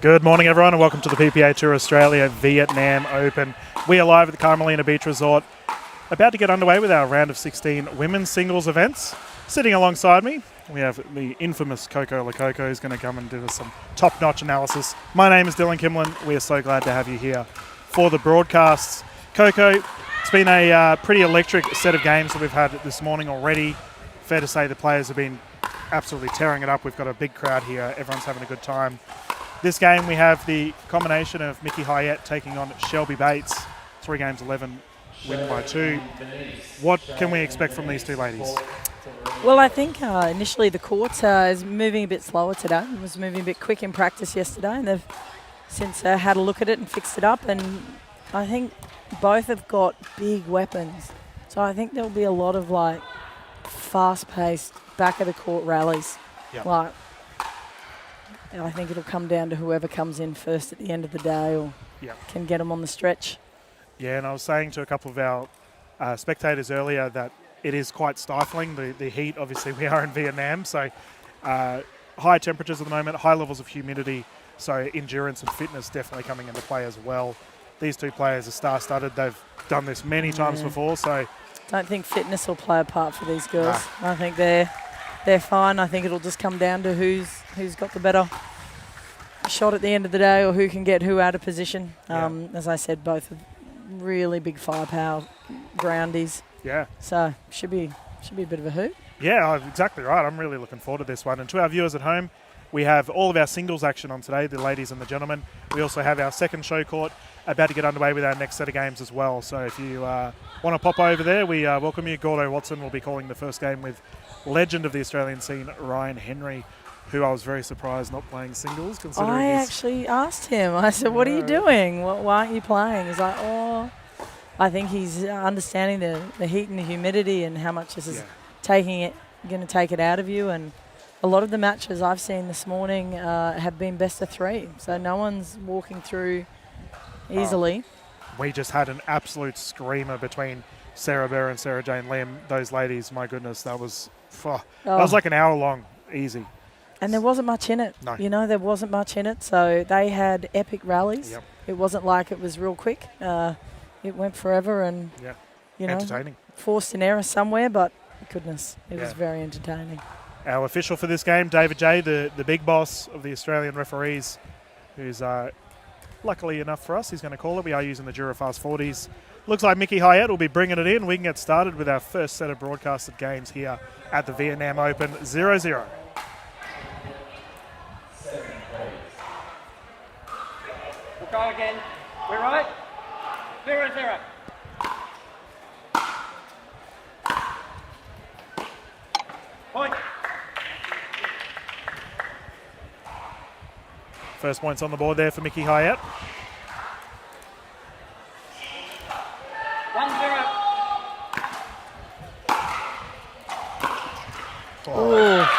Good morning, everyone, and welcome to the PPA Tour Australia Vietnam Open. We are live at the Carmelina Beach Resort, about to get underway with our round of 16 women's singles events. Sitting alongside me, we have the infamous Coco Lococo, who's going to come and do us some top-notch analysis. My name is Dylan Kimlin. We are so glad to have you here for the broadcasts. Coco, it's been a pretty electric set of games that we've had this morning already. Fair to say the players have been absolutely tearing it up. We've got a big crowd here. Everyone's having a good time. This game, we have the combination of Hyatt taking on Shelby Bates. 3 games, 11, win by 2. What can we expect from these two ladies? Well, I think initially the court is moving a bit slower today. It was moving a bit quick in practice yesterday, and they've since had a look at it and fixed it up. And I think both have got big weapons. So I think there'll be a lot of like fast-paced back of the court rallies. Yep. Like, I think it'll come down to whoever comes in first at the end of the day or can get them on the stretch. Yeah, and I was saying to a couple of our spectators earlier that it is quite stifling, the heat. Obviously, we are in Vietnam, so high temperatures at the moment, high levels of humidity, so endurance and fitness definitely coming into play as well. These two players are star-studded. They've done this many times before, so... Don't think fitness will play a part for these girls. Nah. I think they're fine. I think it'll just come down to who's got the better shot at the end of the day or who can get who out of position. As I said, both are really big firepower groundies. Yeah. So should be a bit of a hoot. Yeah, exactly right. I'm really looking forward to this one. And to our viewers at home, we have all of our singles action on today, the ladies and the gentlemen. We also have our second show court about to get underway with our next set of games as well. So if you want to pop over there, we welcome you. Gordo Watson will be calling the first game with legend of the Australian scene, Ryan Henry, who I was very surprised not playing singles. Considering I actually asked him. I said, what are you doing? Why aren't you playing? He's like, I think he's understanding the heat and the humidity and how much this is going to take it out of you. And a lot of the matches I've seen this morning have been best of 3. So no one's walking through easily. We just had an absolute screamer between Sarah Bear and Sarah Jane Lim. Those ladies, my goodness, that was like an hour long, easy. And there wasn't much in it. No. You know, there wasn't much in it. So they had epic rallies. Yep. It wasn't like it was real quick. It went forever and, you know, entertaining. Forced an error somewhere, but goodness, it was very entertaining. Our official for this game, David J, the big boss of the Australian referees, who's luckily enough for us, he's going to call it. We are using the Joola Fast 40s. Looks like Hyatt will be bringing it in. We can get started with our first set of broadcasted games here at the Vietnam Open, 0-0. We'll go again. We're right. 0-0. Point. First points on the board there for Hyatt. 1-0.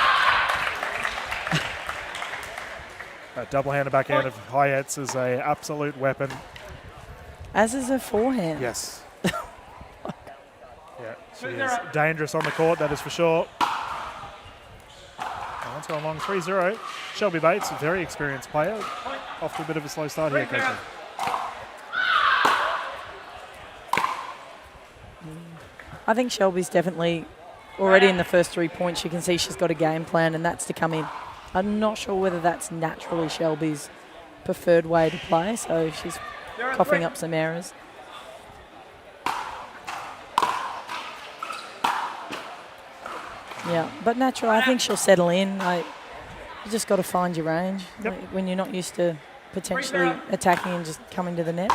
That double-handed backhand of Hyatt's is an absolute weapon. As is her forehand. Yes. She is dangerous on the court, that is for sure. That's gone long, 3-0. Shelby Bates, a very experienced player. Off to a bit of a slow start here, Coco. I think Shelby's definitely already in the first 3 points. You can see she's got a game plan, and that's to come in. I'm not sure whether that's naturally Shelby's preferred way to play, so she's coughing up some errors. Yeah, but natural, I think she'll settle in. You just got to find your range when you're not used to potentially attacking and just coming to the net.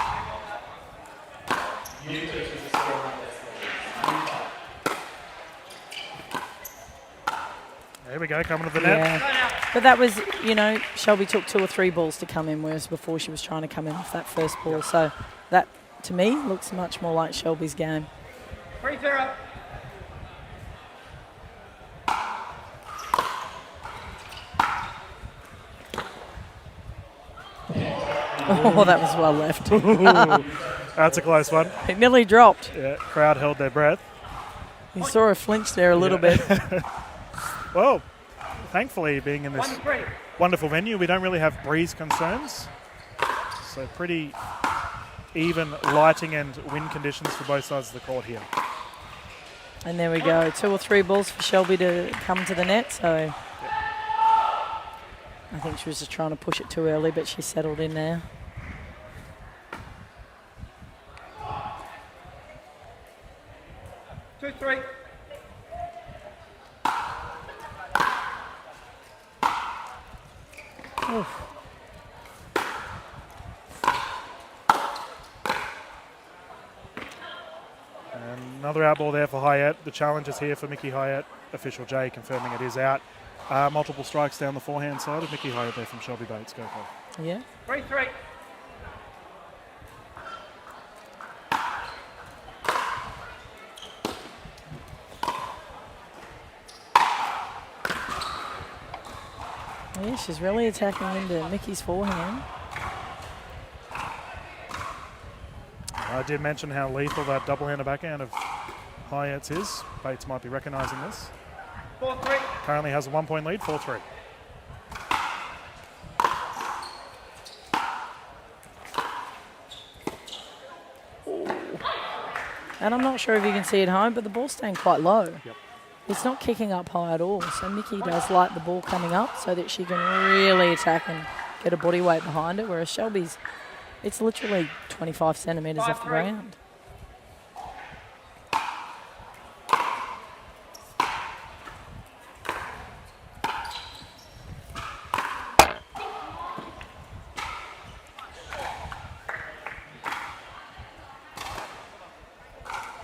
There we go, coming to the net. But that was, you know, Shelby took 2 or 3 balls to come in, whereas before she was trying to come in off that first ball. So that, to me, looks much more like Shelby's game. 3-0. Oh, that was well left. That's a close one. It nearly dropped. Yeah, crowd held their breath. You saw her flinch there a little bit. Well, thankfully, being in this Wonderful venue. We don't really have breeze concerns. So pretty even lighting and wind conditions for both sides of the court here. And there we go. 2 or 3 balls for Shelby to come to the net. So I think she was just trying to push it too early, but she settled in there. Two, three. Oof. And another out ball there for Hyatt. The challenge is here for Mickey Hyatt. Official J confirming it is out. Multiple strikes down the forehand side of Mickey Hyatt there from Shelby Bates. Go for it. Yeah. 3-3. Yeah, she's really attacking into Mickey's forehand. I did mention how lethal that double-hander backhand of Hyatt's is. Bates might be recognising this. 4-3. Currently has a 1-point lead, 4-3. And I'm not sure if you can see it home, but the ball's staying quite low. Yep. It's not kicking up high at all. So Mickey does like the ball coming up so that she can really attack and get a body weight behind it, whereas Shelby's, it's literally 25 centimetres off the ground.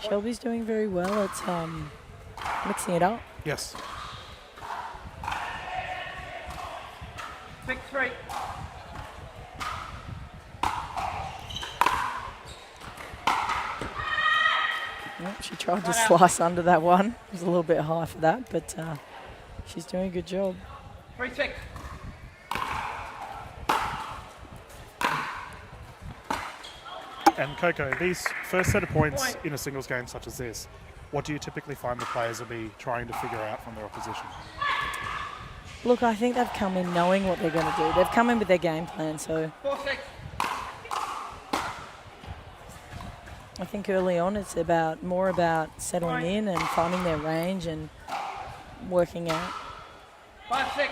Shelby's doing very well. It's mixing it up. Yes. 6-3. Yep, she tried to slice under that one. It was a little bit high for that, but she's doing a good job. 3-6. And Coco, these first set of points in a singles game such as this, what do you typically find the players will be trying to figure out from their opposition? Look, I think they've come in knowing what they're going to do. They've come in with their game plan, so 4-6. I think early on it's more about settling in and finding their range and working out 5-6.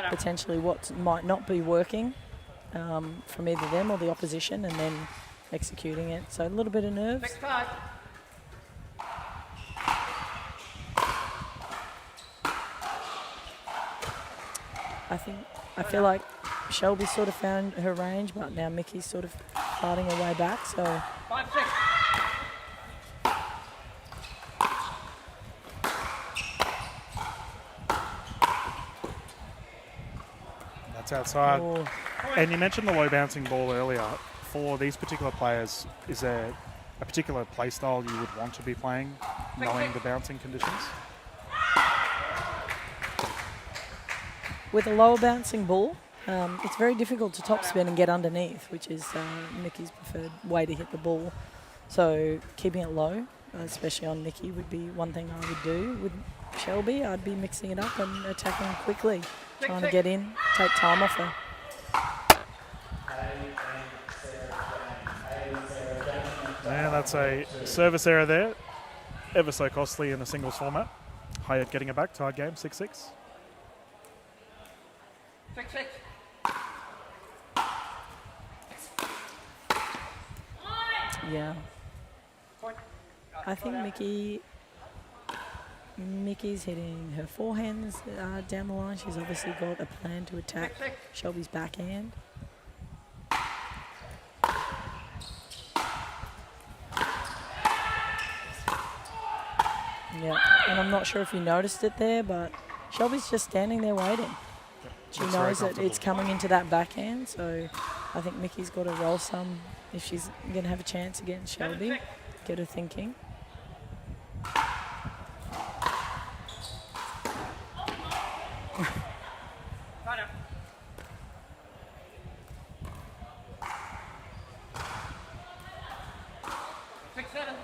potentially what might not be working from either them or the opposition, and then executing it. So a little bit of nerves. 6-5. I feel like Shelby sort of found her range, but now Mickey's sort of fighting her way back. So 5-6. That's outside. oh, And you mentioned the low bouncing ball earlier. For these particular players, is there a particular play style you would want to be playing, knowing the bouncing conditions? with a lower bouncing ball, it's very difficult to topspin and get underneath, which is Mickey's preferred way to hit the ball. So keeping it low, especially on Mickey, would be one thing I would do. With Shelby, I'd be mixing it up and attacking quickly, trying to get in, take time off her. And that's a service error there. Ever so costly in the singles format. Hyatt getting it back, tied game, 6-6. 6-6. Yeah. Point. I think Mickey's hitting her forehands down the line. She's obviously got a plan to attack Shelby's backhand. Yeah, and I'm not sure if you noticed it there, but Shelby's just standing there waiting. She Looks knows very that it's coming into that backhand, so I think Mickey's got to roll some if she's going to have a chance against Shelby. Get her thinking. Right up. 6-7.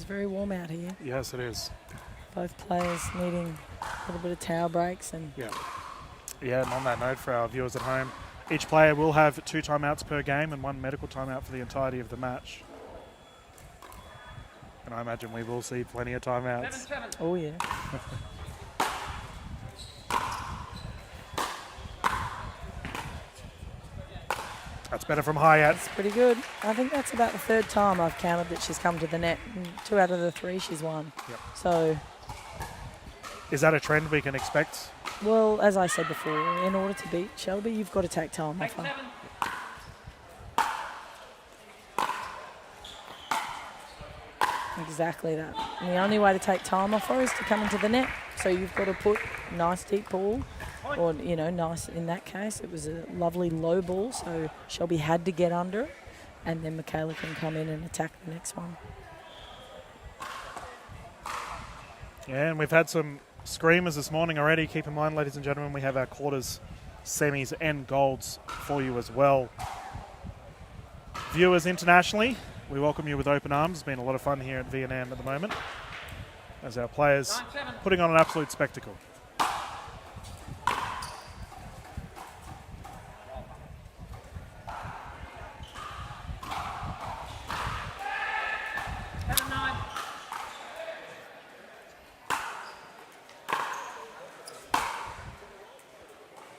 very warm out here. Yes, it is. Both players needing a little bit of towel breaks. And Yeah. Yeah, and on that note, for our viewers at home, each player will have 2 timeouts per game and 1 medical timeout for the entirety of the match. And I imagine we will see plenty of timeouts. 7-7. oh, yeah. That's better from Hyatt. It's pretty good. I think that's about the 3rd time I've counted that she's come to the net. And 2 out of the 3 she's won. Yep. So, Is that a trend we can expect? well, as I said before, in order to beat Shelby, you've got to take time off her. 8-7. Exactly that. And the only way to take time off her is to come into the net. So you've got to put nice deep ball, or, you know, nice in that case. It was a lovely low ball, so Shelby had to get under it, and then Michaela can come in and attack the next one. Yeah, and we've had some screamers this morning already. Keep in mind, ladies and gentlemen, we have our quarters, semis and golds for you as well. Viewers internationally, we welcome you with open arms. It's been a lot of fun here at Vietnam at the moment as our players 9-7. putting on an absolute spectacle.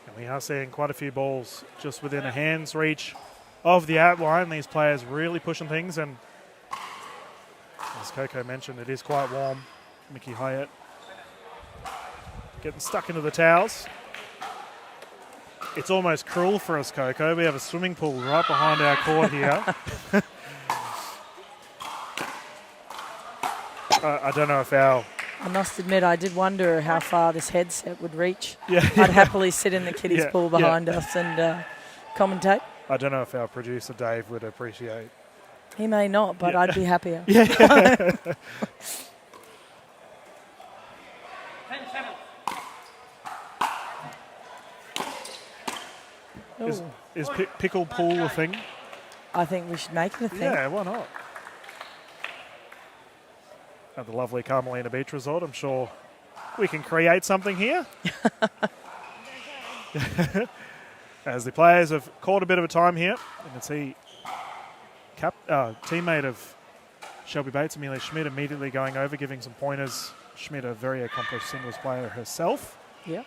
And we are seeing quite a few balls just within a hand's reach of the outline. These players really pushing things, and as Coco mentioned, it is quite warm. Mickey Hyatt getting stuck into the towels. It's almost cruel for us, Coco. We have a swimming pool right behind our court here. I don't know if our... I must admit, I did wonder how far this headset would reach. Yeah. I'd happily sit in the kiddies Yeah, pool behind us and commentate. I don't know if our producer Dave would appreciate. He may not, but Yeah. I'd be happier. 10-7. Is, Ooh. is pickle pool a thing? I think we should make it a thing. Yeah, why not? At the lovely Carmelina Beach Resort, I'm sure we can create something here. As the players have caught a bit of a time here, you can see teammate of Shelby Bates, Amelia Schmidt, immediately going over, giving some pointers. Schmidt, a very accomplished singles player herself. Yeah.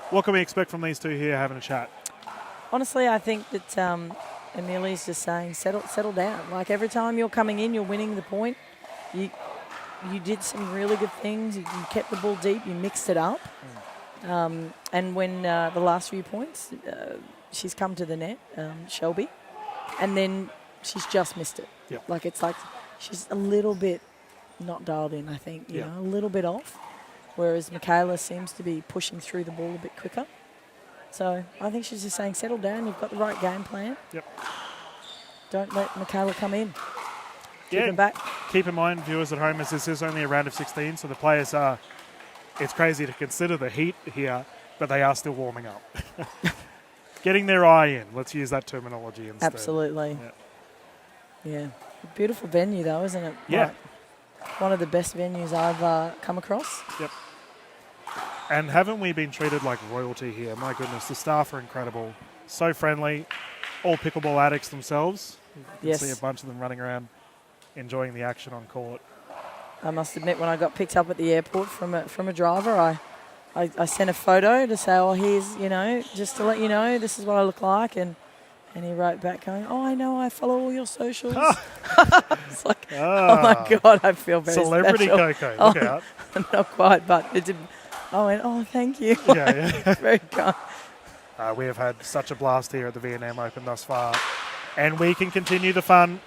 What can we expect from these two here having a chat? Honestly, I think that Amelia's just saying, settle down. Like every time you're coming in, you're winning the point. You did some really good things. You kept the ball deep. You mixed it up. And when the last few points, she's come to the net, Shelby, and then she's just missed it. Yep. Like it's like she's a little bit not dialed in, I think, you know, a little bit off, whereas Michaela seems to be pushing through the ball a bit quicker. So I think she's just saying, settle down. You've got the right game plan. Yep. Don't let Michaela come in. Yeah. Keep them back. Keep in mind, viewers at home, as this is only a round of 16, so the players are, it's crazy to consider the heat here, but they are still warming up. Getting their eye in. Let's use that terminology instead. Absolutely. Yeah. Beautiful venue, though, isn't it? Yeah. Like, one of the best venues I've come across. Yep. And haven't we been treated like royalty here? My goodness, the staff are incredible. So friendly. All pickleball addicts themselves. You can Yes. see a bunch of them running around enjoying the action on court. I must admit, when I got picked up at the airport from a driver, I sent a photo to say, oh, here's, you know, just to let you know, this is what I look like. And he wrote back going, oh, I know, I follow all your socials. It's like, oh, my God, I feel very Celebrity special. Coco, look out. Not quite, but it did. I went, oh, thank you. Yeah. Very kind. We have had such a blast here at the Vietnam Open thus far. And we can continue the fun.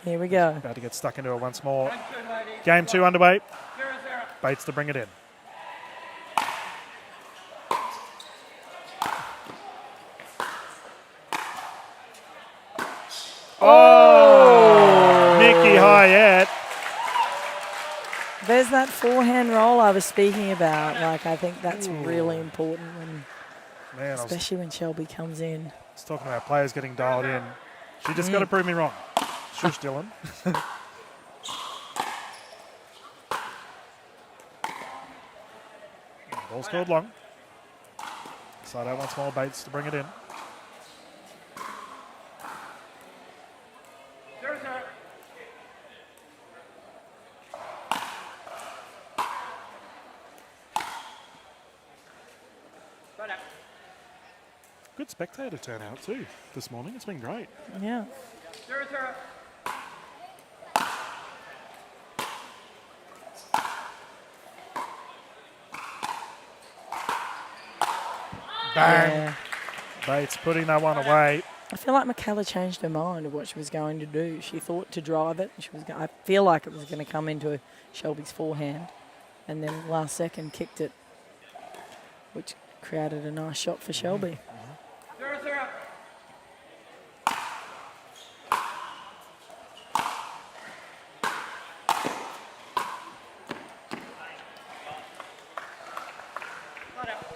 Here we go. About to get stuck into it once more. Game 2, ladies. Game 2 underway. 0-0. Bates to bring it in. Oh! Mickey Hyatt. There's that forehand roll I was speaking about. Like, I think that's really important, when, Man, I especially when Shelby comes in. was talking about players getting dialed in. She just got to prove me wrong. Shush, Dylan. Ball's called long. Side out once more, Bates to bring it in. 0-0. Right up. Good spectator turnout too this morning. It's been great. Yeah. 0-0. Bang! Yeah. Bates putting that one away. I feel like McCullough changed her mind of what she was going to do. She thought to drive it. I feel like it was going to come into Shelby's forehand, and then last second kicked it, which created a nice shot for Shelby. 0-0. Right up.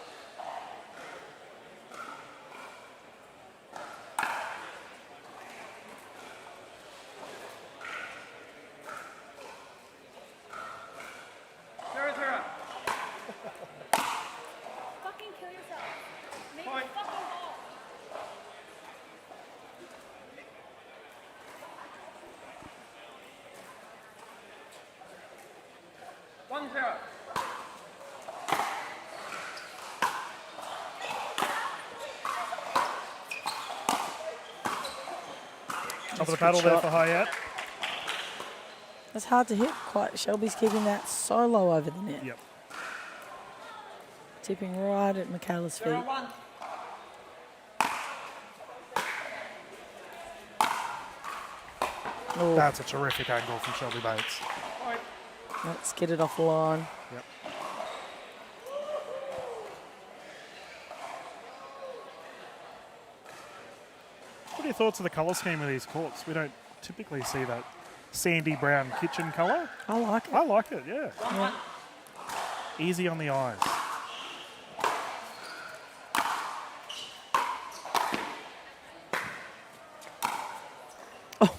Fucking kill yourself. Make Point. the fucking ball. One zero. Top of the That's a paddle good there shot. for Hyatt. That's hard to hit. Shelby's keeping that so low over the net. Yep. Tipping right at McCullough's feet. 0-1. Oh, That's a terrific angle from Shelby Bates. Point. let's get it off the line. Yep. What are your thoughts of the colour scheme of these courts? We don't typically see that sandy brown kitchen colour. I like it. I like it, yeah. Yeah. Easy on the eyes.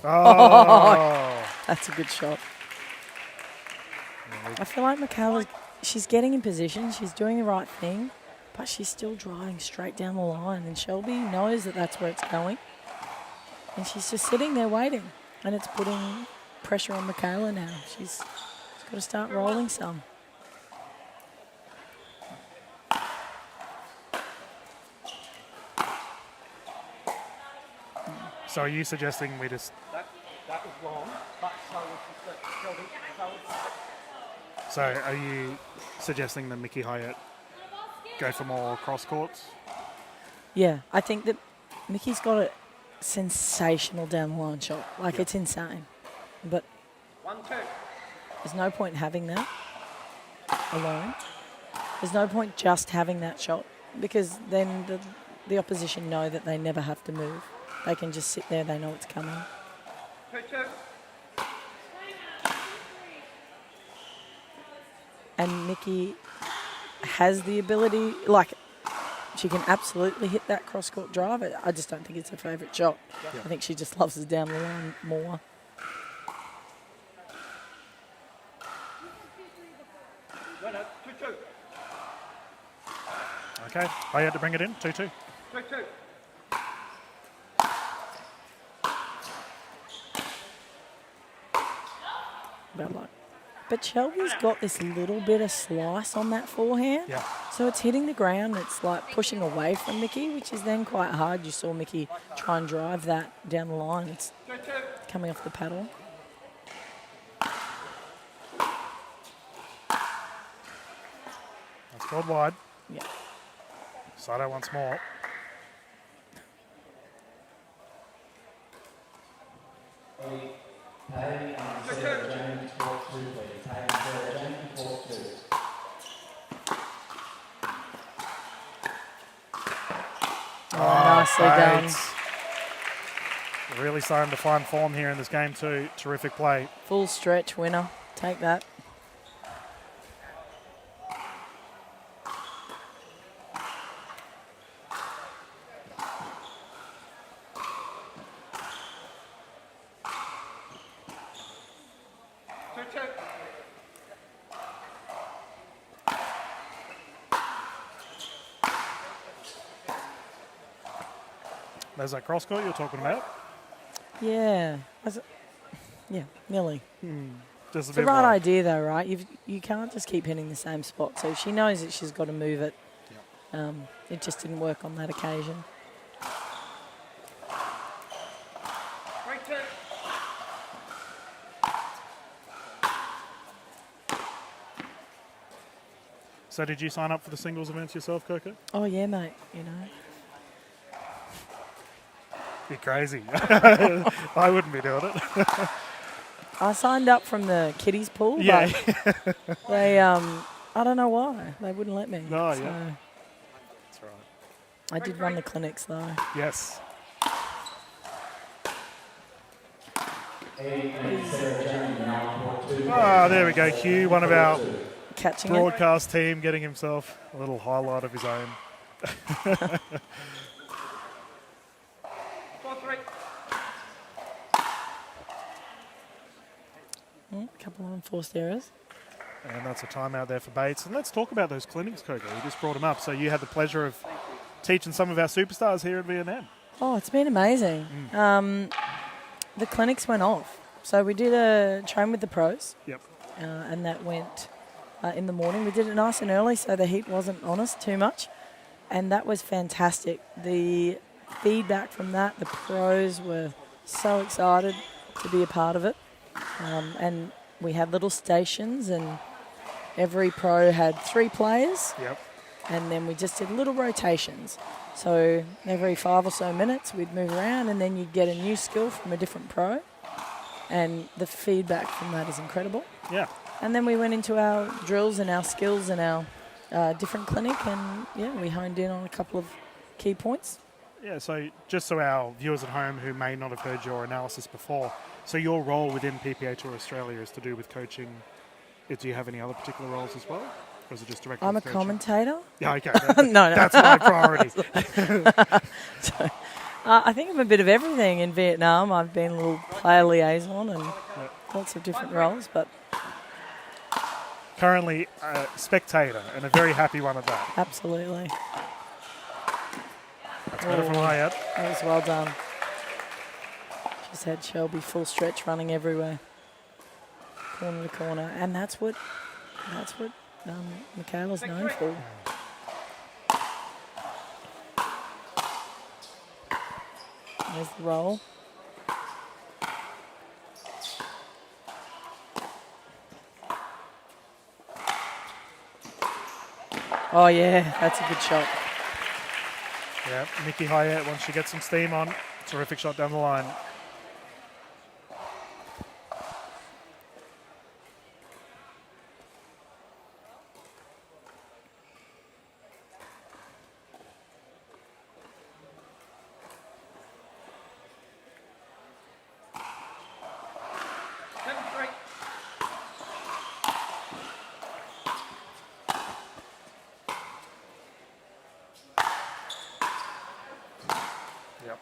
Oh. That's a good shot. I feel like McCullough, she's getting in position, she's doing the right thing, but she's still driving straight down the line. And Shelby knows that that's where it's going. And she's just sitting there waiting. And it's putting pressure on Michaela now. She's got to start rolling some. So are you suggesting we just... That was long, but so was the Shelby. So are you suggesting that Mickey Hyatt go for more cross courts? Yeah, I think that Mickey's got a sensational down the line shot. Like, it's insane. But 1-2. there's no point having that alone. There's no point just having that shot, because then the opposition know that they never have to move. They can just sit there, they know it's coming. 2-2. And Nikki has the ability, like, she can absolutely hit that cross-court drive. I just don't think it's her favourite shot. Yeah. I think she just loves it down the line more. No, 2-2. Okay, Hyatt to bring it in, 2-2. 2-2. Bad luck. But Shelby's got this little bit of slice on that forehand. Yeah. So it's hitting the ground. It's like pushing away from Mickey, which is then quite hard. You saw Mickey try and drive that down the line. It's 2-2. coming off the paddle. That's called wide. Yeah. Side out once more. Nicely done. Bates. Really starting to find form here in this game too. Terrific play. Full stretch winner. Take that. There's that cross court you're talking about. Yeah. Yeah, nearly. Just a It's the bit right wide. idea, though, right? You can't just keep hitting the same spot. So she knows that she's got to move it. It just didn't work on that occasion. Break 2. So did you sign up for the singles events yourself, Coco? Oh, yeah, mate, you know. You're crazy. I wouldn't be doing it. I signed up from the kiddies pool, Yeah. but they, I don't know why. They wouldn't let me. Oh, so yeah. That's right. I did run the clinics, though. Yes. Ah, there we go. Hugh, one of our Catching it. broadcast team, getting himself a little highlight of his own. 4-3. A couple of unforced errors. And that's a timeout there for Bates. And let's talk about those clinics, Coco. You just brought them up. So you had the pleasure of teaching some of our superstars here at Vietnam. Oh, it's been amazing. The clinics went off. So we did a train with the pros. Yep. And that went in the morning. We did it nice and early so the heat wasn't on us too much. And that was fantastic. The feedback from that, the pros were so excited to be a part of it. And we had little stations and every pro had 3 players. Yep. And then we just did little rotations. So every 5 or so minutes we'd move around and then you'd get a new skill from a different pro. And the feedback from that is incredible. Yeah. And then we went into our drills and our skills and our different clinic and, yeah, we honed in on a couple of key points. Yeah, so just so our viewers at home who may not have heard your analysis before, so your role within PPA Tour Australia is to do with coaching. Do you have any other particular roles as well? Or is it just directly I'm a with coaching? commentator. Yeah, okay. No. That's my priority. So, I think I'm a bit of everything in Vietnam. I've been a little player liaison and lots of different roles, but Currently a spectator, and a very happy one at that. absolutely. That's better from Hyatt. That was well done. Just had Shelby full stretch running everywhere, corner to corner, and that's what Michaela's known for. There's the roll. Oh yeah, that's a good shot. Yeah, Nikki Hyatt, once she gets some steam on, terrific shot down the line. Yep.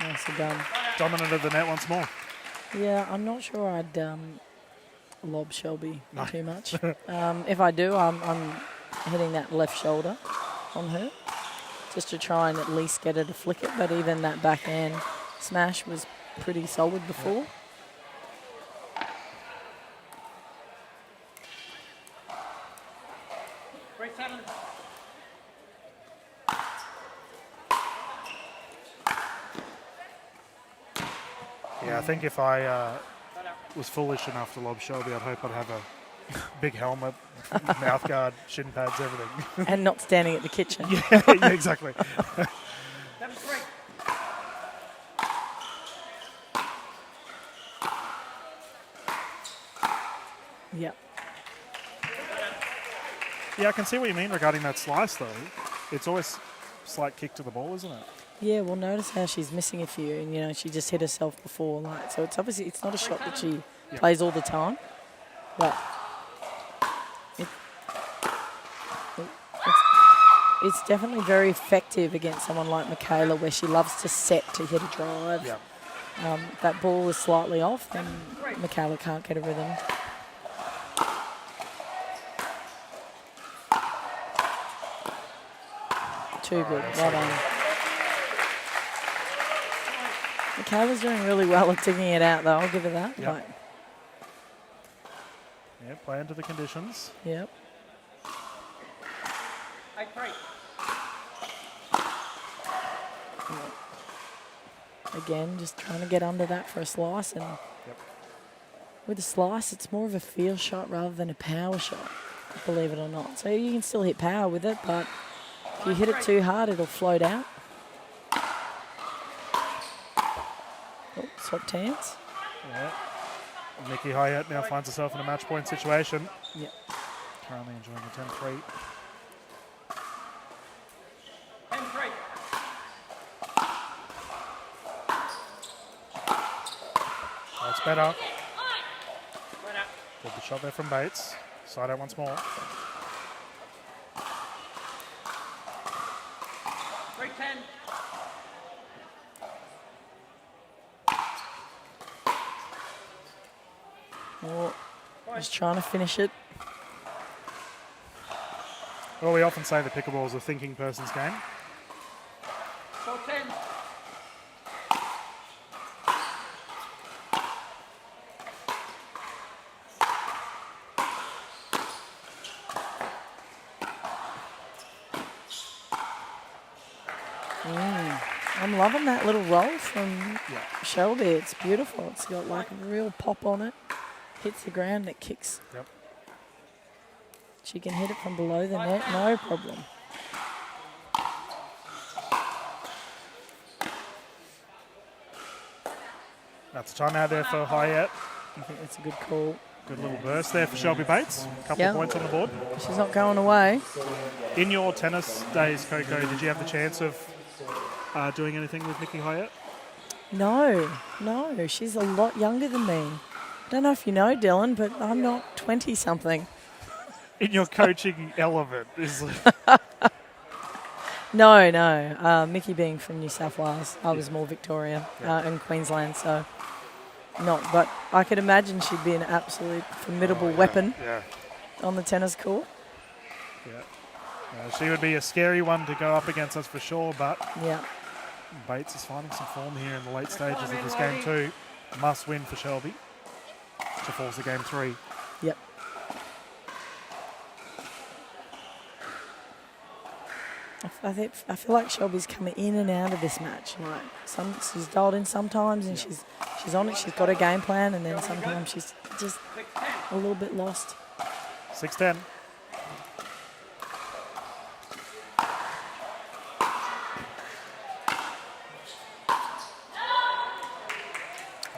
Nicely done. Dominant of the net once more. Yeah, I'm not sure I'd lob Shelby No. too much. If I do, I'm hitting that left shoulder on her just to try and at least get her to flick it. But even that backhand smash was pretty solid before. Break 7. Yeah, I think if I was foolish enough to lob Shelby, I'd hope I'd have a big helmet, mouth guard, shin pads, everything. And not standing at the kitchen. Yeah, exactly. 7-3. Yep. Yeah, I can see what you mean regarding that slice, though. It's always slight kick to the ball, isn't it? Yeah, well, notice how she's missing a few, and you know she just hit herself before, like so. It's obviously it's not a shot that she plays all the time, but it's definitely very effective against someone like Michaela, where she loves to set to hit a drive. Yeah. That ball is slightly off, then Michaela can't get a rhythm. Too good. Well done. Kayla's doing really well at digging it out, though. I'll give her that. Yep. But, Yeah, play into the conditions. yep. 8-3. Again, just trying to get under that for a slice. And with a slice, it's more of a feel shot rather than a power shot, believe it or not. So you can still hit power with it, but if you hit it too hard, it'll float out. Oh, swapped hands. Yeah. Nikki Hyatt now finds herself in a match point situation. Yep. Currently enjoying a 10-3. 10-3. That's better. Winner. Good shot there from Bates. Side out once more. 3-10. Oh, just trying to finish it. Well, we often say the pickleball is a thinking person's game. 4-10. I'm loving that little roll from Shelby. It's beautiful. It's got like a real pop on it. Hits the ground, it kicks. Yep. She can hit it from below the net, no problem. That's a timeout there for Hyatt. I think that's a good call. Good little burst there for Shelby Bates. A couple of points on the board. She's not going away. In your tennis days, Coco, did you have the chance of doing anything with Nikki Hyatt? No. She's a lot younger than me. I don't know if you know, Dylan, but I'm not 20-something. In your coaching element, is No. Mickey being from New South Wales, I was more Victoria and Queensland, so not. But I could imagine she'd be an absolute formidable weapon on the tennis court. Yeah. She would be a scary one to go up against us for sure, but Yeah. Bates is finding some form here in the late stages of this game too. Must win for Shelby. She falls to game 3. Yep. I feel like Shelby's coming in and out of this match. Like she's dialed in sometimes, and she's on it. She's got a game plan, and then sometimes she's just a little bit lost. 6-10.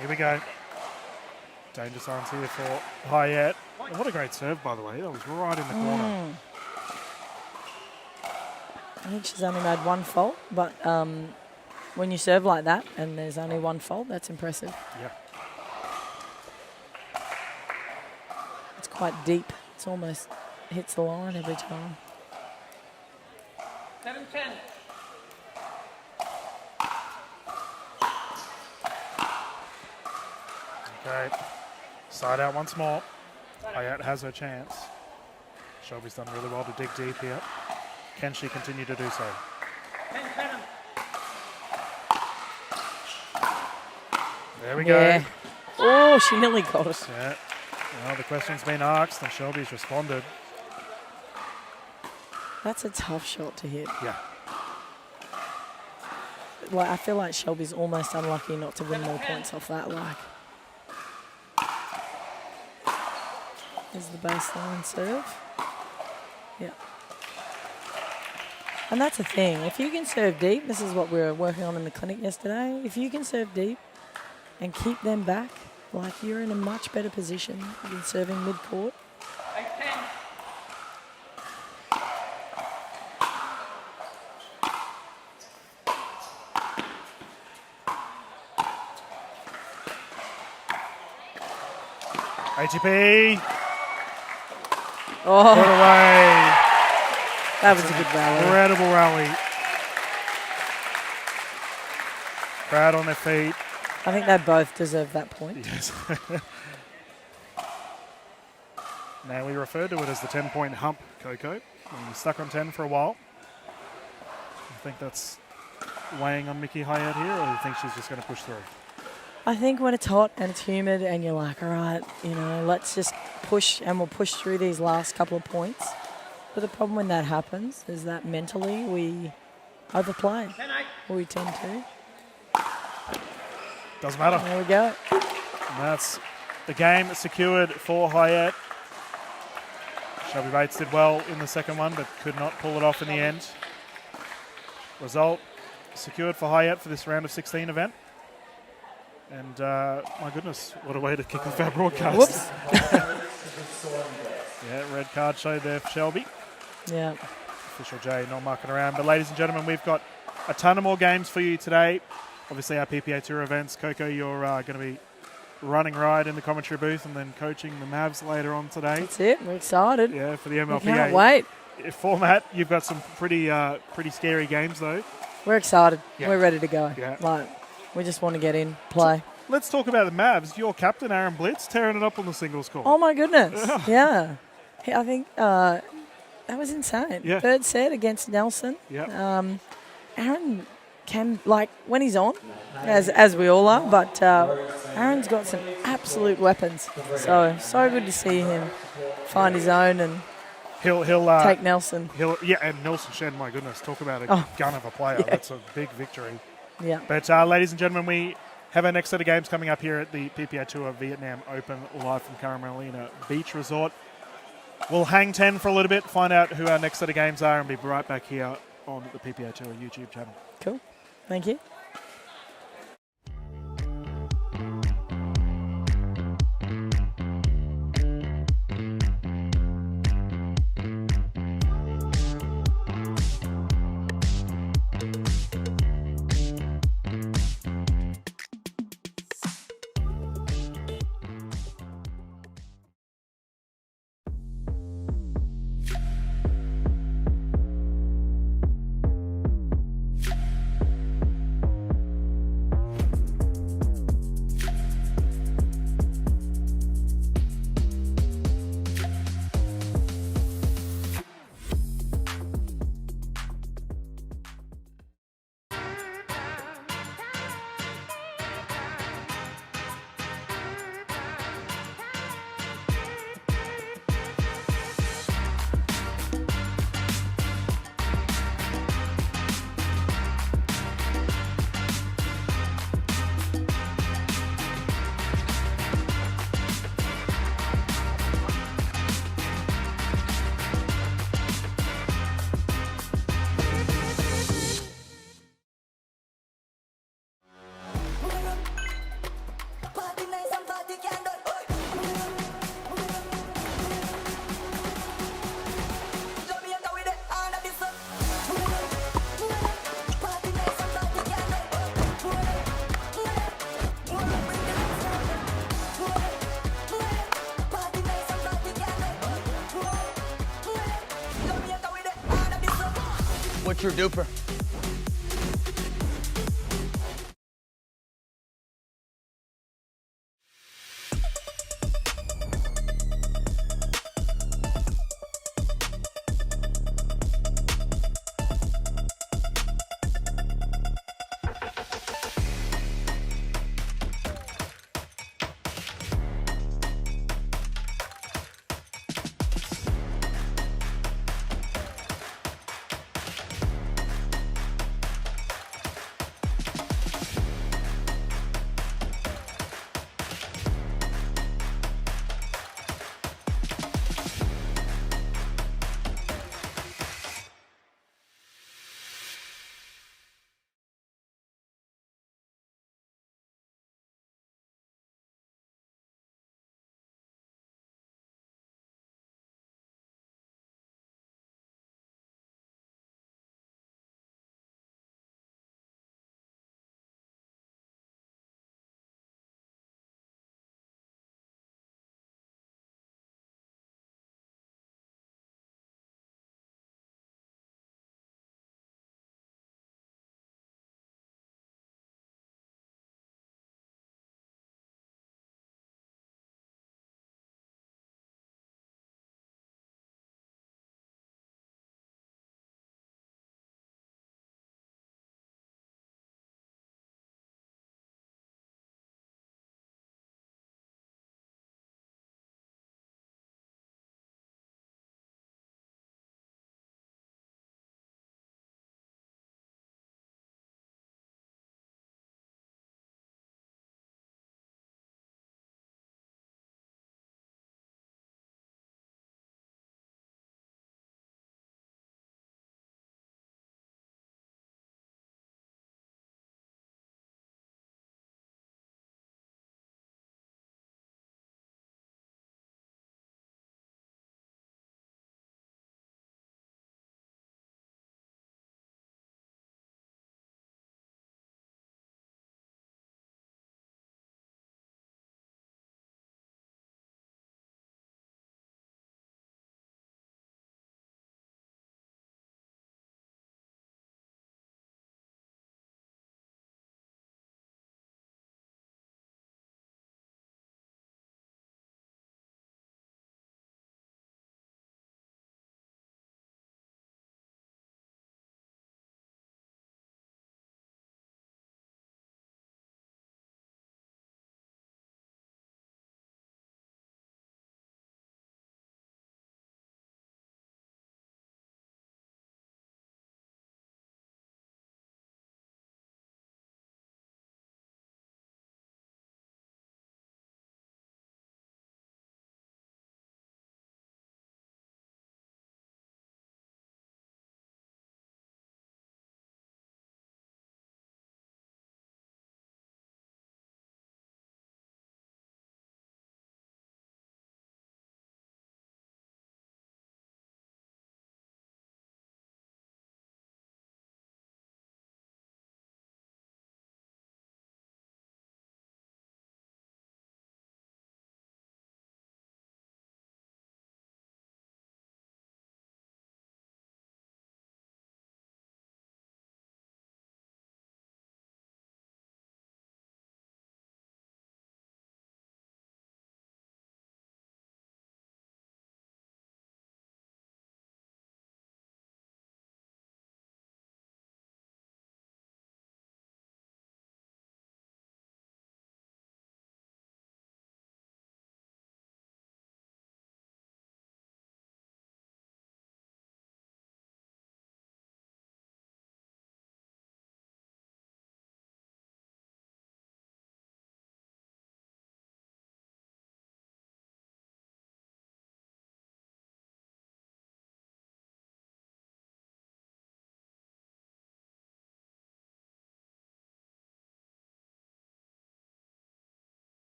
Here we go. Danger signs here for Hyatt. And what a great serve, by the way. That was right in the corner. I think she's only made one fault, but when you serve like that and there's only one fault, that's impressive. Yeah. It's quite deep. It's almost hits the line every time. 7-10. Okay. Side out once more. Hyatt has her chance. Shelby's done really well to dig deep here. Can she continue to do so? 10-10. There we go. Oh, she nearly got us. Yeah. Well, the question's been asked and Shelby's responded. That's a tough shot to hit. Yeah. Like, I feel like Shelby's almost unlucky not to win more points off that. Like, is the baseline serve? Yeah. And that's the thing. If you can serve deep, this is what we were working on in the clinic yesterday. If you can serve deep and keep them back, like, you're in a much better position than serving mid-court. 8-10. ATP. Oh, Put away. that was a good rally. Incredible rally. Crowd on their feet. I think they both deserve that point. Yes. Now we refer to it as the 10-point hump, Coco. When you're stuck on 10 for a while. I think that's weighing on Mickey Hyatt here, or do you think she's just going to push through? I think when it's hot and it's humid and you're like, all right, let's just push and we'll push through these last couple of points. But the problem when that happens is that mentally we overplay. Or we tend to. Doesn't matter. There we go. And that's the game secured for Hyatt. Shelby Bates did well in the second one, but could not pull it off in the end. Result secured for Hyatt for this round of 16 event. And my goodness, what a way to kick off our broadcast. Whoops. Yeah, red card showed there for Shelby. Yeah. Official J not marking around. But ladies and gentlemen, we've got a ton of more games for you today. Obviously our PPA Tour events. Coco, you're going to be running right in the commentary booth and then coaching the Mavs later on today. That's it. We're excited. Yeah, for the MLPA. We can't wait. Format. You've got some pretty scary games though. We're excited. Yeah. We're ready to go. Yeah. Like, we just want to get in, play. Let's talk about the Mavs. Your captain, Aaron Blitz, tearing it up on the singles court. Oh, my goodness. Yeah. I think that was insane. Yeah. Third set against Nelson. Yeah. Aaron can, like, when he's on, as we all are, but Aaron's got some absolute weapons. So good to see him find his own and He'll take Nelson. And Nelson Chen, my goodness, talk about a gun of a player. Yeah. That's a big victory. Yeah. But ladies and gentlemen, we have our next set of games coming up here at the PPA Tour Vietnam Open, live from Carmelina Beach Resort. We'll hang 10 for a little bit, find out who our next set of games are, and be right back here on the PPA Tour YouTube channel. Cool. Thank you. What's your duper?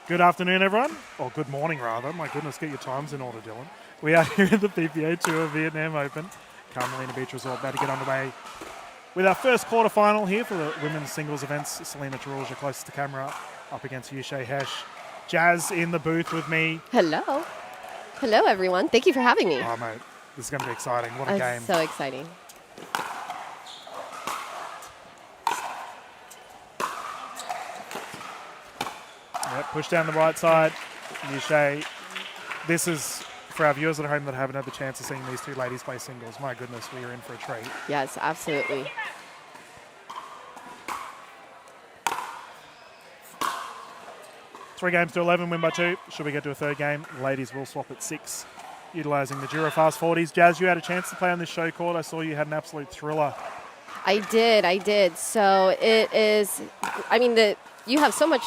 Good afternoon, everyone. Or good morning, rather. My goodness, get your times in order, Dylan. We are here at the PPA Tour Vietnam Open. Carmelina Beach Resort about to get underway with our first quarterfinal here for the women's singles events. Selina Turulja closest to camera up against Yu-Chieh Hsieh. Jazz in the booth with me. Hello. Hello, everyone. Thank you for having me. Oh, mate, this is going to be exciting. What a game. So exciting. Yep, push down the right side. Yu-Chieh. This is, for our viewers at home that haven't had the chance of seeing these two ladies play singles, my goodness, we are in for a treat. Yes, absolutely. Three games to 11, win by 2. Should we get to a third game, ladies will swap at 6, utilising the Jura Fast 40s. Jazz, you had a chance to play on this show court. I saw you had an absolute thriller. I did. So it is, I mean, you have so much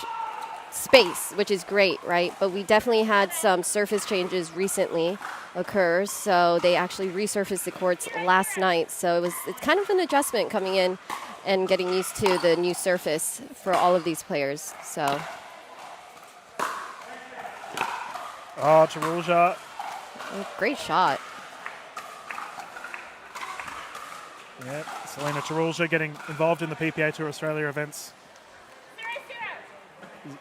space, which is great, right? But we definitely had some surface changes recently occur. So they actually resurfaced the courts last night. So it's kind of an adjustment coming in and getting used to the new surface for all of these players. So. Oh, Turulja. Great shot. Yeah, Selina Turulja getting involved in the PPA Tour Australia events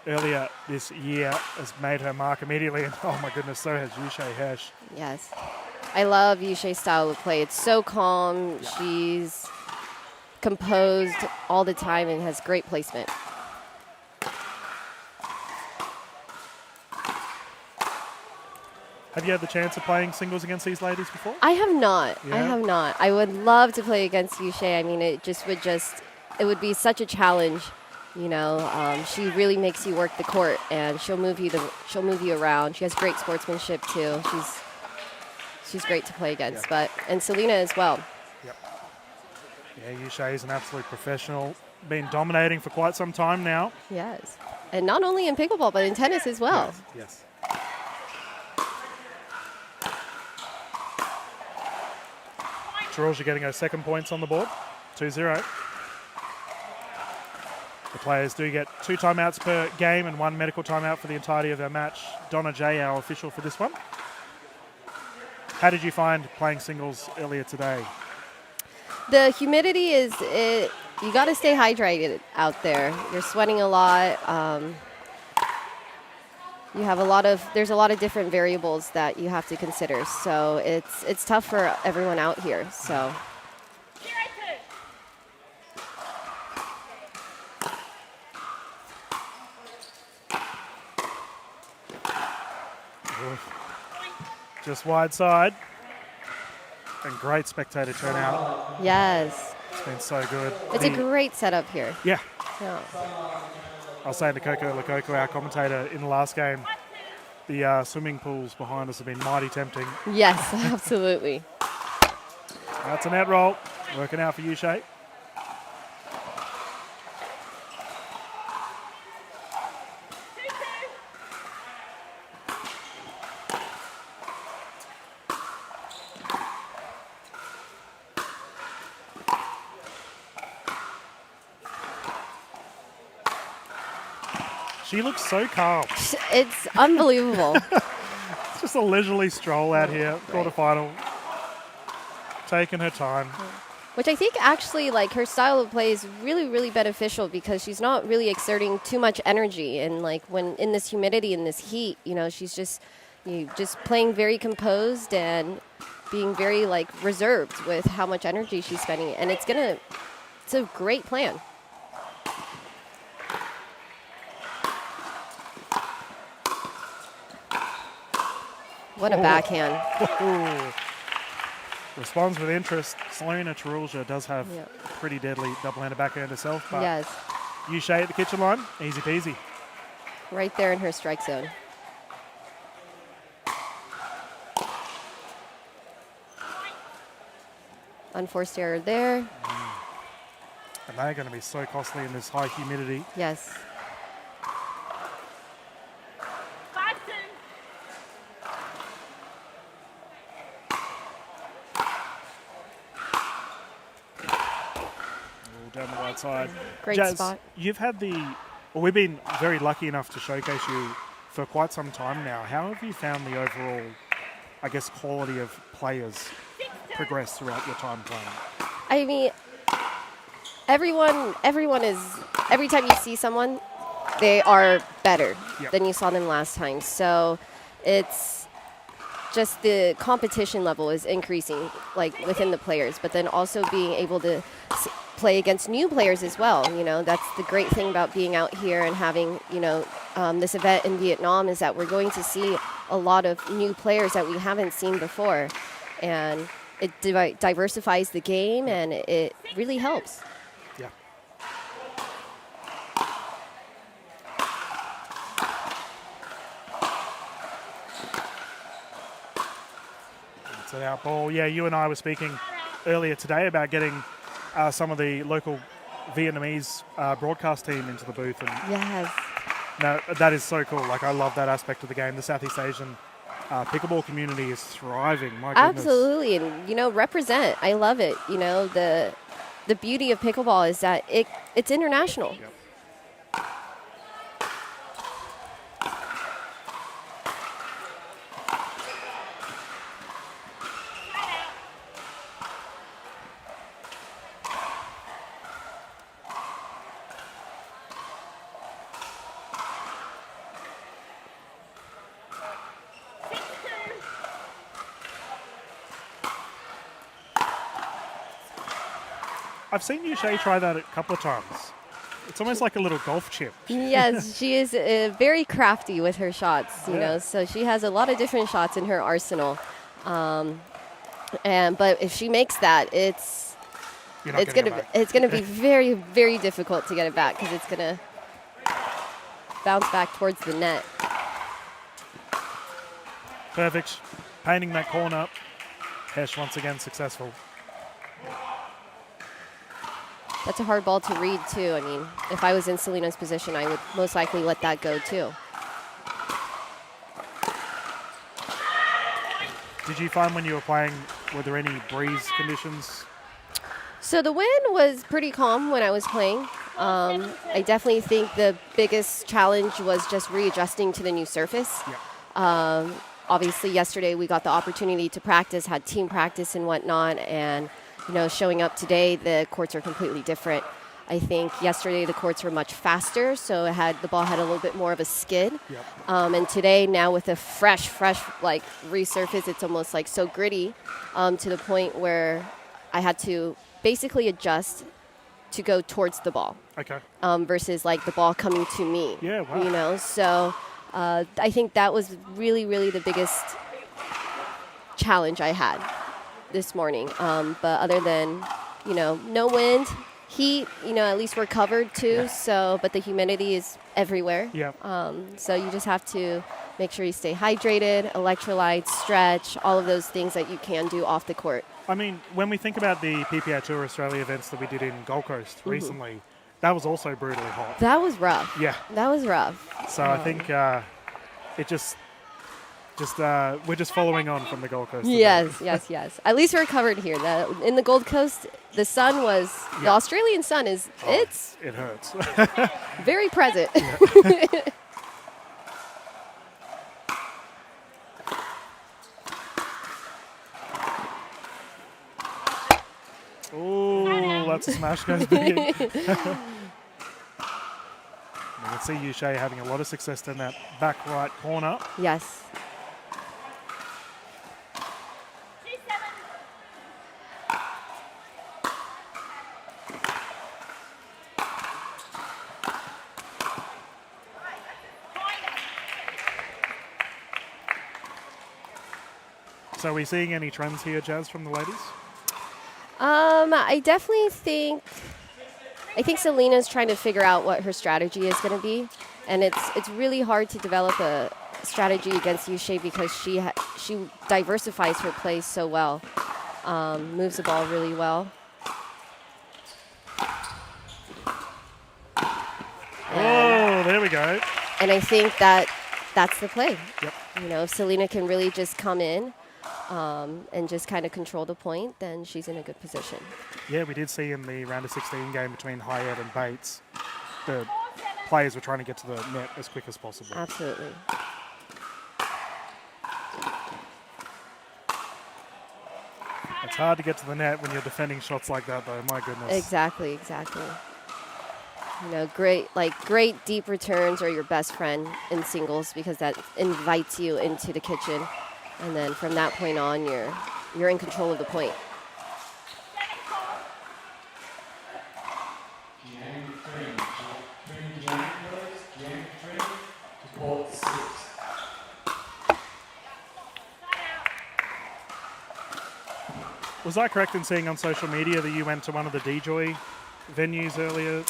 earlier this year has made her mark immediately. And oh my goodness, so has Yu-Chieh Hsieh. Yes. I love Yu-Chieh's style of play. It's so calm. Yeah. She's composed all the time and has great placement. Have you had the chance of playing singles against these ladies before? I have not. Yeah. I have not. I would love to play against Yu-Chieh. I mean, it would be such a challenge. You know, she really makes you work the court, and she'll move you around. She has great sportsmanship too. She's great to play against. Yeah. And Selina as well. Yep. Yeah, Yu-Chieh is an absolute professional. Been dominating for quite some time now. Yes, and not only in pickleball but in tennis as well. Yes. Turulja getting her second points on the board, 2-0. The players do get 2 timeouts per game and 1 medical timeout for the entirety of their match. Donna J, our official for this one. How did you find playing singles earlier today? The humidity you got to stay hydrated out there. You're sweating a lot. There's a lot of different variables that you have to consider. So it's tough for everyone out here. So. Just wide side. And great spectator turnout. Yes. It's been so good. It's a great setup here. Yeah. Yeah. I was saying to Coco Lococo, our commentator, in the last game, the swimming pools behind us have been mighty tempting. Yes, absolutely. That's a net roll. Working out for Yu-Chieh. She looks so calm. It's unbelievable. It's just a leisurely stroll out here, quarterfinal, taking her time. Which I think actually, like, her style of play is really, really beneficial because she's not really exerting too much energy. And, like, when in this humidity, in this heat, you know, she's just playing very composed and being very, like, reserved with how much energy she's spending. And it's a great plan. What a backhand. Responds with interest. Selina Turulja does have a pretty deadly double-handed backhand herself. But yes. Yu-Chieh at the kitchen line, easy peasy. Right there in her strike zone. Unforced error there. And they're going to be so costly in this high humidity. Yes. Down the right side. Great Jazz, spot. You've had we've been very lucky enough to showcase you for quite some time now. How have you found the overall, I guess, quality of players progress throughout your time playing? I mean, everyone is, every time you see someone, they are better than you saw them last time. So it's just the competition level is increasing, like within the players, but then also being able to play against new players as well. You know, that's the great thing about being out here and having, you know, this event in Vietnam is that we're going to see a lot of new players that we haven't seen before. And it diversifies the game, and it really helps. Yeah. It's an out ball. Yeah, you and I were speaking earlier today about getting some of the local Vietnamese broadcast team into the booth. And Yes. no, that is so cool. Like, I love that aspect of the game. The Southeast Asian pickleball community is thriving. My goodness. Absolutely, and you know, represent. I love it. You know, the beauty of pickleball is that it's international. Yep. I've seen Yu-Chieh try that a couple of times. It's almost like a little golf chip. Yes, she is very crafty with her shots, you know, so she has a lot of different shots in her arsenal. But if she makes that, it's gonna be very, very difficult to get it back because it's gonna bounce back towards the net. Perfect. Painting that corner. Hesh once again successful. That's a hard ball to read, too. I mean, if I was in Selina's position, I would most likely let that go, too. Did you find when you were playing, were there any breeze conditions? So the wind was pretty calm when I was playing. I definitely think the biggest challenge was just readjusting to the new surface. Yeah. Obviously, yesterday we got the opportunity to practice, had team practice and whatnot, and you know, showing up today, the courts are completely different. I think yesterday the courts were much faster, so the ball had a little bit more of a skid. Yep. And today, now with a fresh like resurface, it's almost like so gritty to the point where I had to basically adjust to go towards the ball. Okay. Versus like the ball coming to me. Yeah, wow. You know, so I think that was really, really the biggest challenge I had this morning. But other than, you know, no wind, heat, you know, at least we're covered too. Yeah. So, but the humidity is everywhere. Yeah. So you just have to make sure you stay hydrated, electrolytes, stretch, all of those things that you can do off the court. I mean, when we think about the PPA Tour Australia events that we did in Gold Coast recently, that was also brutally hot. That was rough. Yeah. That was rough. So I think it just we're just following on from the Gold Coast. Yes. At least we're covered here. In the Gold Coast, the sun was, the Australian sun is, It hurts. very present. Ooh, that's a smash goes big. You can see Yu-Chieh having a lot of success in that back right corner. Yes. So are we seeing any trends here, Jazz, from the ladies? I definitely think Selina's trying to figure out what her strategy is going to be, and it's really hard to develop a strategy against Yu-Chieh because she diversifies her plays so well, moves the ball really well. Oh, there we go. And I think that's the play. Yep. You know, if Selina can really just come in and just kind of control the point, then she's in a good position. Yeah, we did see in the round of 16 game between Hyatt and Bates, the players were trying to get to the net as quick as possible. Absolutely. It's hard to get to the net when you're defending shots like that, though. My goodness. Exactly, exactly. You know, great deep returns are your best friend in singles because that invites you into the kitchen, and then from that point on, you're in control of the point. Was I correct in seeing on social media that you went to one of the Yu-Chieh venues earlier?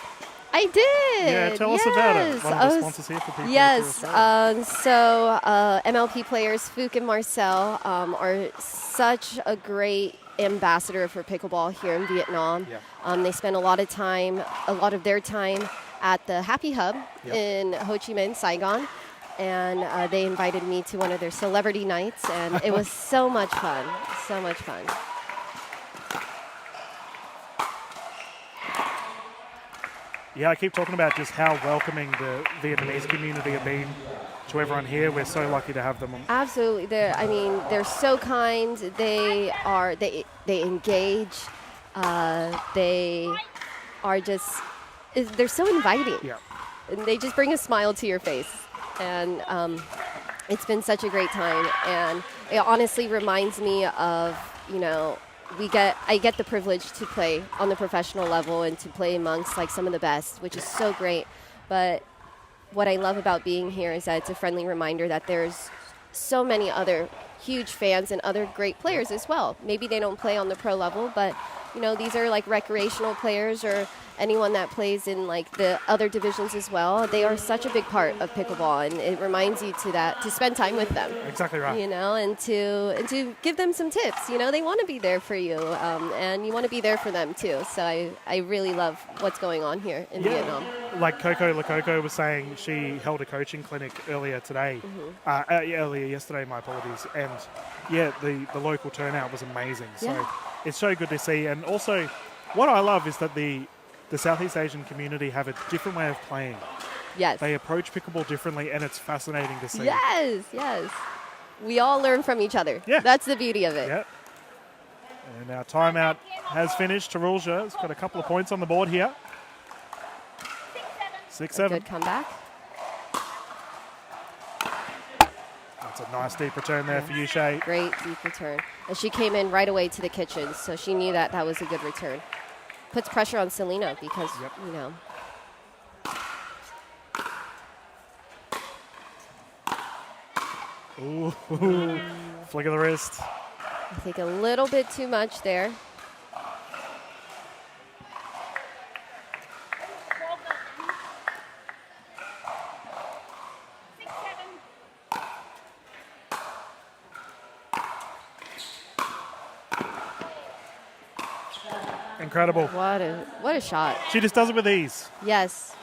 I did. Yeah, tell us about it. One of the sponsors here for PPA. Yes. MLP players Fook and Marcel are such a great ambassador for pickleball here in Vietnam. Yeah. They spend a lot of their time at the Happy Hub in Ho Chi Minh, Saigon. And they invited me to one of their celebrity nights, and it was so much fun. So much fun. Yeah, I keep talking about just how welcoming the Vietnamese community have been to everyone here. We're so lucky to have them. Absolutely. They're so kind. They engage. They are just, they're so inviting. Yeah. And they just bring a smile to your face. And it's been such a great time. And it honestly reminds me of, you know, I get the privilege to play on the professional level and to play amongst like some of the best, which is so great. But what I love about being here is that it's a friendly reminder that there's so many other huge fans and other great players as well. Maybe they don't play on the pro level, but you know, these are like recreational players or anyone that plays in like the other divisions as well. They are such a big part of pickleball, and it reminds you to spend time with them. Exactly right. You know, and to give them some tips. You know, they want to be there for you, and you want to be there for them too. So I really love what's going on here in Vietnam. Like Coco Lococo was saying, she held a coaching clinic earlier today, earlier yesterday, my apologies. And yeah, the local turnout was amazing. So it's so good to see. And also, what I love is that the Southeast Asian community have a different way of playing. Yes. They approach pickleball differently, and it's fascinating to see. Yes, yes. We all learn from each other. Yeah. That's the beauty of it. Yep. And our timeout has finished. Turulja has got a couple of points on the board here. 6-7. Good comeback. That's a nice deep return there for Yu-Chieh. Great deep return. And she came in right away to the kitchen, so she knew that was a good return. Puts pressure on Selina because, you know. Ooh, flick of the wrist. I think a little bit too much there. Incredible. What a shot. She just does it with ease. Yes.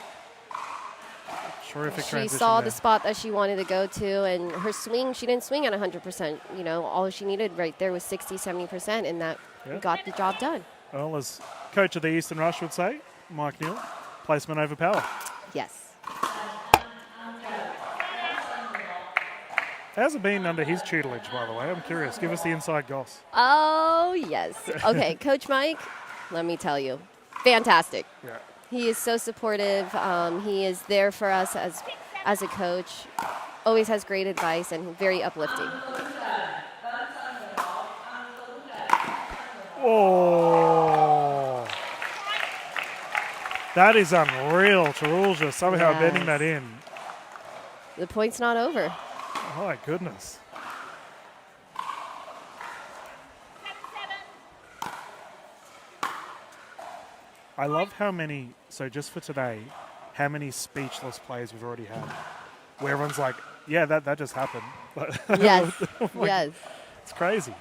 Terrific She transition saw there. the spot that she wanted to go to, and her swing, she didn't swing at 100%. You know, all she needed right there was 60, 70%, and that got the job done. Well, as coach of the Eastern Rush would say, Mike Neal, placement over power. Yes. How's it been under his tutelage, by the way? I'm curious. Give us the inside goss. Oh, yes. Okay, Coach Mike, let me tell you, fantastic. Yeah. He is so supportive. He is there for us as a coach. Always has great advice and very uplifting. Oh. That is unreal. Turulja somehow bending that in. The point's not over. Oh, my goodness. I love how many, so just for today, how many speechless plays we've already had. Where everyone's like, yeah, that just happened. Yes, like, yes. It's crazy.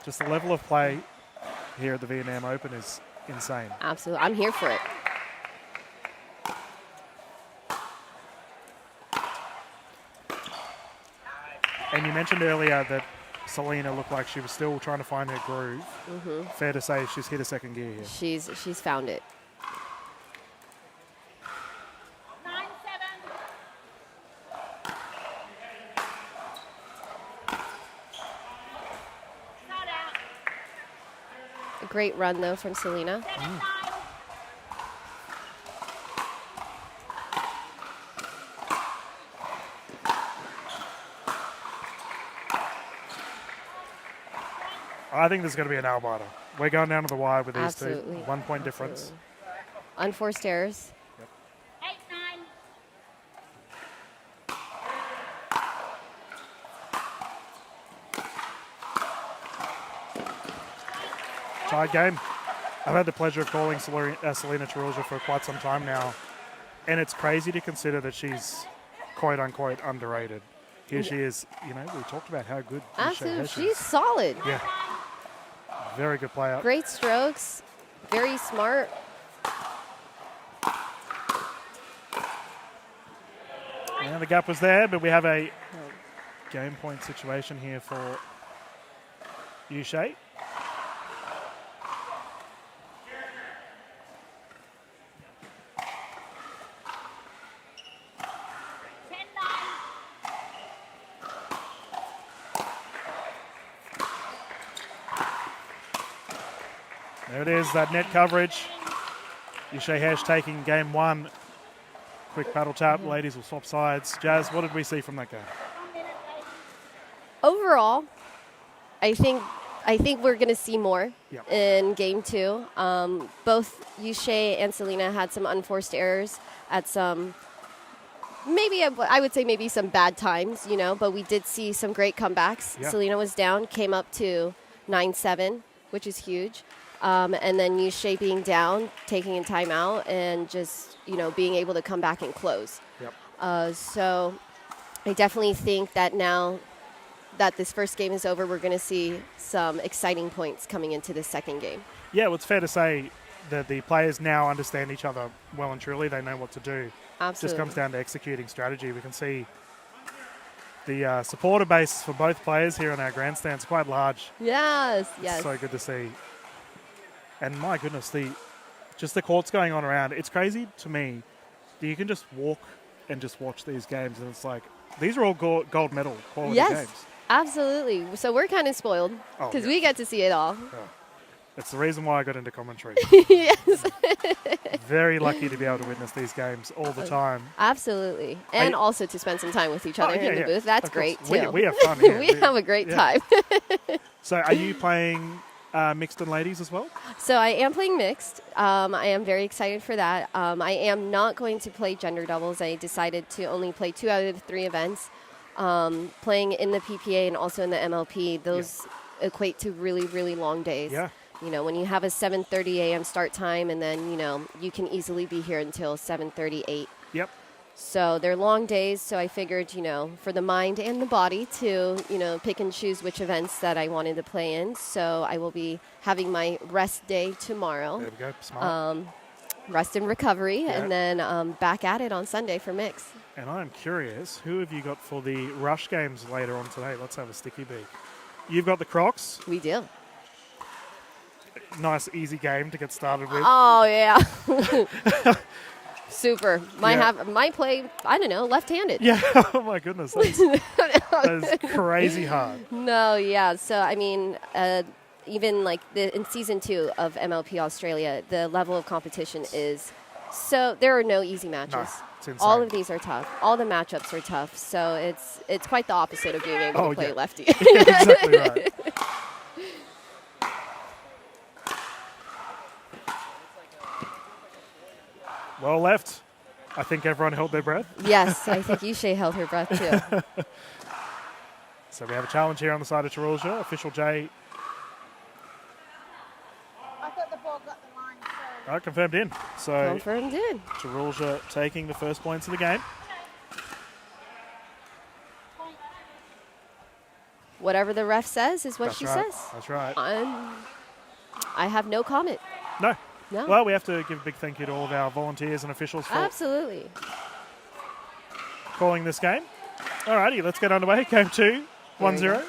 Just the level of play here at the Vietnam Open is insane. Absolutely. I'm here for it. And you mentioned earlier that Selina looked like she was still trying to find her groove. Mm-hmm. Fair to say she's hit a second gear here. She's found it. 9-7. Not out. great run, though, from Selina. I think there's going to be an nail biter. We're going down to the wire with these Absolutely. two. 1 point difference. Unforced errors. 8-9. Tied game. I've had the pleasure of calling Selina Turulja for quite some time now, and it's crazy to consider that she's quote-unquote underrated. Here she is. You know, we talked about how good Absolutely. Hsieh She's is. solid. Yeah. Very good player. Great strokes. Very smart. And the gap was there, but we have a game point situation here for Yu-Chieh. There it is, that net coverage. Yu-Chieh taking game one. Quick paddle tap, ladies will swap sides. Jazz, what did we see from that game? Overall, I think we're going to see more Yep. in game two. Both Yu-Chieh and Selina had some unforced errors at some, maybe I would say maybe some bad times, you know, but we did see some great comebacks. Yeah. Selina was down, came up to 9-7, which is huge. And then Yu-Chieh being down, taking a timeout, and just, you know, being able to come back and close. Yep. So I definitely think that now that this first game is over, we're going to see some exciting points coming into the second game. Yeah, well, it's fair to say that the players now understand each other well and truly. They know what to do. Absolutely. Just comes down to executing strategy. We can see the supporter base for both players here in our grandstand is quite large. Yes, It's yes. so good to see. And my goodness, the courts going on around. It's crazy to me that you can just walk and just watch these games, and it's like these are all gold medal quality Yes, games. absolutely. So we're kind of spoiled Oh, because yeah. we get to see it all. It's the reason why I got into commentary. Yes, Very lucky to be able to witness these games all the time. absolutely. And also to spend some time with each other in the booth. That's Of course. great, too. We have fun here. We have a great time. So are you playing mixed and ladies as well? So I am playing mixed. I am very excited for that. I am not going to play gender doubles. I decided to only play 2 out of the 3 events. Playing in the PPA and also in the MLP, those equate to really, really long days. Yeah. You know, when you have a 7:30 a.m. start time, and then, you know, you can easily be here until 7:38. Yep. So they're long days, so I figured, you know, for the mind and the body to, you know, pick and choose which events that I wanted to play in. So I will be having my rest day tomorrow. There we go. Smart. Rest and recovery, Yeah. and then back at it on Sunday for mix. And I'm curious, who have you got for the rush games later on today? Let's have a sticky beak. You've got the Crocs. We do. Nice, easy game to get started with. Oh, yeah. Super. Yeah. My play, I don't know, left-handed. Yeah. Oh, my goodness. That is crazy hard. No, yeah. So, I mean, even like in season 2 of MLP Australia, the level of competition is so there are no easy matches. No, it's insane. All of these are tough. All the matchups are tough. So it's quite the opposite of being able to play yeah. lefty. Exactly right. Well left. I think everyone held their breath. Yes, I think Yu-Chieh held her breath too. So we have a challenge here on the side of Turulja. Official J I thought the ball got the line, so. confirmed in. So Confirmed in. Turulja taking the first points of the game. Whatever the ref says is what That's she right. says. That's right. I have no comment. No. No. Well, we have to give a big thank you to all of our volunteers and officials for Absolutely. calling this game. Alrighty, let's get underway. Game 2, 1-0.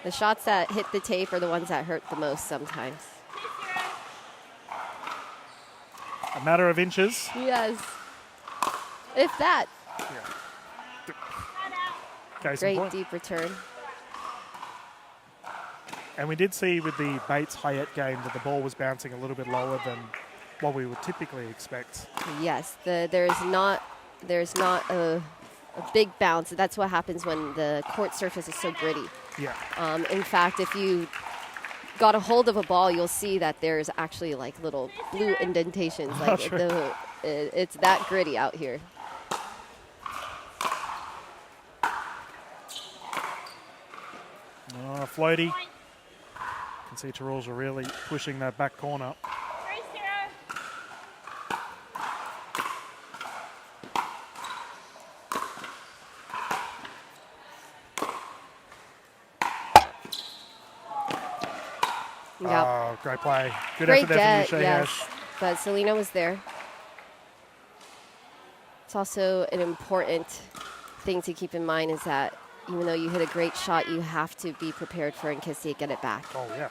The shots that hit the tape are the ones that hurt the most sometimes. A matter of inches. Yes. If that. Case in Great point. deep return. And we did see with the Bates Hyatt game that the ball was bouncing a little bit lower than what we would typically expect. Yes, there's not a big bounce. That's what happens when the court surface is so gritty. Yeah. In fact, if you got a hold of a ball, you'll see that there's actually like little blue indentations. Like it's that gritty out here. Oh, floaty. You can see Turulja really pushing that back corner. Yep. Oh, great play. Good Great effort there get, from Yu-Chieh. yes. But Selina was there. It's also an important thing to keep in mind is that even though you hit a great shot, you have to be prepared for in case you get it back. Oh, yeah.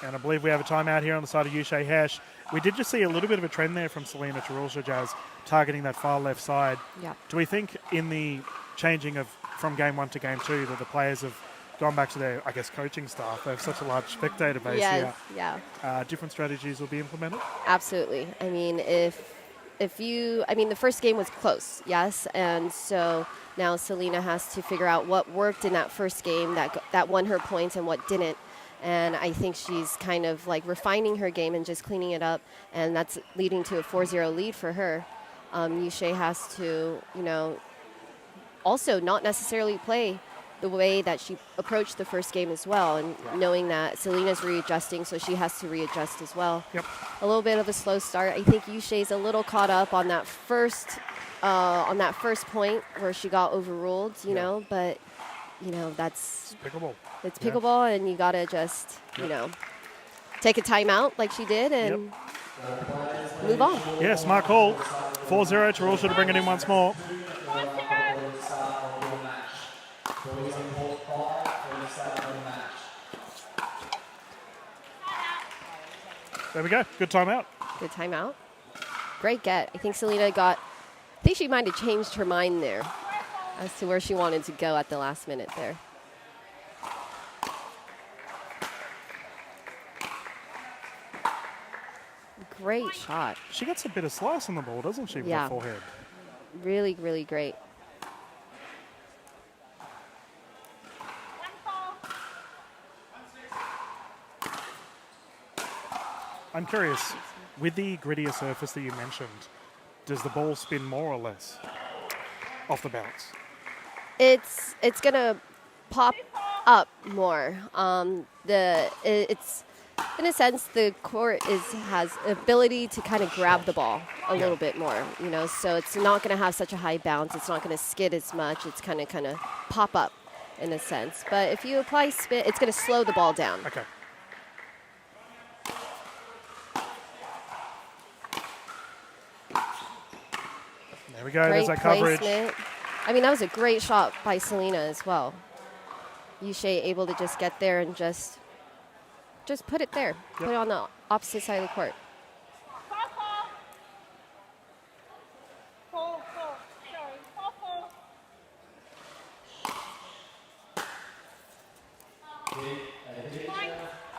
And I believe we have a timeout here on the side of Yu-Chieh. We did just see a little bit of a trend there from Selina Turulja, Jazz, targeting that far left side. Yeah. Do we think in the changing of from game 1 to game 2 that the players have gone back to their, I guess, coaching staff? They have such a large spectator base Yes, here. yeah. Different strategies will be implemented? Absolutely. I mean, the first game was close, yes, and so now Selina has to figure out what worked in that first game that won her points and what didn't. And I think she's kind of like refining her game and just cleaning it up, and that's leading to a 4-0 lead for her. Yu-Chieh has to, also not necessarily play the way that she approached the first game as well, and knowing that Selina's readjusting, so she has to readjust as well. Yep. A little bit of a slow start. I think Yu-Chieh's a little caught up on that first point where she got overruled, know, but that's Pickleball. It's pickleball, and you gotta just take a timeout like she did and move on. Yeah, smart call. 4-0 Turulja to bring it in once more. There we go. Good timeout. Good timeout. Great get. I think she might have changed her mind there as to where she wanted to go at the last minute there. Great shot. She gets a bit of slice on the ball, doesn't she, with that forehand? Really, really great. I'm curious, with the grittier surface that you mentioned, does the ball spin more or less off the bounce? It's gonna pop up more. It's in a sense the court has ability to kind of grab the ball a little bit more, so it's not gonna have such a high bounce. It's not gonna skid as much. It's kind of pop up in a sense. But if you apply spin, it's gonna slow the ball down. Okay. There we go. Great There's that coverage. placement. I mean, that was a great shot by Selina as well. Yu-Chieh able to just get there and just put it there. Put it on the opposite side of the court.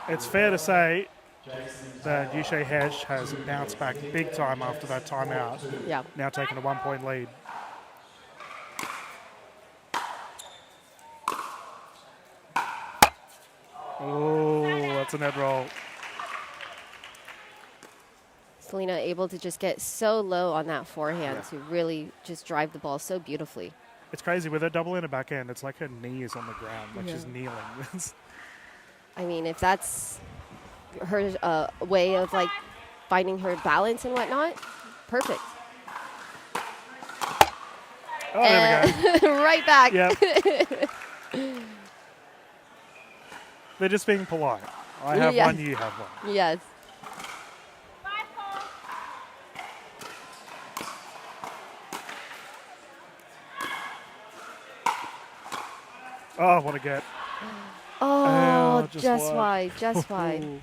It's fair to say that Yu-Chieh has bounced back big time after that timeout. Yeah. Now taking a 1-point lead. Oh, that's a net roll. Selina able to just get so low on that forehand to really just drive the ball so beautifully. It's crazy. With her double in her backhand, it's like her knee is on the ground, like she's kneeling. I mean, if that's her way of like finding her balance and whatnot, perfect. Oh, there we go. Right back. Yep. They're just being polite. I have one, you have one. Yes. Oh, what a get. Oh, just wide. Just wide.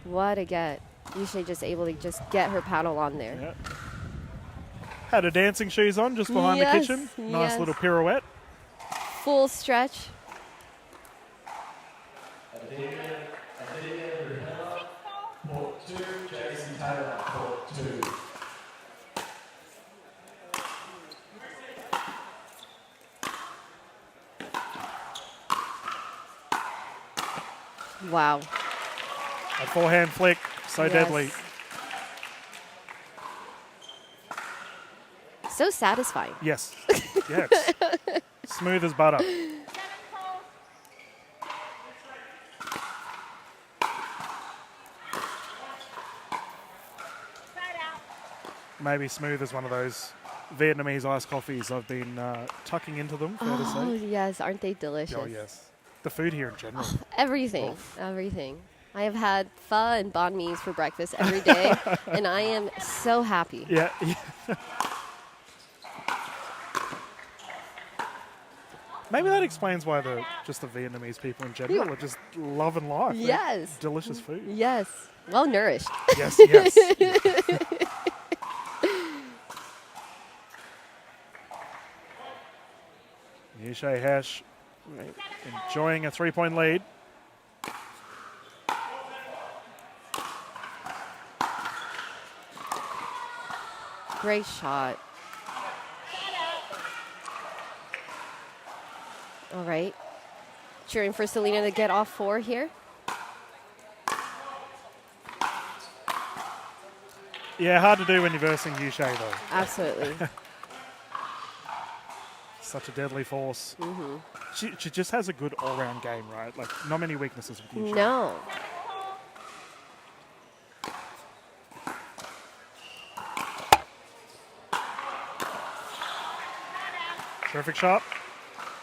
What a get. Yu-Chieh just able to just get her paddle on there. Yeah. Had her dancing shoes on just behind the kitchen. Nice yes. little pirouette. Full stretch. Wow. A forehand flick, so Yes. deadly. So satisfying. Yes. Yes. Smooth as butter. Maybe smooth as one of those Vietnamese iced coffees. I've been tucking into them, fair to Oh, say. yes. Aren't they delicious? Oh, yes. The food here in general. Everything. Everything. I have had pho and banh mi's for breakfast every day, and I am so happy. Yeah. Maybe that explains why just the Vietnamese people in general are just loving life. They're Yes. delicious food. Yes. Well nourished. Yes, yes. Yu-Chieh Hsieh enjoying a 3-point lead. Great shot. All right. Cheering for Selina to get off 4 here. Yeah, hard to do when you're versing Yu-Chieh though. Absolutely. Such a deadly force. She just has a good all-round game, right? Like, not many weaknesses with Yu-Chieh. No. Terrific shot.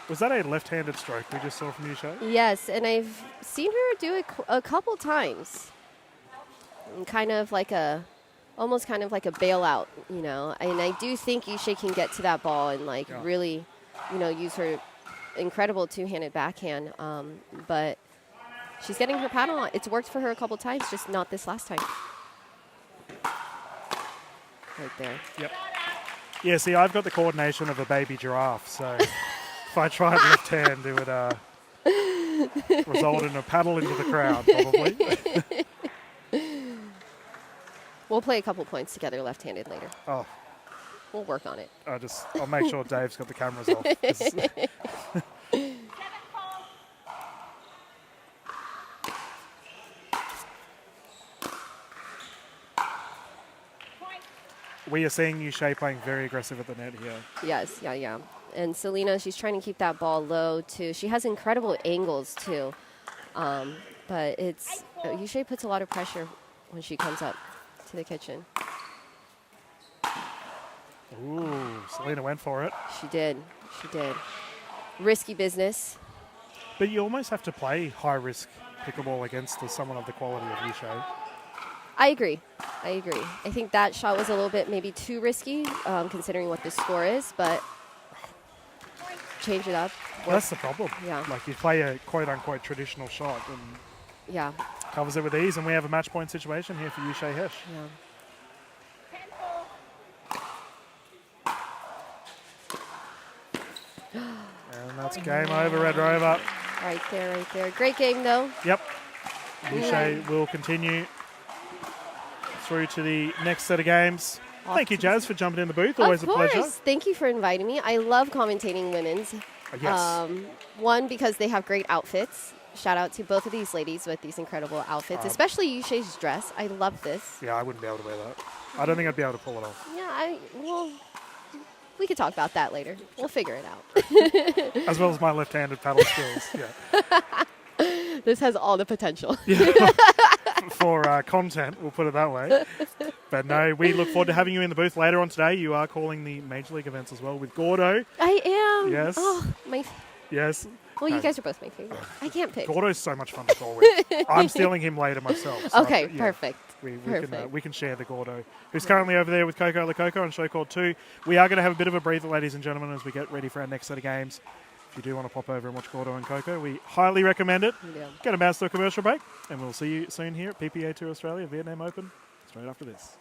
Was that a left-handed stroke we just saw from Yu-Chieh? Yes, and I've seen her do it a couple times. Kind of like almost kind of like a bailout, you know. And I do think Yu-Chieh can get to that ball and really, use her incredible two-handed backhand. But she's getting her paddle on. It's worked for her a couple times, just not this last time. Right there. Yep. Yeah, see, I've got the coordination of a baby giraffe, so if I tried left hand, it would result in a paddle into the crowd, probably. We'll play a couple points together left-handed later. Oh, We'll work on it. I'll make sure Dave's got the cameras off. 'Cause we are seeing Yu-Chieh playing very aggressive at the net here. Yes, yeah. And Selina, she's trying to keep that ball low, too. She has incredible angles, too. But Yu-Chieh puts a lot of pressure when she comes up to the kitchen. Ooh, Selina went for it. She did. Risky business. But you almost have to play high-risk pickleball against someone of the quality of Yu-Chieh. I agree. I think that shot was a little bit maybe too risky, considering what the score is, but change it up. That's the problem. Yeah. Like, you play a quote-unquote traditional shot and Yeah. covers it with ease, and we have a match point situation here for Yu-Chieh Hsieh. Yeah. And that's game over, Red Rover. Right there. Great game, though. Yep. Yu-Chieh will continue through to the next set of games. Thank you, Jazz, for jumping in the booth. Always of a course. pleasure. Thank you for inviting me. I love commentating women's. Yes. One, because they have great outfits. Shout out to both of these ladies with these incredible outfits, especially Yu-Chieh's dress. I love this. Yeah, I wouldn't be able to wear that. I don't think I'd be able to pull it off. Yeah, we could talk about that later. We'll figure it out. As well as my left-handed paddle skills. Yeah. This has all the potential. For content, we'll put it that way. But no, we look forward to having you in the booth later on today. You are calling the Major League events as well with Gordo. I am. Yes. Oh, Yes. well, you guys are both my favorite. I can't pick. Gordo's so much fun to call with. I'm stealing him later myself. So Okay, yeah, perfect. We can share the Gordo, who's currently over there with Coco La Coco on show called 2. We are going to have a bit of a breather, ladies and gentlemen, as we get ready for our next set of games. If you do want to pop over and watch Gordo and Coco, we highly recommend it. Yeah. Get a mouse to a commercial break, and we'll see you soon here at PPA Tour Australia, Vietnam Open straight after this.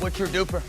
What's your duper?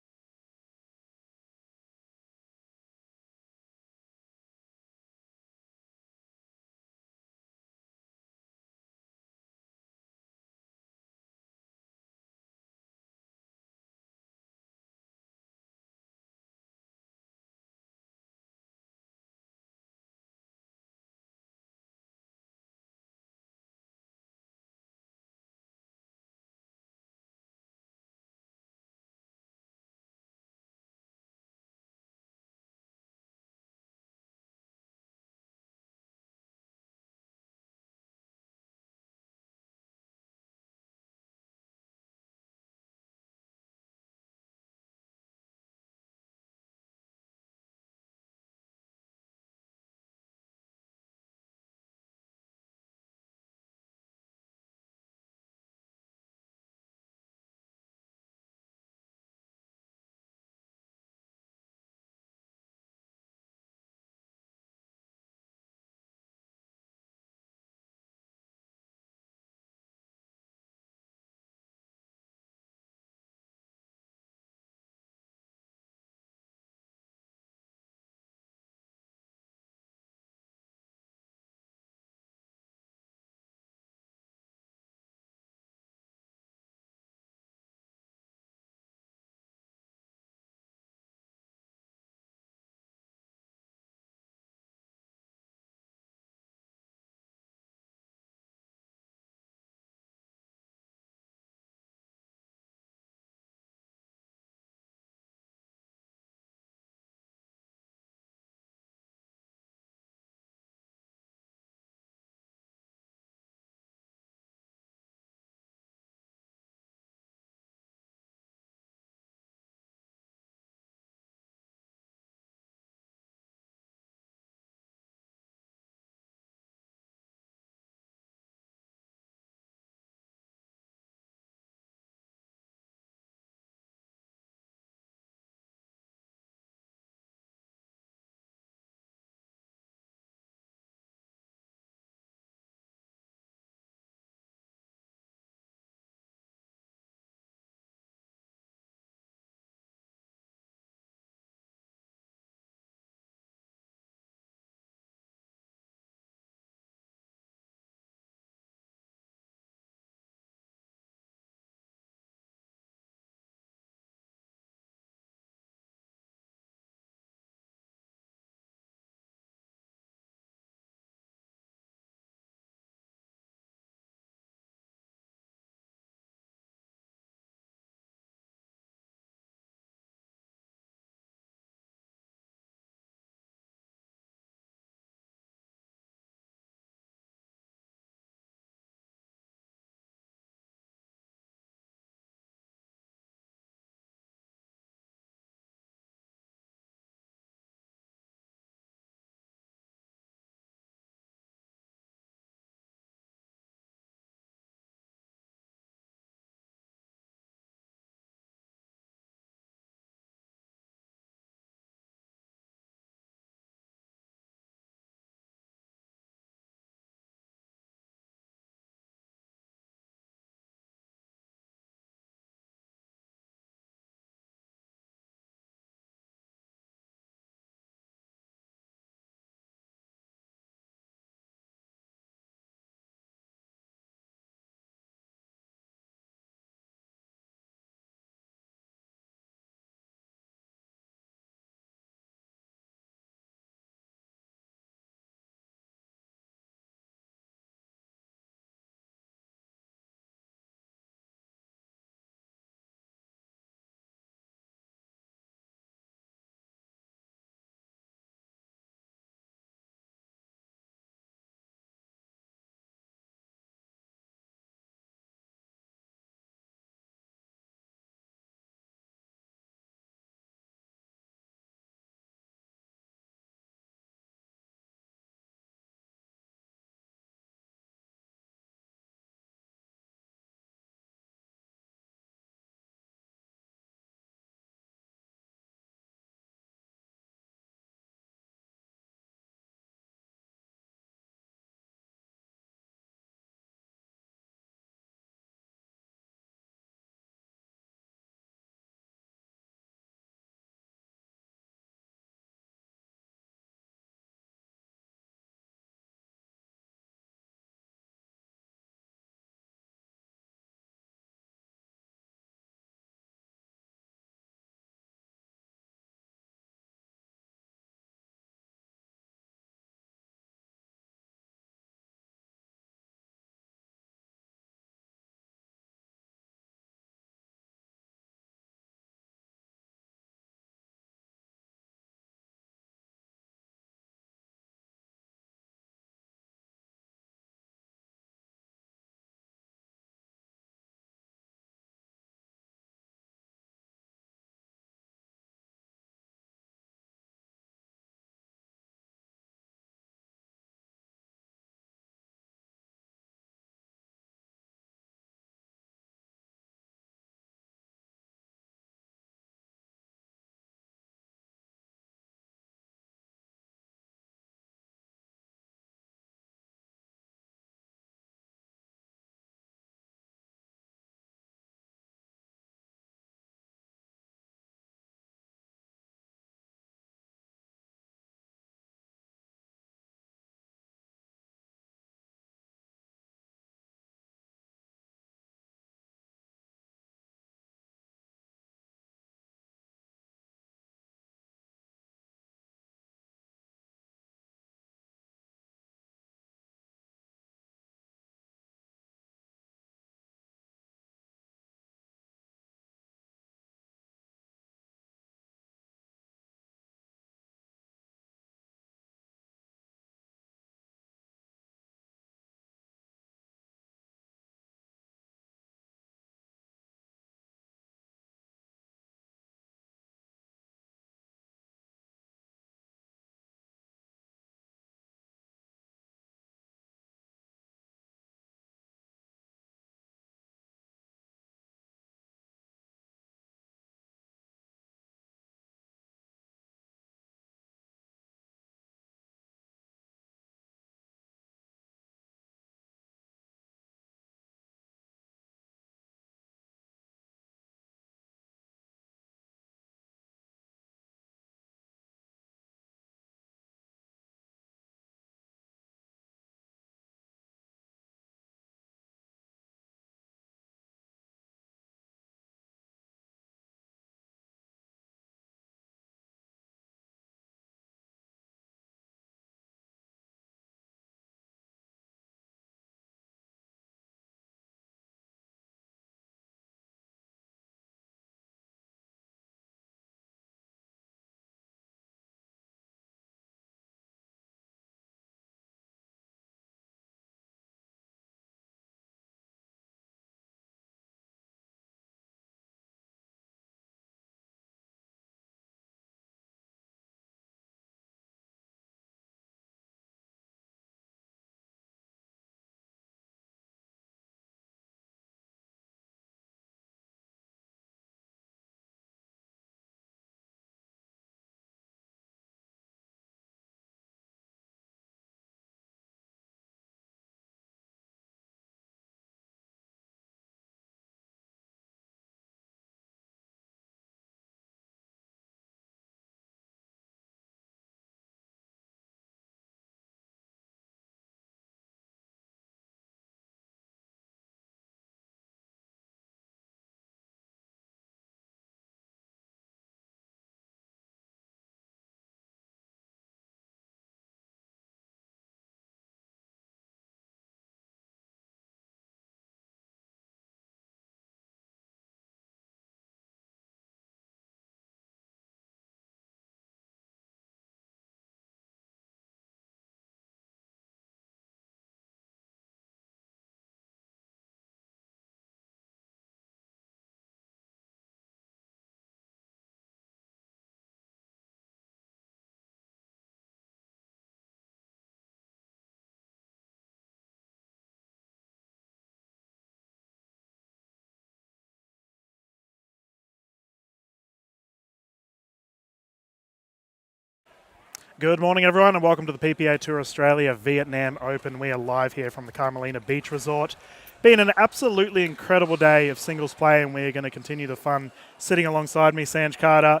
Good morning, everyone, and welcome to the PPA Tour Australia Vietnam Open. We are live here from the Carmelina Beach Resort. Been an absolutely incredible day of singles play, and we're going to continue the fun. Sitting alongside me, Sanj Carter.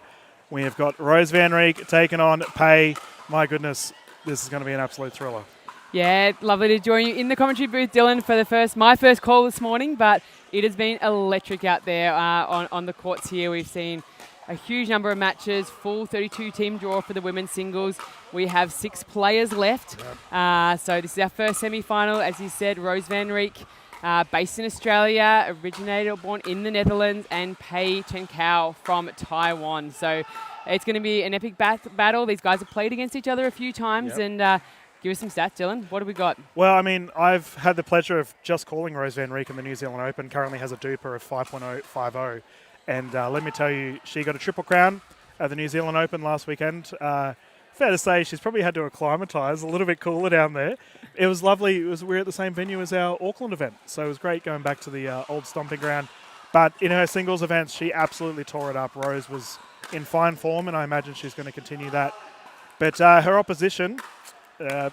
We have got Rose Vanrick taking on Pei. My goodness, this is going to be an absolute thriller. Yeah, lovely to join you in the commentary booth, Dylan, for my first call this morning, but it has been electric out there on the courts here. We've seen a huge number of matches, full 32-team draw for the women's singles. We have 6 players left. Yep. So this is our first semi-final. As you said, Rose Vanrick, based in Australia, originated or born in the Netherlands, and Pei Chen from Taiwan. So it's going to be an epic battle. These guys have played against each other a few times. Yep. And give us some stats, Dylan. What have we got? Well, I mean, I've had the pleasure of just calling Rose Vanrick in the New Zealand Open. Currently has a duper of 5.050. And let me tell you, she got a triple crown at the New Zealand Open last weekend. Fair to say, she's probably had to acclimatise, a little bit cooler down there. It was lovely. We're at the same venue as our Auckland event, so it was great going back to the old stomping ground. But in her singles events, she absolutely tore it up. Rose was in fine form, and I imagine she's going to continue that. But her opposition,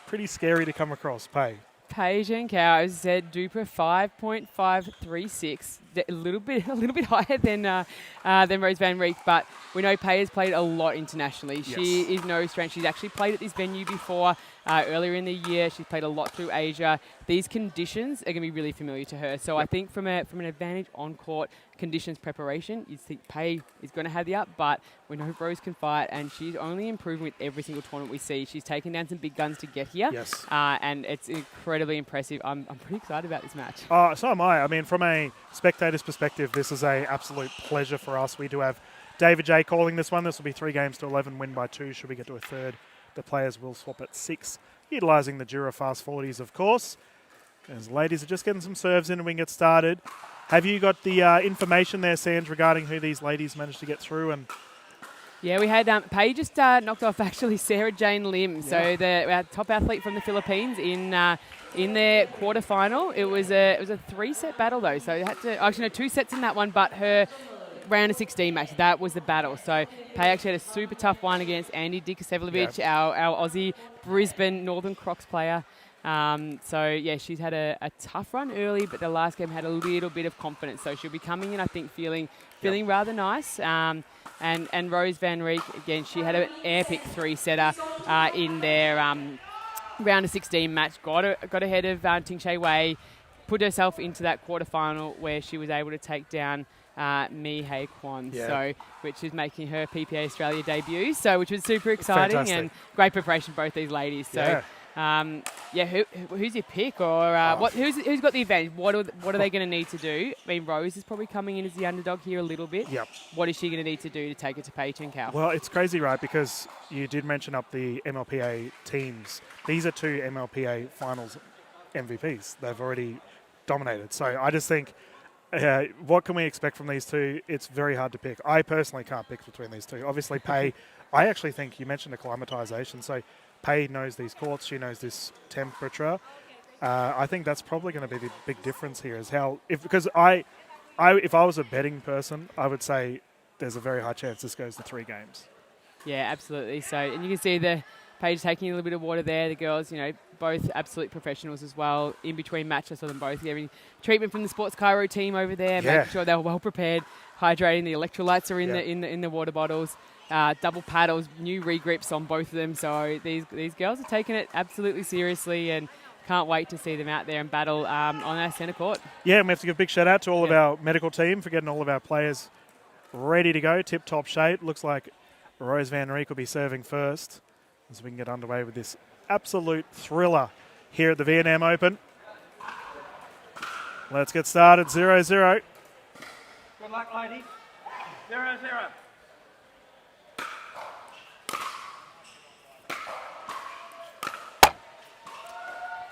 pretty scary to come across, Pei. Pei Chen, as I said, duper 5.536, a little bit higher than Rose Vanrick, but we know Pei has played a lot internationally. Yes. She is no stranger. She's actually played at this venue before. Earlier in the year, she's played a lot through Asia. These conditions are going to be really familiar to her. So I think from an advantage on court conditions preparation, you think Pei is going to have the up, but we know Rose can fight, and she's only improving with every single tournament we see. She's taken down some big guns to get here. Yes. And it's incredibly impressive. I'm pretty excited about this match. So am I. I mean, from a spectator's perspective, this is an absolute pleasure for us. We do have David J calling this one. This will be 3 games to 11, win by 2. Should we get to a third, the players will swap at 6, utilising the Joola fast 40s, of course. As ladies are just getting some serves in and we can get started. Have you got the information there, Sanj, regarding who these ladies managed to get through? And yeah, we had Pei just knocked off actually Sarah Jane Lim, so our top athlete from the Philippines in their quarterfinal. It was a 3-set battle though, so it had to 2 sets in that one, but her round of 16 match, that was the battle. So Pei actually had a super tough one against Andy Dikasevljevic, our Aussie Brisbane Northern Crocs player. So yeah, she's had a tough run early, but the last game had a little bit of confidence. So she'll be coming in, I think, feeling rather nice. And Rose Vanrick, again, she had an epic 3-setter in their round of 16 match. Got ahead of Yu-Chieh, put herself into that quarterfinal where she was able to take down Hsieh, so which is making her PPA Australia debut. So which was super exciting. Fantastic. And great preparation for both these ladies. So. Who's your pick, or who's got the advantage? What are they going to need to do? I mean, Rose is probably coming in as the underdog here a little bit. Yep. What is she going to need to do to take it to Pei Chen? Well, it's crazy, right? Because you did mention up the MLPA teams. These are 2 MLPA finals MVPs. They've already dominated. So I just think, what can we expect from these 2? It's very hard to pick. I personally can't pick between these 2. Obviously, Pei, I actually think you mentioned acclimatization. So Pei knows these courts. She knows this temperature. I think that's probably going to be the big difference here. Is how if I was a betting person, I would say there's a very high chance this goes to 3 games. Yeah, absolutely. So, and you can see the Paige taking a little bit of water there. The girls, both absolute professionals as well. In between matches, I saw them both getting treatment from the Sports Cairo team over there, making sure they're well prepared, hydrating. The electrolytes are in the water bottles. Double paddles, new regrips on both of them. So these girls are taking it absolutely seriously, and can't wait to see them out there and battle on our centre court. Yeah, and we have to give a big shout out to all of our medical team for getting all of our players ready to go, tip-top shape. Looks like Rose Vanrick will be serving first as we can get underway with this absolute thriller here at the Vietnam Open. Let's get started, 0-0. Good luck, ladies. 0-0.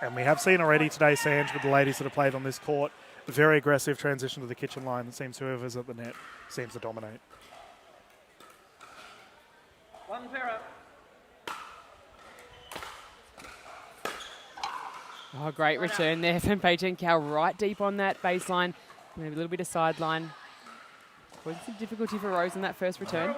And we have seen already today, Sanj, with the ladies that have played on this court, a very aggressive transition to the kitchen line. It seems whoever's at the net seems to dominate. 1-0. Oh, great return there from Pei Chen right deep on that baseline. Maybe a little bit of sideline. Causing some difficulty for Rose in that first return.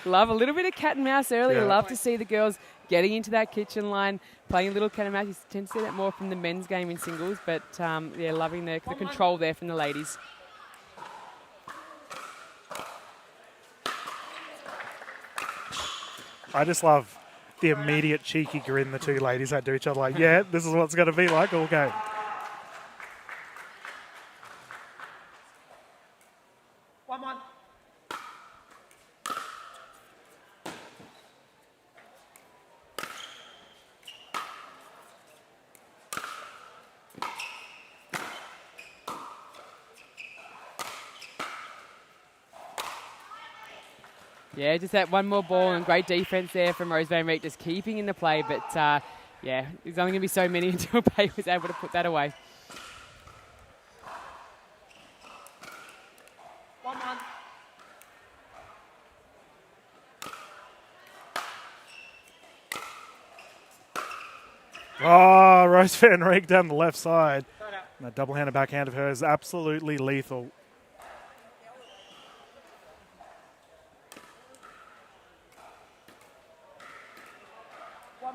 Love a little bit of cat and mouse earlier. Yeah. Love to see the girls getting into that kitchen line, playing a little cat and mouse. You tend to see that more from the men's game in singles, but yeah, loving the control there from the ladies. I just love the immediate cheeky grin the two ladies had to each other, like, yeah, this is what it's going to be like all game. One. Yeah, just that one more ball and great defense there from Rose Vanrick, just keeping in the play. But yeah, there's only going to be so many until Pay was able to put that away. One. Oh, Rose Vanrick down the left side. And that double-handed backhand of hers is absolutely lethal.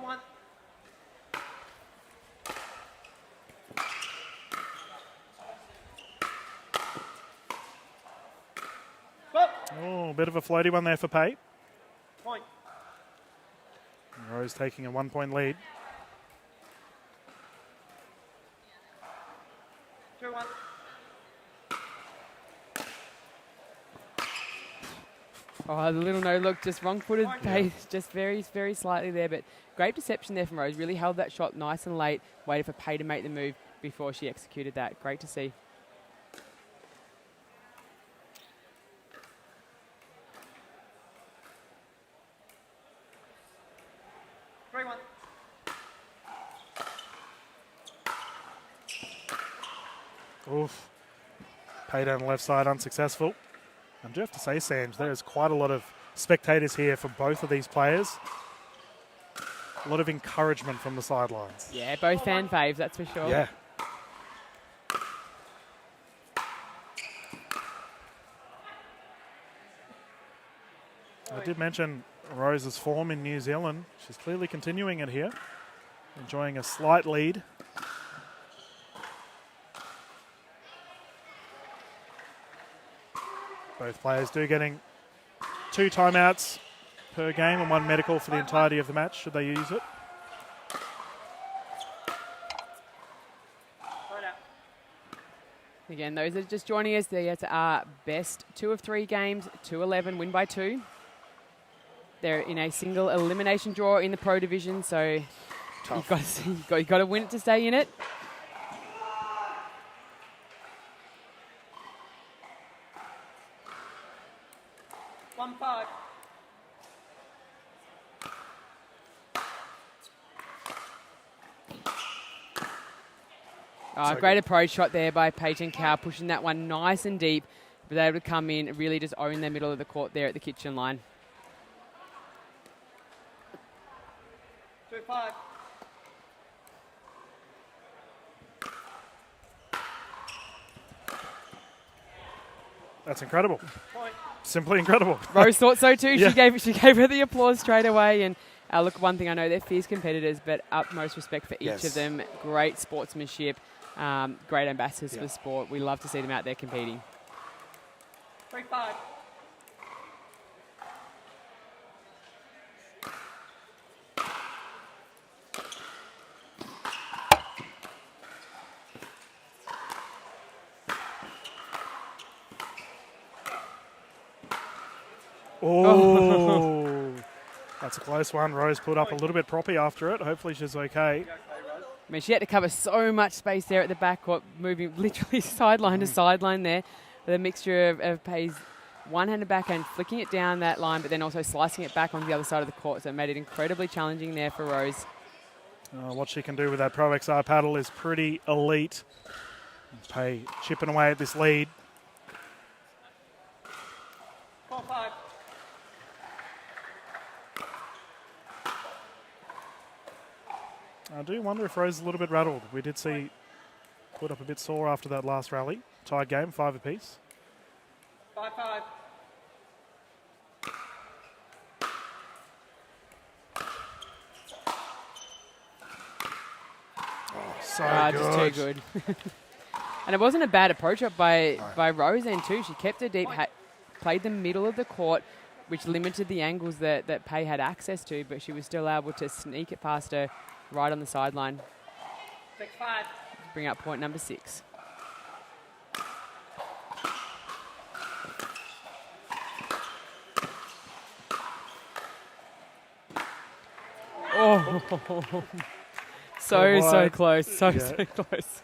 One. Oh, a bit of a floaty one there for Pay. Point. And Rose taking a 1-point lead. 2-1. Oh, the little no look, just wrong-footed pace, just very, very slightly there. But great deception there from Rose. Really held that shot nice and late, waited for Pay to make the move before she executed that. Great to see. Oof. Pay down the left side, unsuccessful. I do have to say, Sam, there's quite a lot of spectators here for both of these players. A lot of encouragement from the sidelines. Yeah, both fan faves, that's for sure. Yeah. I did mention Rose's form in New Zealand. She's clearly continuing it here. Enjoying a slight lead. Both players getting 2 timeouts per game and 1 medical for the entirety of the match, should they use it. Again, those that are just joining us, they are best 2 of 3 games, 2-11, win by 2. They're in a single elimination draw in the Pro Division, so you've got to win it to stay in it. So great good. approach shot there by Paige and Cow, pushing that one nice and deep. But able to come in, really just own the middle of the court there at the kitchen line. 2-5. That's incredible. Point. Simply incredible. Rose thought so too. Yeah. She gave her the applause straight away. And look, one thing I know, they're fierce competitors, but utmost respect for each of them. Great sportsmanship, great ambassadors for sport. We love to see them out there competing. 3-5. Oh, that's a close one. Rose put up a little bit proppy after it. Hopefully she's okay. I mean, she had to cover so much space there at the backcourt, moving literally sideline to sideline there, with a mixture of Pay's one-handed backhand, flicking it down that line, but then also slicing it back on the other side of the court. So it made it incredibly challenging there for Rose. What she can do with that Pro XR paddle is pretty elite. Pay chipping away at this lead. 4-5. I do wonder if Rose is a little bit rattled. We did see put up a bit sore after that last rally. Tied game, 5 apiece. 5-5. So Just too good. And it wasn't a bad approach up by Rose then too. She kept her deep, played the middle of the court, which limited the angles that Pei had access to, but she was still able to sneak it past her right on the sideline. 6-5. Bring up point number 6. Oh, so close, so close.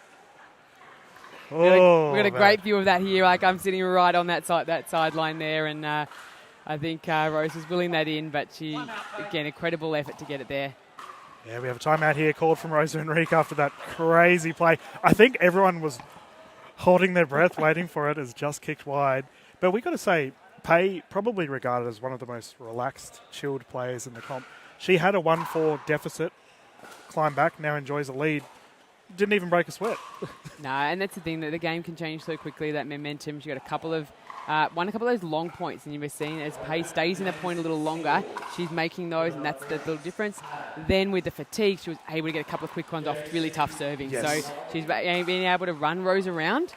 Oh, we got a great view of that here. Like I'm sitting right on that sideline there, and I think Rose was willing that in, but she again incredible effort to get it there. Yeah, we have a timeout here called from Rose Vanrick after that crazy play. I think everyone was holding their breath, waiting for it as just kicked wide. But we got to say, Pei probably regarded as one of the most relaxed, chilled players in the comp. She had a 1-4 deficit, climbed back, now enjoys a lead. Didn't even break a sweat. No, and that's the thing, that the game can change so quickly, that momentum. She got a couple of those long points, and you were seeing as Pei stays in a point a little longer, she's making those, and that's the little difference. Then with the fatigue, she was able to get a couple of quick ones off really tough serving. Yes. So she's being able to run Rose around,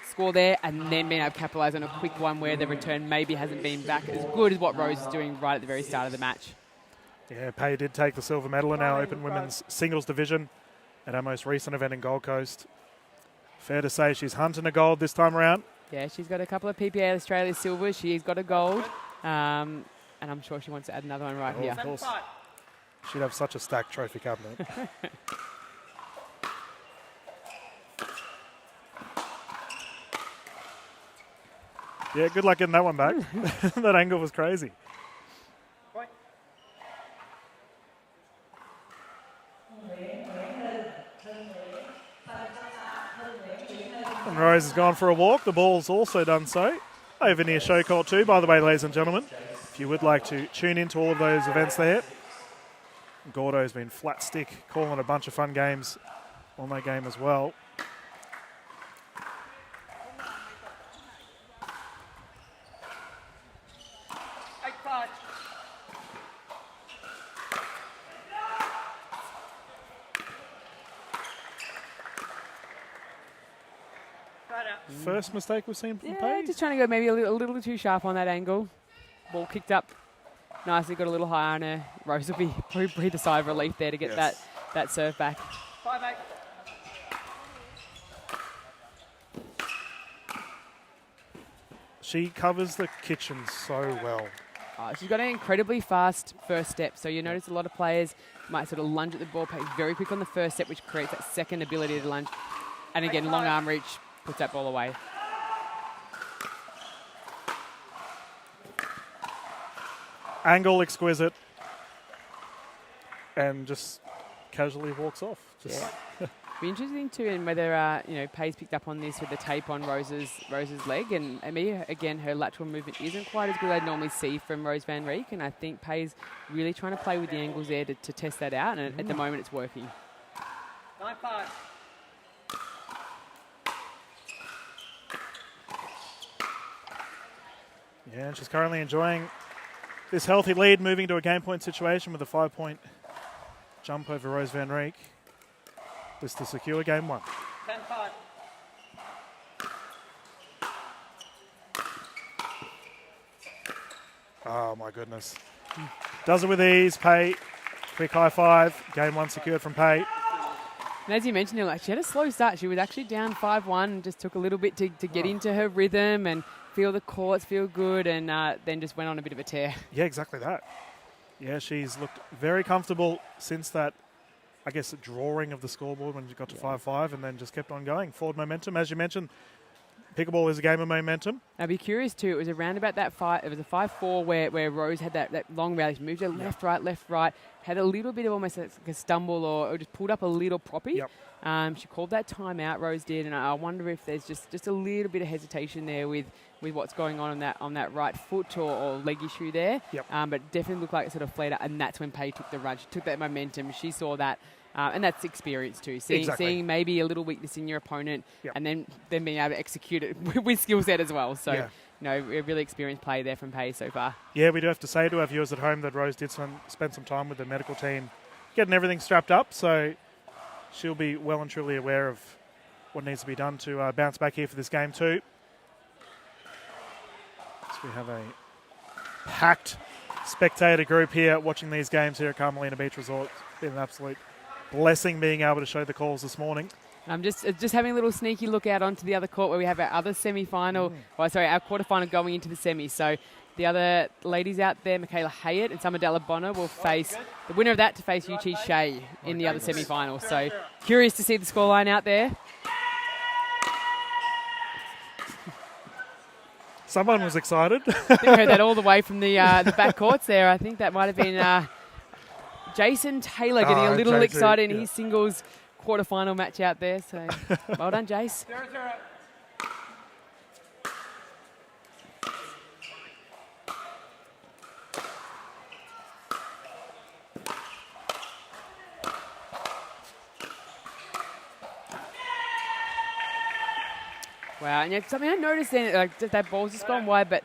score there, and then being able to capitalise on a quick one where the return maybe hasn't been back as good as what Rose is doing right at the very start of the match. Yeah, Pei did take the silver medal in our Open Women's Singles Division at our most recent event in Gold Coast. Fair to say she's hunting a gold this time around. Yeah, she's got a couple of PPA Australia silvers. She's got a gold, and I'm sure she wants to add another one right here. Of course. She'd have such a stacked trophy cabinet. Yeah, good luck getting that one back. That angle was crazy. And Rose has gone for a walk. The ball's also done so. Over near show court 2, by the way, ladies and gentlemen. If you would like to tune into all of those events there, Gordo's been flat stick, calling a bunch of fun games on that game as well. First mistake we've seen from Pei. Just trying to go maybe a little too sharp on that angle. Ball kicked up nicely, got a little high on her. Rose will be probably breathe a sigh of relief there to get that serve back. 5-8. She covers the kitchen so well. She's got an incredibly fast first step, so you notice a lot of players might sort of lunge at the ball, very quick on the first step, which creates that second ability to lunge. And again, long arm reach puts that ball away. Angle exquisite. And just casually walks off. Be interesting too, in whether Pei's picked up on this with the tape on Rose's leg, and maybe again her lateral movement isn't quite as good as I'd normally see from Rose Vanrick, and I think Pei's really trying to play with the angles there to test that out, and at the moment it's working. 9-5. Yeah, and she's currently enjoying this healthy lead, moving to a game point situation with a 5-point jump over Rose Vanrick. This to secure game 1. 10-5. Oh my goodness. Does it with ease. Pei, quick high five. Game 1 secured from Pei. And as you mentioned, she had a slow start. She was actually down 5-1 and just took a little bit to get into her rhythm and feel the courts, feel good, and then just went on a bit of a tear. Yeah, exactly that. Yeah, she's looked very comfortable since that, I guess, drawing of the scoreboard when she got to 5-5 and then just kept on going. Forward momentum, as you mentioned. Pickleball is a game of momentum. I'd be curious too. It was around about that five. It was a 5-4 where Rose had that long rally. She moved her left, right. Had a little bit of almost like a stumble or just pulled up a little proppy. Yep. She called that timeout. Rose did, and I wonder if there's just a little bit of hesitation there with what's going on that right foot or leg issue there. Yep. But definitely looked like it sort of flared out, and that's when Pei took the run. She took that momentum. She saw that. And that's experience too. Seeing maybe a little weakness in your opponent, and then being able to execute it with skill set as well. So, a really experienced play there from Pei so far. Yeah, we do have to say to our viewers at home that Rose did spend some time with the medical team getting everything strapped up. So she'll be well and truly aware of what needs to be done to bounce back here for this game too. So we have a packed spectator group here watching these games here at Carmelina Beach Resort. It's been an absolute blessing being able to show the calls this morning. I'm just having a little sneaky look out onto the other court where we have our other semi-final, our quarterfinal going into the semi. So the other ladies out there, Michaela Hyatt and Summer Della Bonner, will face the winner of that to face Yu-Chieh in the other semi-final. So curious to see the scoreline out there. Someone was excited. I think I heard that all the way from the back courts there. I think that might have been Jason Taylor getting a little excited in his singles quarterfinal match out there. So well done, Jace. Wow, and something I noticed then, like that ball's just gone wide, but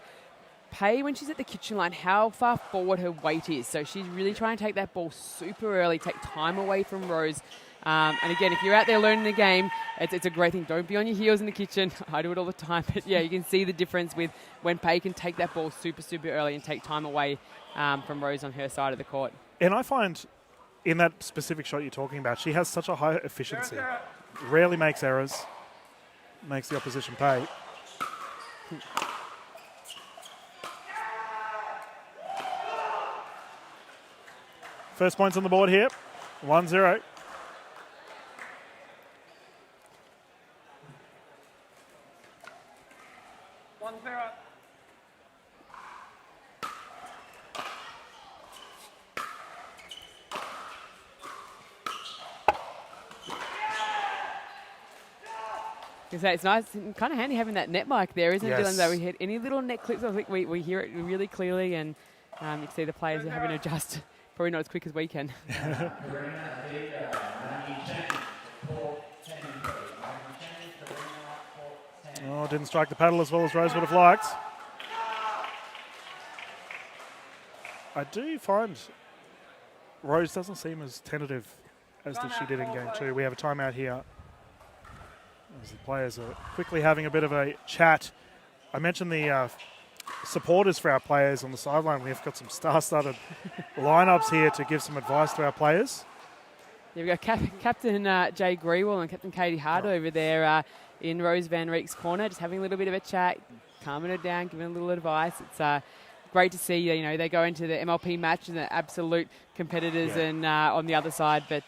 Pei, when she's at the kitchen line, how far forward her weight is. So she's really trying to take that ball super early, take time away from Rose. And again, if you're out there learning the game, it's a great thing. Don't be on your heels in the kitchen. I do it all the time. But yeah, you can see the difference with when Pei can take that ball super, super early and take time away from Rose on her side of the court. And I find in that specific shot you're talking about, she has such a high efficiency. Rarely makes errors. Makes the opposition pay. First points on the board here. 1-0. It's nice and kind of handy having that net mic there, isn't it, Yes. Dylan? That we hit any little net clips, I think we hear it really clearly, and you can see the players are having to adjust, probably not as quick as we can. Oh, didn't strike the paddle as well as Rose would have liked. I do find Rose doesn't seem as tentative as she did in game 2. We have a timeout here. As the players are quickly having a bit of a chat. I mentioned the supporters for our players on the sideline. We've got some star-studded lineups here to give some advice to our players. Yeah, we've got Captain Jay Grewal and Captain Katie Hart over there in Rose Vanrick's corner, just having a little bit of a chat, calming her down, giving a little advice. It's great to see, they go into the MLP match and they're absolute competitors and on the other side, but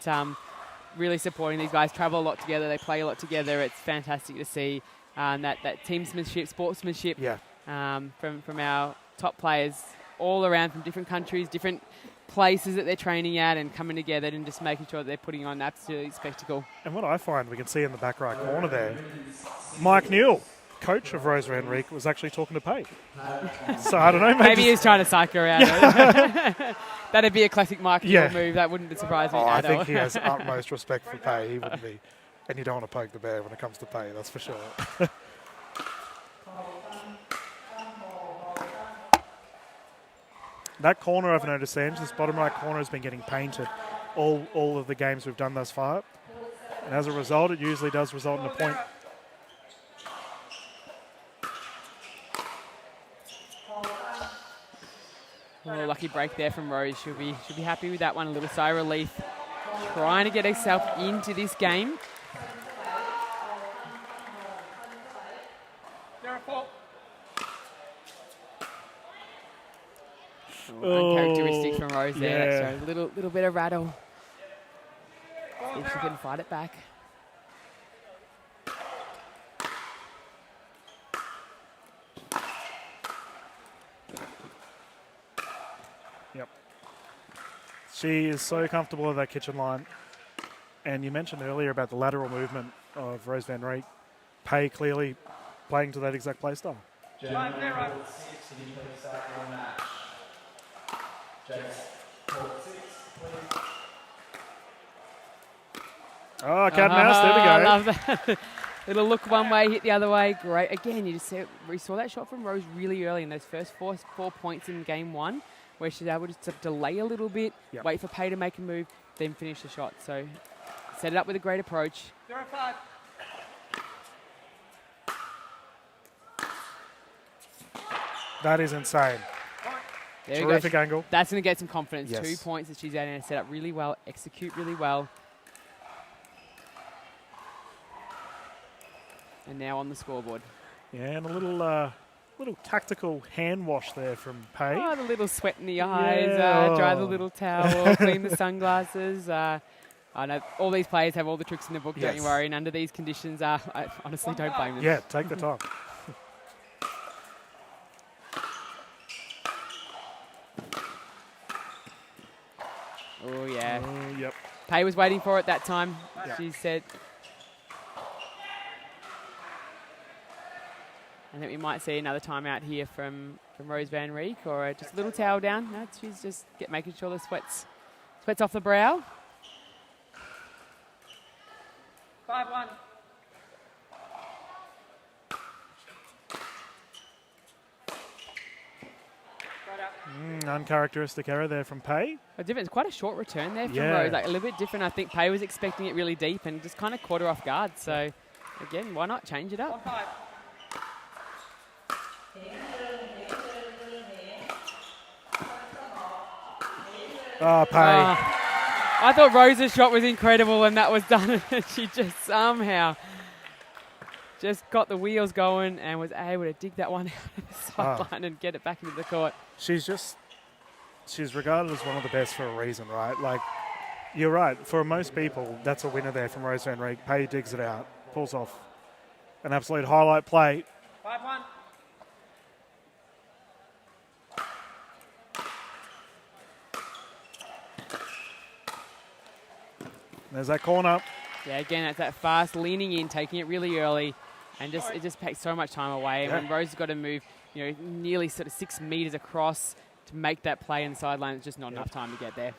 really supporting these guys, travel a lot together, they play a lot together. It's fantastic to see that teamsmanship, sportsmanship from our top players all around from different countries, different places that they're training at and coming together and just making sure that they're putting on absolute spectacle. And what I find we can see in the back right corner there, Mike Newell, coach of Rose Vanrick, was actually talking to Pei. So I don't know. Maybe he's trying to psych her out. That'd be a classic Mike Newell move. That wouldn't surprise me at all. I think he has utmost respect for Pei. He wouldn't be. And you don't want to poke the bear when it comes to Pei, that's for sure. That corner, I've noticed, Ange, this bottom right corner has been getting painted all of the games we've done thus far. And as a result, it usually does result in a point. Oh, lucky break there from Rose. She'll be happy with that one. A little sigh of relief. Trying to get herself into this game. Uncharacteristic from Rose there. Yeah. So a little bit of rattle. See if she can fight it back. Yep. She is so comfortable at that kitchen line. And you mentioned earlier about the lateral movement of Rose Vanrick. Pei clearly playing to that exact play style. Oh, cat and mouse, there we go. I love that. Little look one way, hit the other way. Great. Again, we saw that shot from Rose really early in those first four points in game 1, where she's able to delay a little bit, wait for Pei to make a move, then finish the shot. So set it up with a great approach. 0-5. That is insane. There we go. Terrific angle. That's going to get some confidence. Yes. 2 points that she's able to set up really well, execute really well. And now on the scoreboard. Yeah, and a little tactical hand wash there from Pei. Oh, the little sweat in the eyes, Yeah. dry the little towel, clean the sunglasses. I know all these players have all the tricks in the book, don't you Yes. worry. And under these conditions, I honestly don't blame them. Yeah, take the time. Oh, yeah. Yep. Pei was waiting for it that time. Yeah. She said. I think we might see another timeout here from Rose Vanrick, or just a little towel down. No, she's just making sure the sweat's off the brow. 5-1. Uncharacteristic error there from Pei. It's quite a short return there from Yeah. Rose, like a little bit different. I think Pei was expecting it really deep and just kind of caught her off guard. So, again, why not change it up? 1-5. Oh, Pei. I thought Rose's shot was incredible and that was done. And she just somehow just got the wheels going and was able to dig that one out of the sideline and get it back into the court. She's regarded as one of the best for a reason, right? Like, you're right. For most people, that's a winner there from Rose Vanrick. Pei digs it out, pulls off an absolute highlight play. 5-1. There's that corner. Yeah, again, that's that fast leaning in, taking it really early, and it just takes so much time away. And when Rose has got to move, nearly sort of 6 meters across to make that play in the sideline, it's just not enough time to get there.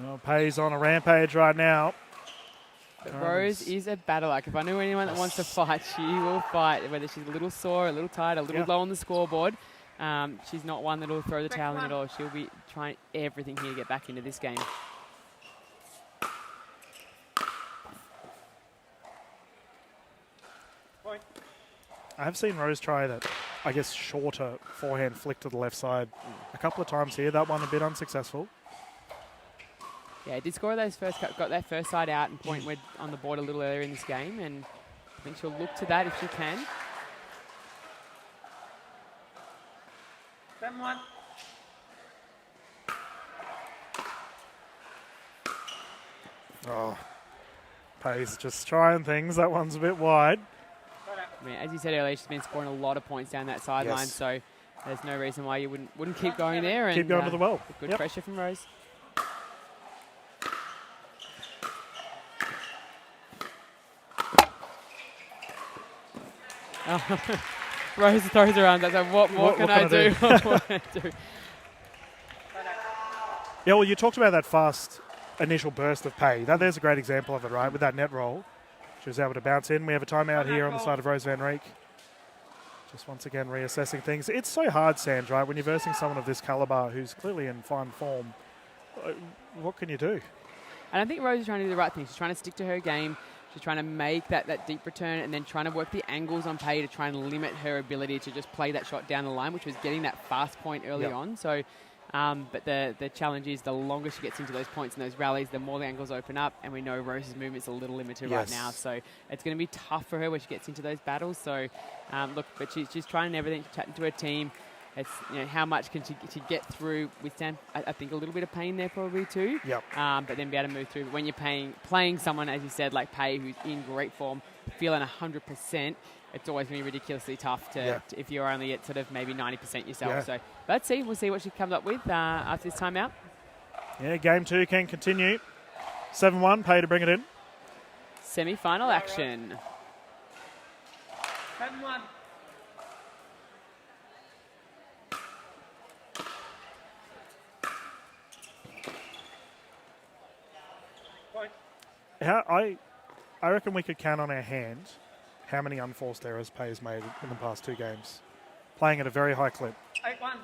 Well, Pei's on a rampage right now. But Rose is a battler. Like, if I knew anyone that wants to fight, she will fight, whether she's a little sore, a little tired, a little low on the scoreboard. She's not one that will throw the towel in at all. She'll be trying everything here to get back into this game. I have seen Rose try that, I guess, shorter forehand flick to the left side a couple of times here. That one a bit unsuccessful. Yeah, did score those got that first side out and point went on the board a little earlier in this game, and I think she'll look to that if she can. 7-1. Oh, Pei's just trying things. That one's a bit wide. I mean, as you said earlier, she's been scoring a lot of points down that sideline, Yes. so there's no reason why you wouldn't keep going there. And Keep going to the well. Good Yep. pressure from Rose. Rose throws her arms. I said, what more can I do? What can I do? Yeah, well, you talked about that fast initial burst of Pei. There's a great example of it, right? With that net roll. She was able to bounce in. We have a timeout here on the side of Rose Vanrick. Just once again reassessing things. It's so hard, Sand, right? When you're versing someone of this caliber who's clearly in fine form, what can you do? And I think Rose is trying to do the right thing. She's trying to stick to her game. She's trying to make that deep return and then trying to work the angles on Pei to try and limit her ability to just play that shot down the line, which was getting that fast point early on. So, but the challenge is the longer she gets into those points and those rallies, the more the angles open up. And we know Rose's movement's a little limited right now. So it's going to be tough for her when she gets into those battles. So, look, but she's trying everything, chatting to her team. It's, how much can she get through with Sam? I think a little bit of pain there probably too. Yep. But then be able to move through. When you're playing someone, as you said, like Pei, who's in great form, feeling 100%, it's always going to be ridiculously tough to if you're only at sort of maybe 90% yourself. Yeah. So let's see. We'll see what she comes up with after this timeout. Yeah, game 2 can continue. 7-1, Pei to bring it in. Semi-final action. 7-1. I reckon we could count on our hand how many unforced errors Pei has made in the past 2 games. Playing at a very high clip. 8-1.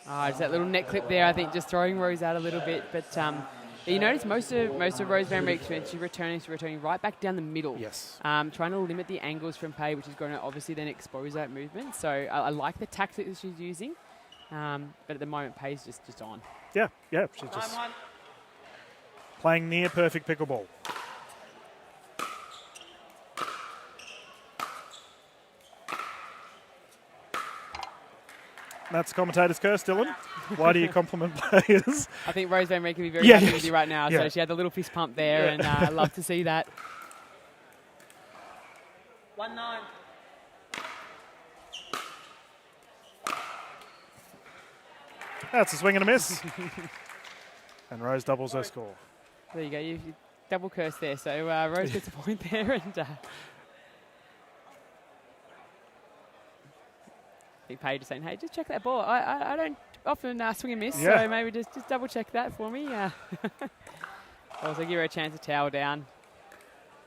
Just that little net clip there, I think, just throwing Rose out a little bit. But you notice most of Rose Vanrick, when she's returning right back down the middle. Yes. Trying to limit the angles from Pei, which is going to obviously then expose that movement. So I like the tactic that she's using. But at the moment, Pei's just on. Yeah, she's just playing near perfect pickleball. That's commentator's curse, Dylan. Why do you compliment players? I think Rose Vanrick could be very happy with you right now. Yeah. So she had the little fist pump there, and I love to see that. 1-9. That's a swing and a miss. And Rose doubles her score. There you go. You double curse there. So Rose gets a point there, and I think Paige is saying, "Hey, just check that ball. I don't often swing and miss, so maybe just double check that for me." Also give her a chance to towel down,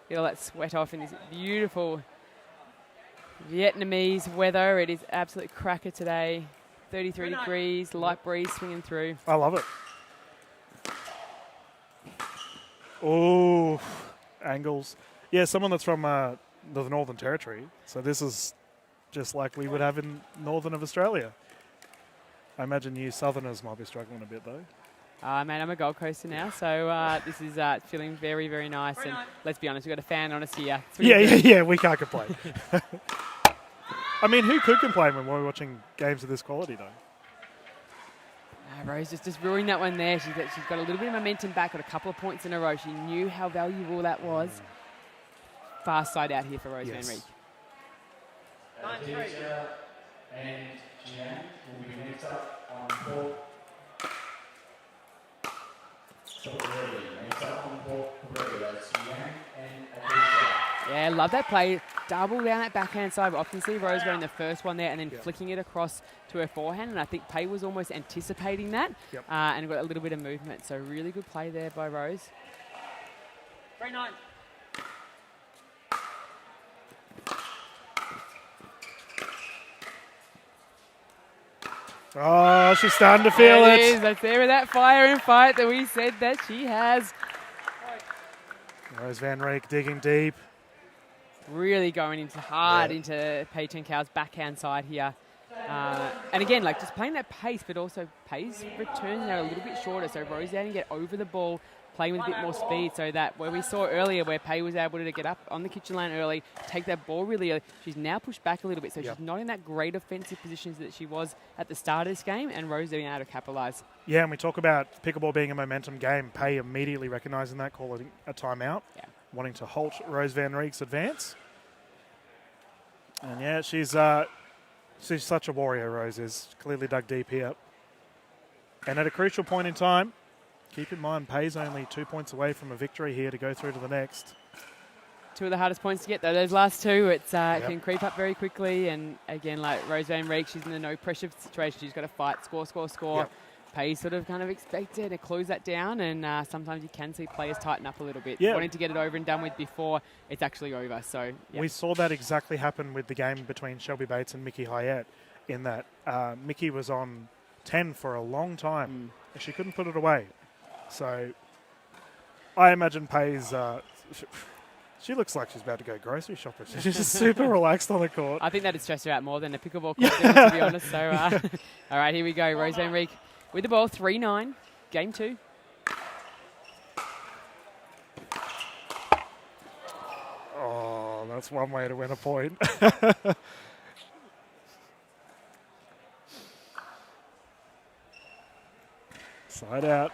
get all that sweat off in this beautiful Vietnamese weather. It is absolute cracker today. 33 degrees, light breeze swinging through. I love it. Oh, angles. Yeah, someone that's from the Northern Territory. So this is just like we would have in northern of Australia. I imagine you Southerners might be struggling a bit though. Man, I'm a Gold Coaster now, so this is feeling very, very nice. And let's be honest, we've got a fan on us here. Yeah, we can't complain. I mean, who could complain when we're watching games of this quality though? Rose just ruined that one there. She's got a little bit of momentum back, got a couple of points in a row. She knew how valuable that was. Fast side out here for Rose Vanrick. 9-3. And Chen will be next up on court. So ready. Next up on court, that's Yang and Adesha. Yeah, love that play. Double down that backhand side. We often see Rose going the first one there and then flicking it across to her forehand. And I think Pei was almost anticipating that and got a little bit of movement. So really good play there by Rose. 3-9. Oh, she's starting to feel There it. is. That's there with that fire and fight that we said that she has. Rose Vanrick digging deep. Really going into hard into Pei Chen Kao's backhand side here. And again, like just playing that pace, but also Pei's returns are a little bit shorter. So Rose had to get over the ball, playing with a bit more speed, so that where we saw earlier where Pei was able to get up on the kitchen line early, take that ball really early, she's now pushed back a little bit, so she's not in that great offensive positions that she was at the start of this game, and Rose being able to capitalise. Yeah, and we talk about pickleball being a momentum game. Pei immediately recognising that, calling a timeout, wanting to halt Rose Vanrick's advance. And yeah, she's such a warrior, Rose is. Clearly dug deep here. And at a crucial point in time, keep in mind, Pei's only 2 points away from a victory here to go through to the next. Two of the hardest points to get, though. Those last two, it can creep up very quickly. And again, like Rose Vanrick, she's in a no-pressure situation. She's got to fight, score. Yep. Pei sort of kind of expected to close that down, and sometimes you can see players tighten up a little bit. Yeah. Wanting to get it over and done with before it's actually over. So We saw that exactly happen with the game between Shelby Bates and Hyatt, in that Mickey was on 10 for a long time and she couldn't put it away. So I imagine Pei's... she looks like she's about to go grocery shopping. She's just super relaxed on the court. I think that'd stress her out more than a pickleball court, to be honest. So, all right, here we go. Rose Vanrick with the ball, 3-9, game 2. Oh, that's one way to win a point. Side out.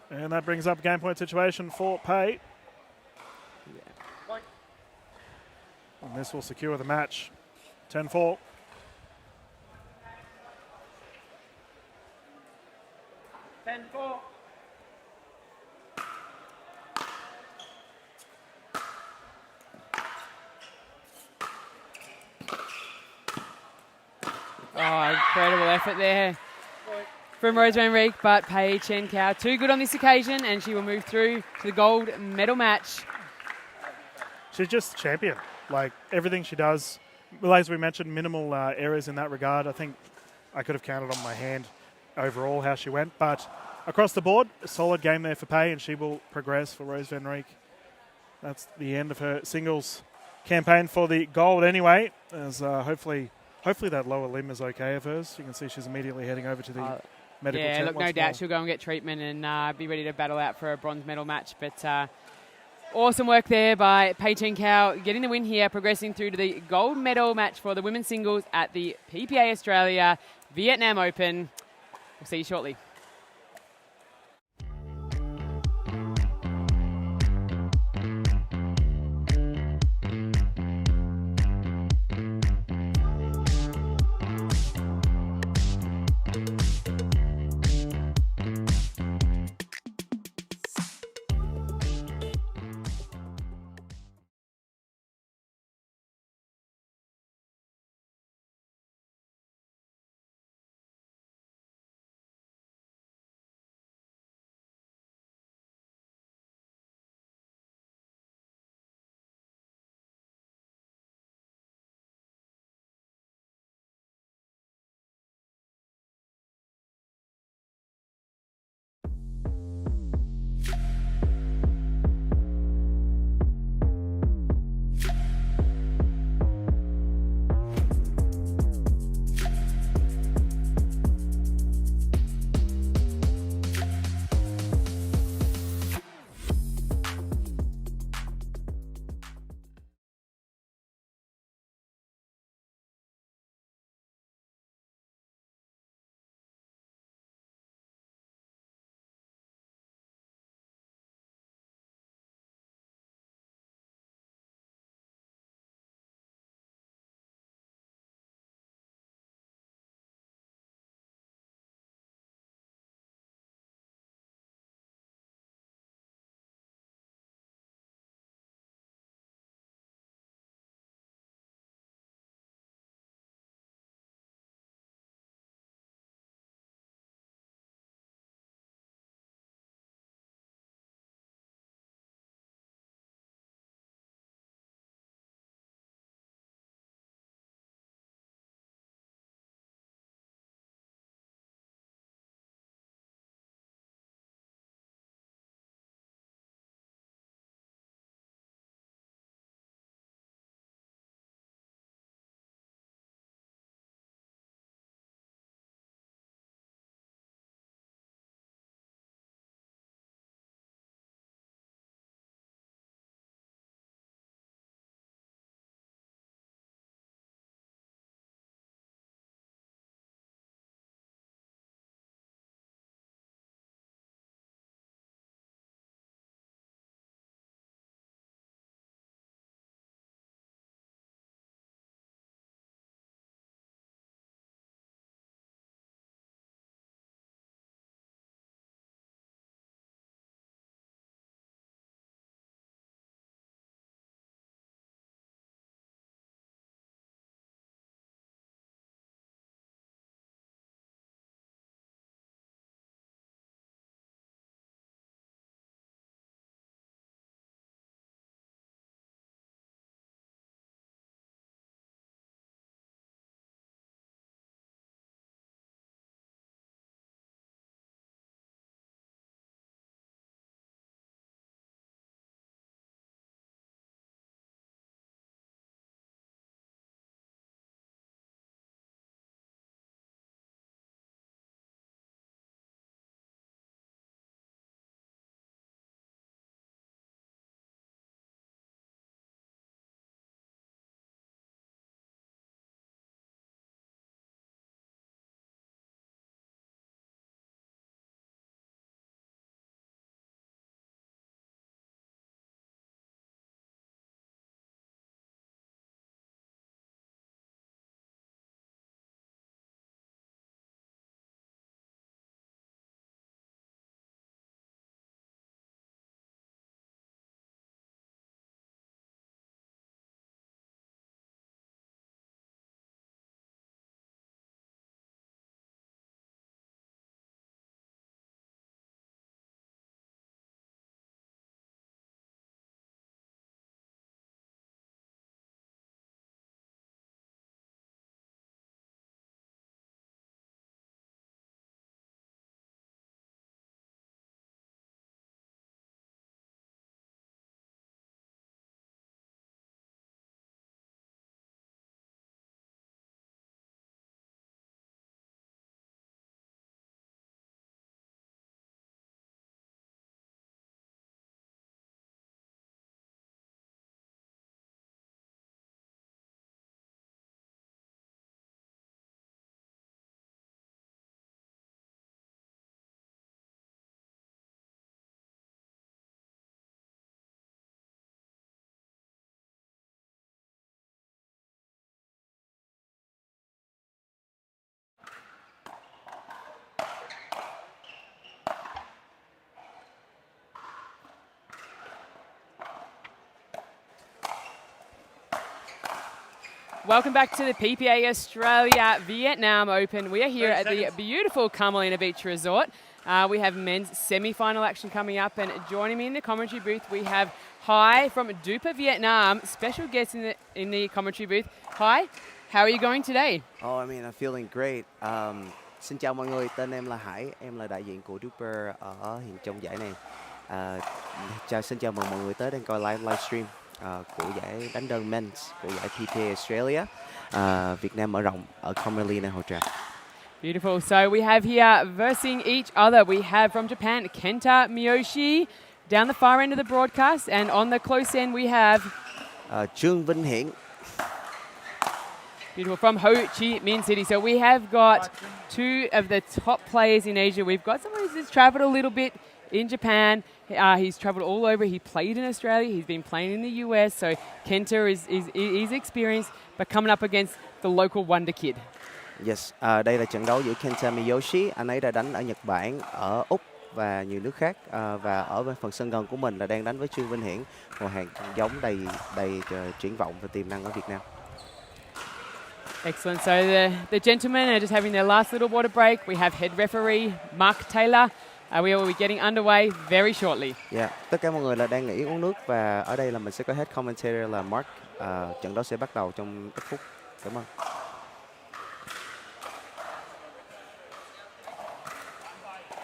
And that brings up a game point situation for Pei. And this will secure the match. 10-4. Oh, incredible effort there. from Rose Vanrick, but Pei Chen Kao too good on this occasion, and she will move through to the gold medal match. She's just a champion. Like, everything she does, well, as we mentioned, minimal errors in that regard. I think I could have counted on my hand overall how she went, but across the board, a solid game there for Pei, and she will progress for Rose Vanrick. That's the end of her singles campaign for the gold anyway, as hopefully that lower limb is okay of hers. You can see she's immediately heading over to the medical tent. Look, no once doubt more. she'll go and get treatment and be ready to battle out for a bronze medal match. But awesome work there by Pei Chen Kao, getting the win here, progressing through to the gold medal match for the women's singles at the PPA Australia Vietnam Open. We'll see you shortly. welcome back to the PPA Australia Vietnam Open. We are here at the beautiful Carmelina Beach Resort. We have men's semi-final action coming up, and joining me in the commentary booth, we have Hsieh from Dupa Vietnam, special guest in the commentary booth. Hsieh, how are you going today? Oh, I mean, I'm feeling great. Xin chào mọi người, tên em là Hải, em là đại diện của Duper ở hiện trong giải này. Xin chào mừng mọi người tới đang coi livestream của giải đánh đơn men's của giải PPA Australia Việt Nam mở rộng ở Carmelina Hồ Tràm. Beautiful. So we have here versing each other. We have from Japan, Kenta, Miyoshi, down the far end of the broadcast, and on the close end we have Trung Vinh Hiển. Beautiful. From Ho Chi Minh City. So we have got two of the top players in Asia. We've got someone who's travelled a little bit in Japan. He's travelled all over. He played in Australia. He's been playing in the US. So Kenta is experienced, but coming up against the local wonder kid. Yes, đây là trận đấu giữa Kenta Miyoshi. Anh ấy đã đánh ở Nhật Bản, ở Úc và nhiều nước khác. Và ở bên phần sân gần của mình là đang đánh với Trung Vinh Hiển, một hàng giống đầy triển vọng và tiềm năng ở Việt Nam. Excellent. So the gentlemen are just having their last little water break. We have head referee Mark Taylor. We will be getting underway very shortly. Yeah, tất cả mọi người là đang nghỉ uống nước, và ở đây là mình sẽ có head commentator là Mark. Trận đấu sẽ bắt đầu trong ít phút. Cảm ơn.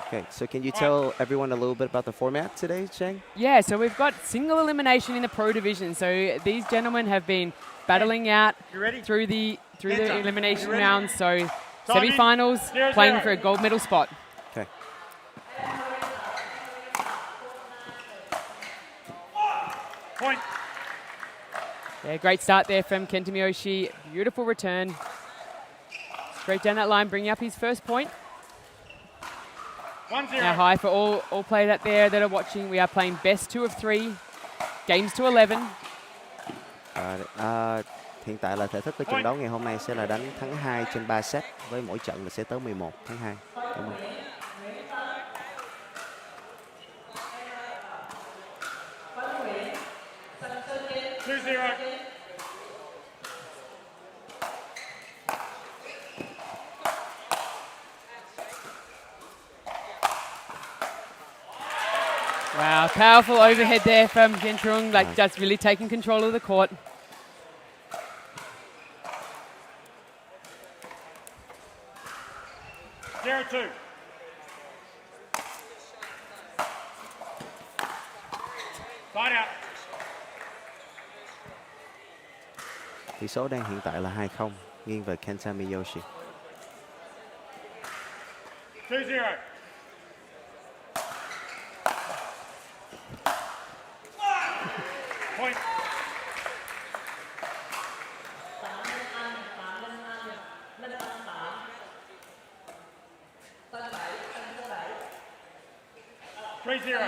Okay, so can you tell everyone a little bit about the format today, Chen? Yeah, so we've got single elimination in the pro division. So these gentlemen have been battling out through the elimination rounds. So semi-finals, playing for a gold medal spot. Okay. Point. Yeah, great start there from Kenta Miyoshi. Beautiful return. Straight down that line, bringing up his first point. 1-0. Now Hsieh, for all players out there that are watching, we are playing best 2 of 3, games to 11. Hiện tại là thể thức của trận đấu ngày hôm nay sẽ là đánh thắng 2 trên 3 set, với mỗi trận là sẽ tới 11 tháng 2. Cảm ơn. Wow, powerful overhead there from Trung, like just really taking control of the court. Zero two. Side out. Tỷ số đang hiện tại là 2-0, nghiêng về Kenta Miyoshi. 2-0. Point. Three zero.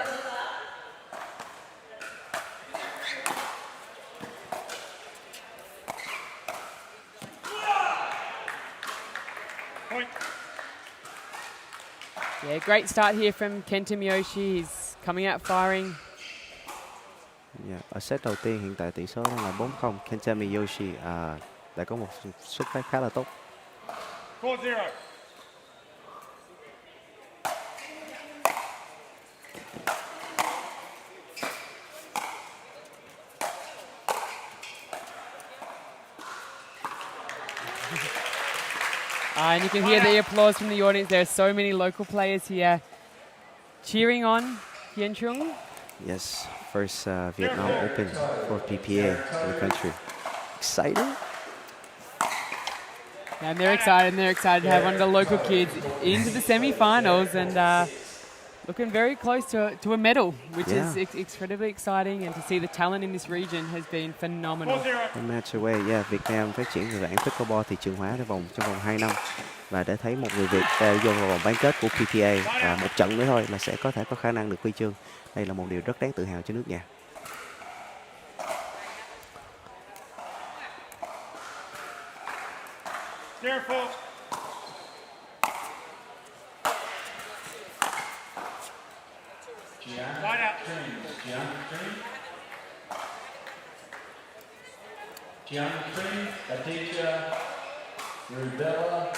Point. Yeah, great start here from Kenta Miyoshi. He's coming out firing. Yeah. Ở set đầu tiên hiện tại tỷ số đang là 4-0. Kenta Miyoshi đã có một xuất phát khá là tốt. 4-0. And you can hear the applause from the audience. There are so many local players here cheering on Trung. Yes, first Vietnam Open for PPA in the country. Excited? And they're excited, to have one of the local kids into the semi-finals, and looking very close to a medal, which is incredibly exciting, and to see the talent in this region has been phenomenal. A match away, yeah, Việt Nam phát triển về bảng Pickleball thị trường hóa trong vòng 2 năm, và để thấy một người Việt vô vào vòng bán kết của PPA, và một trận nữa thôi là sẽ có thể có khả năng được huy chương. Đây là một điều rất đáng tự hào cho nước nhà. Careful. Wide out. Trung, Aditya, Rubella,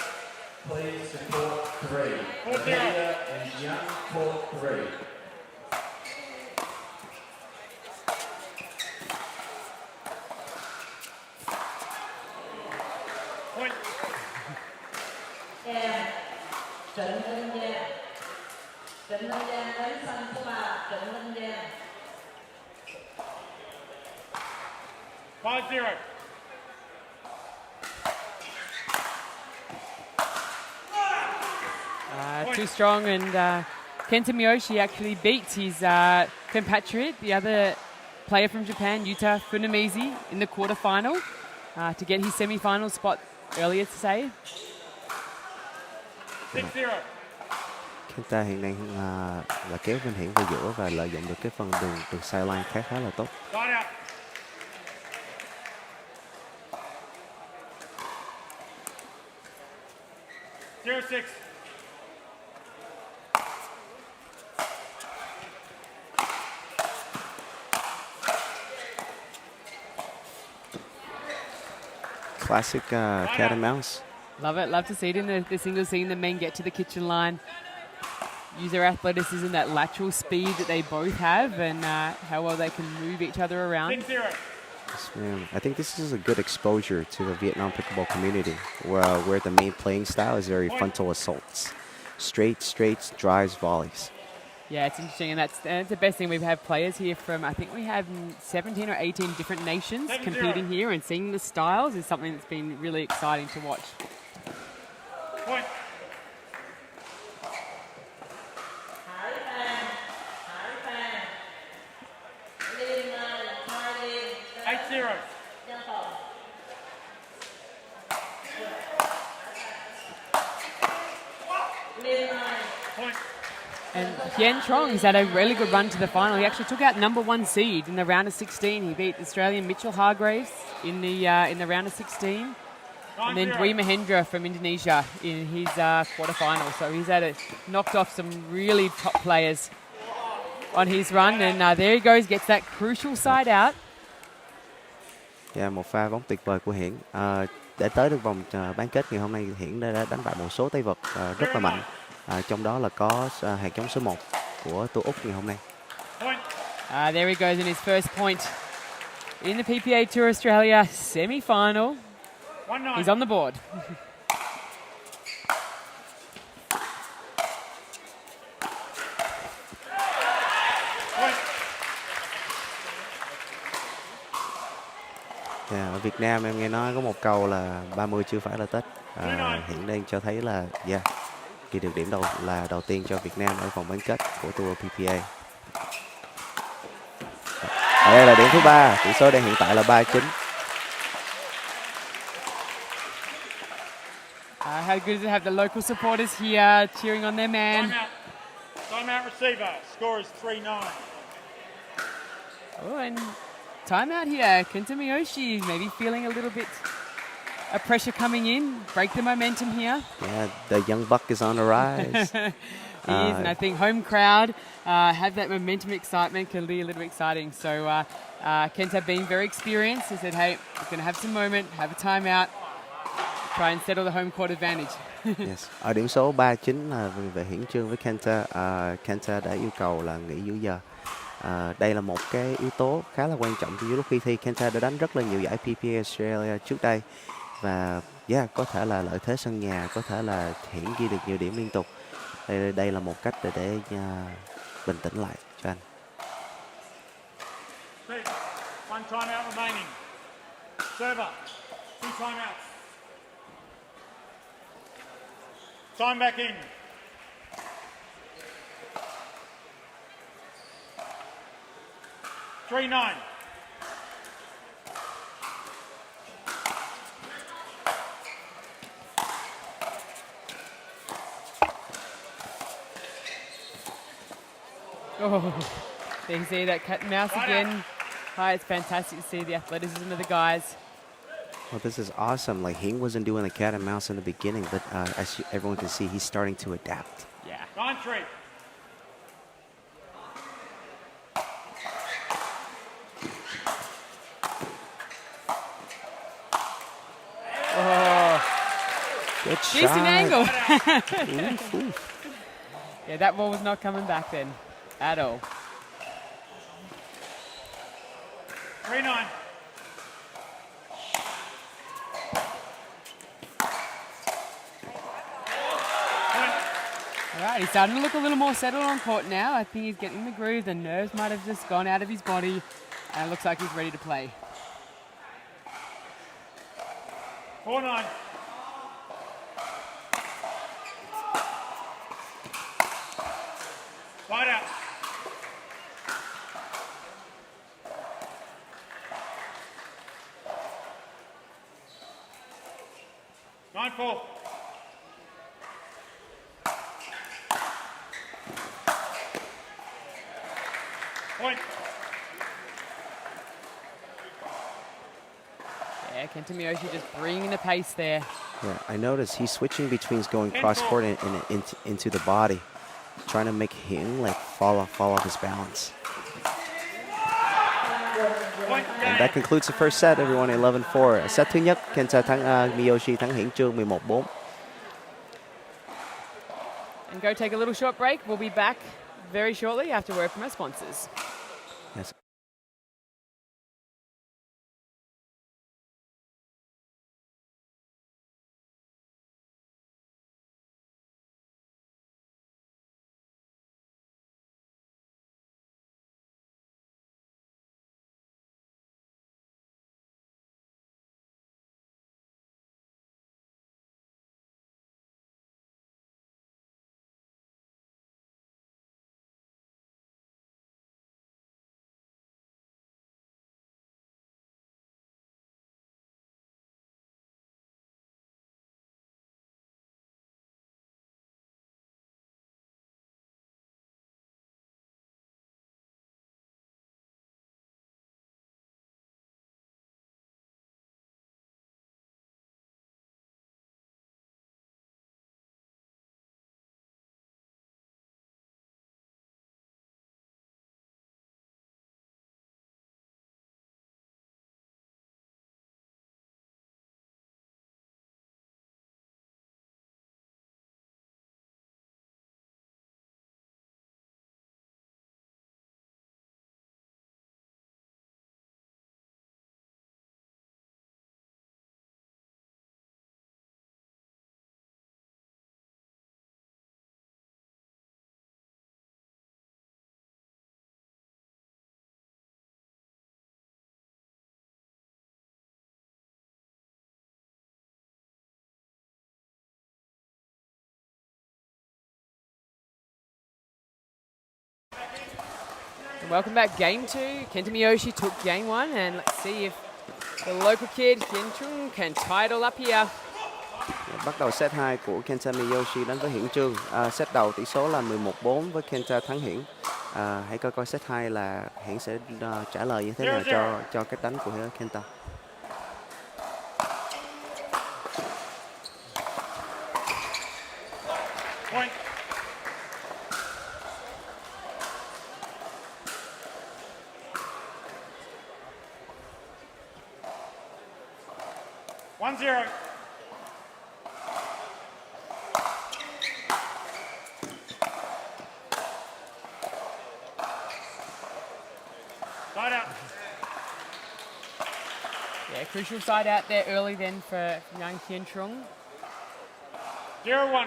please support 3. Aditya and Young court 3. Point. Em Trịnh Linh Giang. Trịnh Linh Giang đến sân số 3, Trịnh Linh Giang. 5-0. Too strong, and Kenta Miyoshi actually beats his compatriot, the other player from Japan, Yuta Funamizi, in the quarterfinal to get his semi-final spot earlier today. 6-0. Kenta hiện nay là kéo bên hiển về giữa và lợi dụng được cái phần đường sideline khá là tốt. Line out. Zero 6. Classic cat and mouse. Love it. Love to see it in the singles, seeing the men get to the kitchen line, use their athleticism, that lateral speed that they both have, and how well they can move each other around. 6-0. Yes, ma'am. I think this is a good exposure to the Vietnam pickleball community, where the main playing style is very frontal assaults, straights, drives, volleys. Yeah, it's interesting, and that's the best thing. We have players here from, I think we have 17 or 18 different nations 7-0. competing here, and seeing the styles is something that's been really exciting to watch. Point. Eight 0. Point. And Trung has had a really good run to the final. He actually took out #1 seed in the round of 16. He beat Australian Mitchell Hargraves in the round of 16. And then Dwi Mahendra from Indonesia in his quarterfinal. So he's knocked off some really top players on his run. And there he goes, gets that crucial side out. Yeah, một pha bóng tuyệt vời của Hiển. Để tới được vòng bán kết ngày hôm nay, Hiển đã đánh bại một số tay vợt rất là mạnh. Trong đó là có hạt giống số 1 của tour Úc ngày hôm nay. There he goes in his first point in the PPA Tour Australia semi-final. He's on the board. Yeah, ở Việt Nam em nghe nói có một câu là 30 chưa phải là Tết. Hiển đang cho thấy là ghi được điểm đầu tiên cho Việt Nam ở vòng bán kết của tour PPA. Đây là điểm thứ 3, tỷ số đang hiện tại là 3-9. How good is it to have the local supporters here cheering on their man? Timeout receiver. Score is 3-9. Oh, and timeout here. Kenta Miyoshi maybe feeling a little bit of pressure coming in. Break the momentum here. Yeah, the young buck is on the rise. He is, and I think home crowd have that momentum, excitement can be a little bit exciting. So Kenta being very experienced, he said, hey, we're going to have some moment, have a timeout, try and settle the home court advantage. Yes. Ở điểm số 3-9 là về Hiển Trương với Kenta. Kenta đã yêu cầu là nghỉ giữa giờ. Đây là một cái yếu tố khá là quan trọng trong lúc khi thi. Kenta đã đánh rất là nhiều giải PPA Australia trước đây và có thể là lợi thế sân nhà, có thể là Hiển ghi được nhiều điểm liên tục. Đây là một cách để bình tĩnh lại cho anh. One timeout remaining. Server. 2 timeouts. Time back in. Three 9. Oh, there you see that cat and mouse again. Hi, it's fantastic to see the athleticism of the guys. Well, this is awesome. Like, Hiển wasn't doing the cat and mouse in the beginning, but as everyone can see, he's starting to adapt. Yeah. 9-3. Good shot. Decent angle. Oof, oof. Yeah, that ball was not coming back then at all. 3-9. All right, he's starting to look a little more settled on court now. I think he's getting in the groove. The nerves might have just gone out of his body. And it looks like he's ready to play. 4-9. Slide out. Nine, 4. Point. Yeah, Kenta Miyoshi just bringing the pace there. Yeah, I noticed he's switching between going cross court and into the body, trying to make him like fall off his balance. And that concludes the first set, everyone. 11-4. Set thứ nhất, Kenta thắng Miyoshi thắng Hiển Trung 11-4. And go take a little short break. We'll be back very shortly after word from our sponsors. Yes. Welcome back, game 2. Kenta Miyoshi took game 1, and let's see if the local kid, Trung, can tie it all up here. Bắt đầu set 2 của Kenta Miyoshi đánh với Hiển Trung. Set đầu tỷ số là 11-4 với Kenta thắng Hiển. Hãy coi set 2 là Hiển sẽ trả lời như thế nào cho cách đánh của Kenta. Point. One, 0. Side out. Yeah, crucial side out there early then for young Trung. 0-1.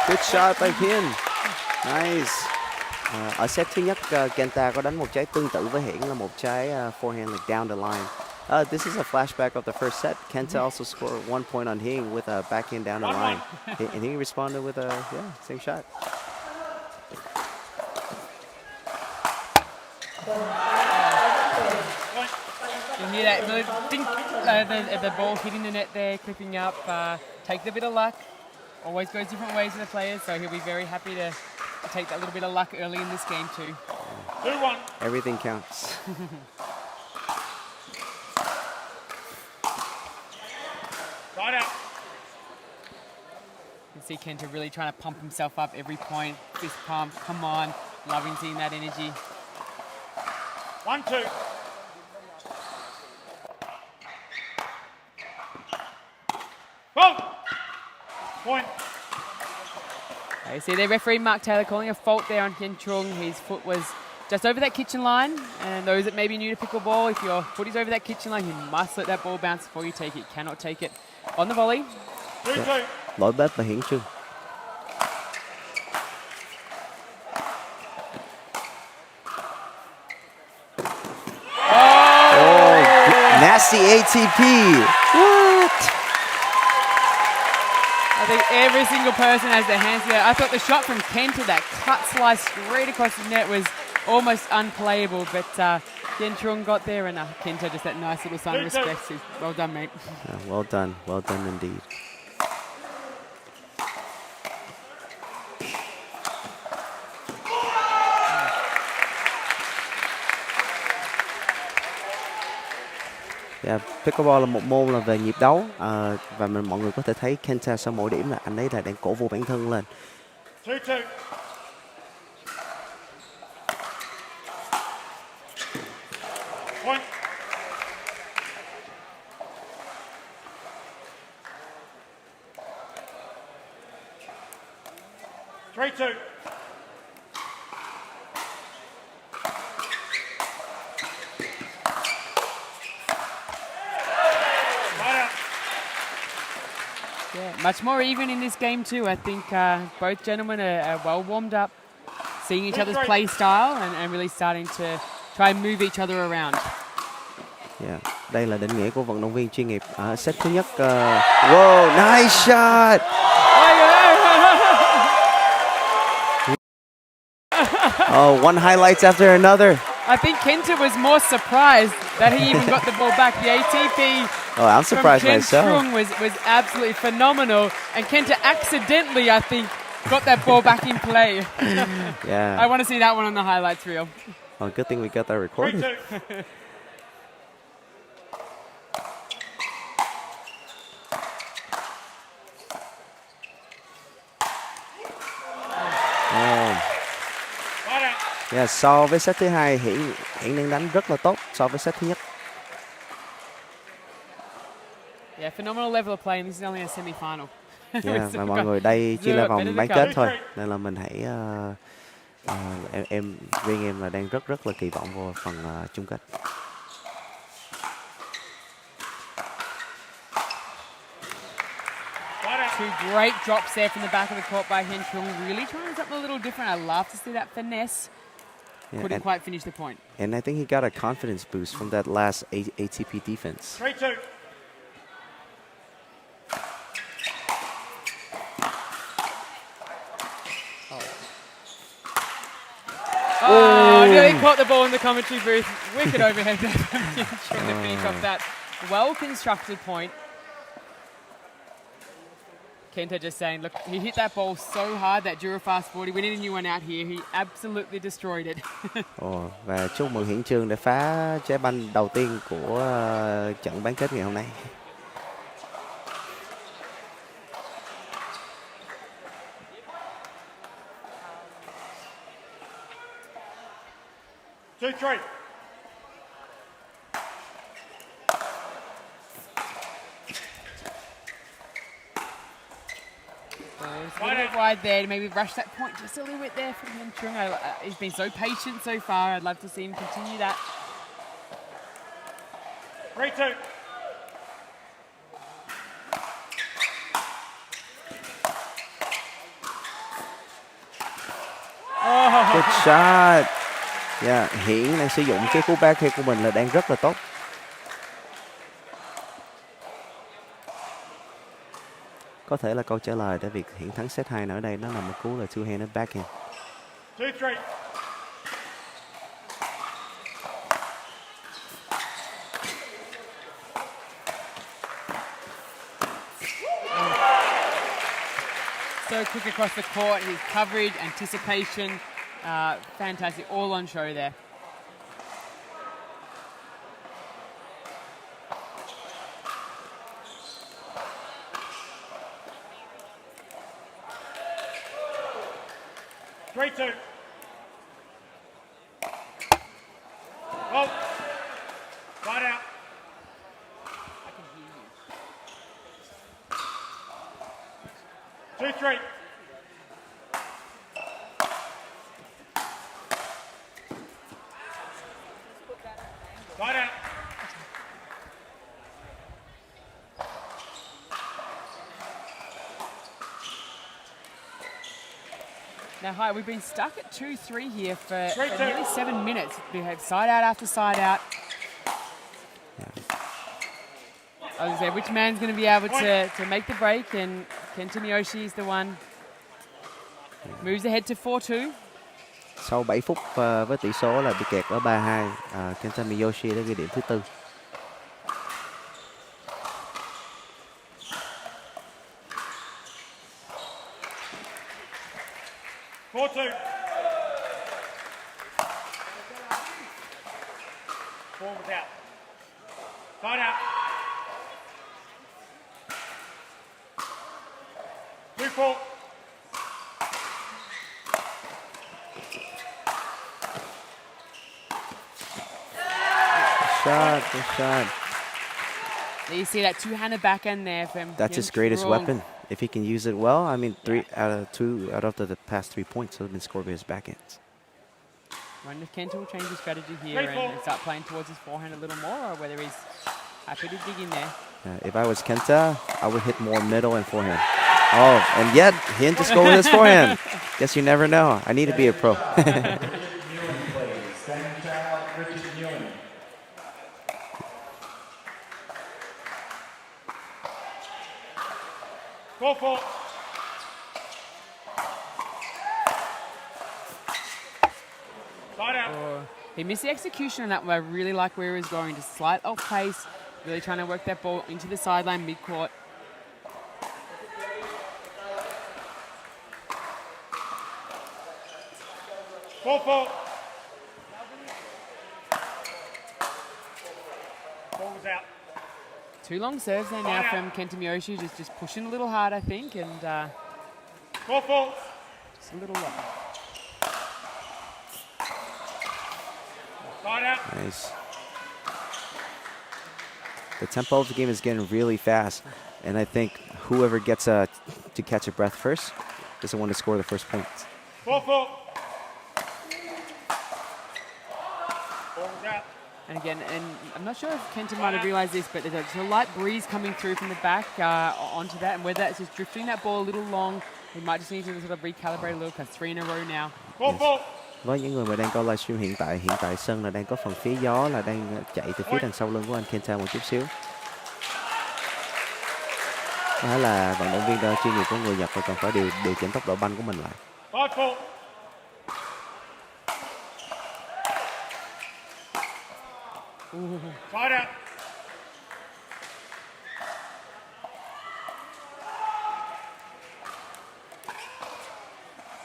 Good shot by Hiển. Nice. Ở set thứ nhất, Kenta có đánh một trái tương tự với Hiển là một trái forehand like down the line. This is a flashback of the first set. Kenta also scored 1 point on Hiển with a backhand down the line. And he responded with a same shot. You hear that really dink, the ball hitting the net there, clipping up, take a bit of luck. Always goes different ways for the players, so he'll be very happy to take that little bit of luck early in this game too. 2-1. Everything counts. Side out. You can see Kenta really trying to pump himself up every point, fist pump, come on, loving seeing that energy. 1-2. Boom. Point. You see the referee Mark Taylor calling a fault there on Trung. His foot was just over that kitchen line, and those that may be new to pickleball, if your foot is over that kitchen line, you must let that ball bounce before you take it. You cannot take it on the volley. 2-2. Lỗi bếp và Hiển Trung. Nasty ATP. What? I think every single person has their hands together. I thought the shot from Kenta, that cut slice straight across the net, was almost unplayable, but Trung got there, and Kenta just that nice little sign of respect. Well done, mate. Well done indeed. Yeah, pickleball là một môn là về nhịp đấu, và mọi người có thể thấy Kenta sau mỗi điểm là anh ấy là đang cổ vũ bản thân lên. 2-2. Point. 3-2. Much more even in this game too. I think both gentlemen are well warmed up, seeing each other's play style and really starting to try and move each other around. Yeah. Đây là định nghĩa của vận động viên chuyên nghiệp ở set thứ nhất. Wow, nice shot. Oh, one highlights after another. I think Kenta was more surprised that he even got the ball back. The ATP I'm surprised from myself. Trung was absolutely phenomenal, and Kenta accidentally, I think, got that ball back in play. Yeah. I want to see that one on the highlights reel. Oh, good thing we got that recorded. 3-2. Yeah, so với set thứ hai Hiển đang đánh rất là tốt so với set thứ nhất. Yeah, phenomenal level of play, and this is only a semi-final. Yeah, và mọi người đây chỉ là vòng bán kết thôi, nên là mình hãy riêng em là đang rất là kỳ vọng vào phần chung kết. Two great drops there from the back of the court by Trung. Really trying something a little different. I love to see that finesse. Yeah, Couldn't quite finish the point. And I think he got a confidence boost from that last ATP defense. 3-2. Oh, nearly caught the ball in the commentary booth. Wicked overhead there from Trung to finish off that well-constructed point. Kenta just saying, look, he hit that ball so hard, that Joola fast forward. We need a new one out here. He absolutely destroyed it. Và chúc mừng Hiển Trung đã phá trái banh đầu tiên của trận bán kết ngày hôm nay. A little bit wide there to maybe rush that point just a little bit there from Trung. He's been so patient so far. I'd love to see him continue that. 3-2. Good shot. Yeah, Hiển đang sử dụng cái cú backhand của mình là đang rất là tốt. Có thể là câu trả lời để việc Hiển thắng set 2 ở đây nó là một cú là two-handed backhand. 2-3. So quick across the court, his coverage, anticipation, fantastic, all on show there. Side out. Now, hi, we've been stuck at 2-3 here for 3-2. nearly 7 minutes. We have side out after side out. I was going to say, which man's going to be able to make the break? And Kenta Miyoshi is the one. Moves ahead to 4-2. Sau 7 phút với tỷ số là bị kẹt ở 3-2, Kenta Miyoshi đã ghi điểm thứ 4. Four two. Ball was out. Side out. 2-4. Good shot. You see that two-handed backhand there from That's his greatest Trung. weapon. If he can use it well, I mean, 3 out of the past 3 points have been scored by his backhands. I wonder if Kenta will change his strategy here and start playing towards his forehand a little more, or whether he's happy to dig in there. If I was Kenta, I would hit more middle and forehand. Oh, and yet he didn't just go with his forehand. Guess you never know. I need to be a pro. Four four. Side out. He missed the execution on that one. I really like where he was going. Just slight off pace, really trying to work that ball into the sideline mid-court. Four four. Ball was out. 2 long serves there now from Kenta Miyoshi, just pushing a little hard, I think, and 4-4. just a little low. Side out. Nice. The tempo of the game is getting really fast, and I think whoever gets to catch a breath first is the one to score the first points. 4-4. Ball was out. And again, and I'm not sure if Kenta might have realised this, but there's a light breeze coming through from the back onto that, and whether it's just drifting that ball a little long, we might just need to sort of recalibrate a little, because 3 in a row now. 4-4. Với những người mà đang coi livestream hiện tại sân là đang có phần phía gió là đang chạy từ phía đằng sau lưng của anh Kenta một chút xíu. Có thể là vận động viên chuyên nghiệp của người Nhật và cần phải điều chỉnh tốc độ banh của mình lại. 5-4. Side out.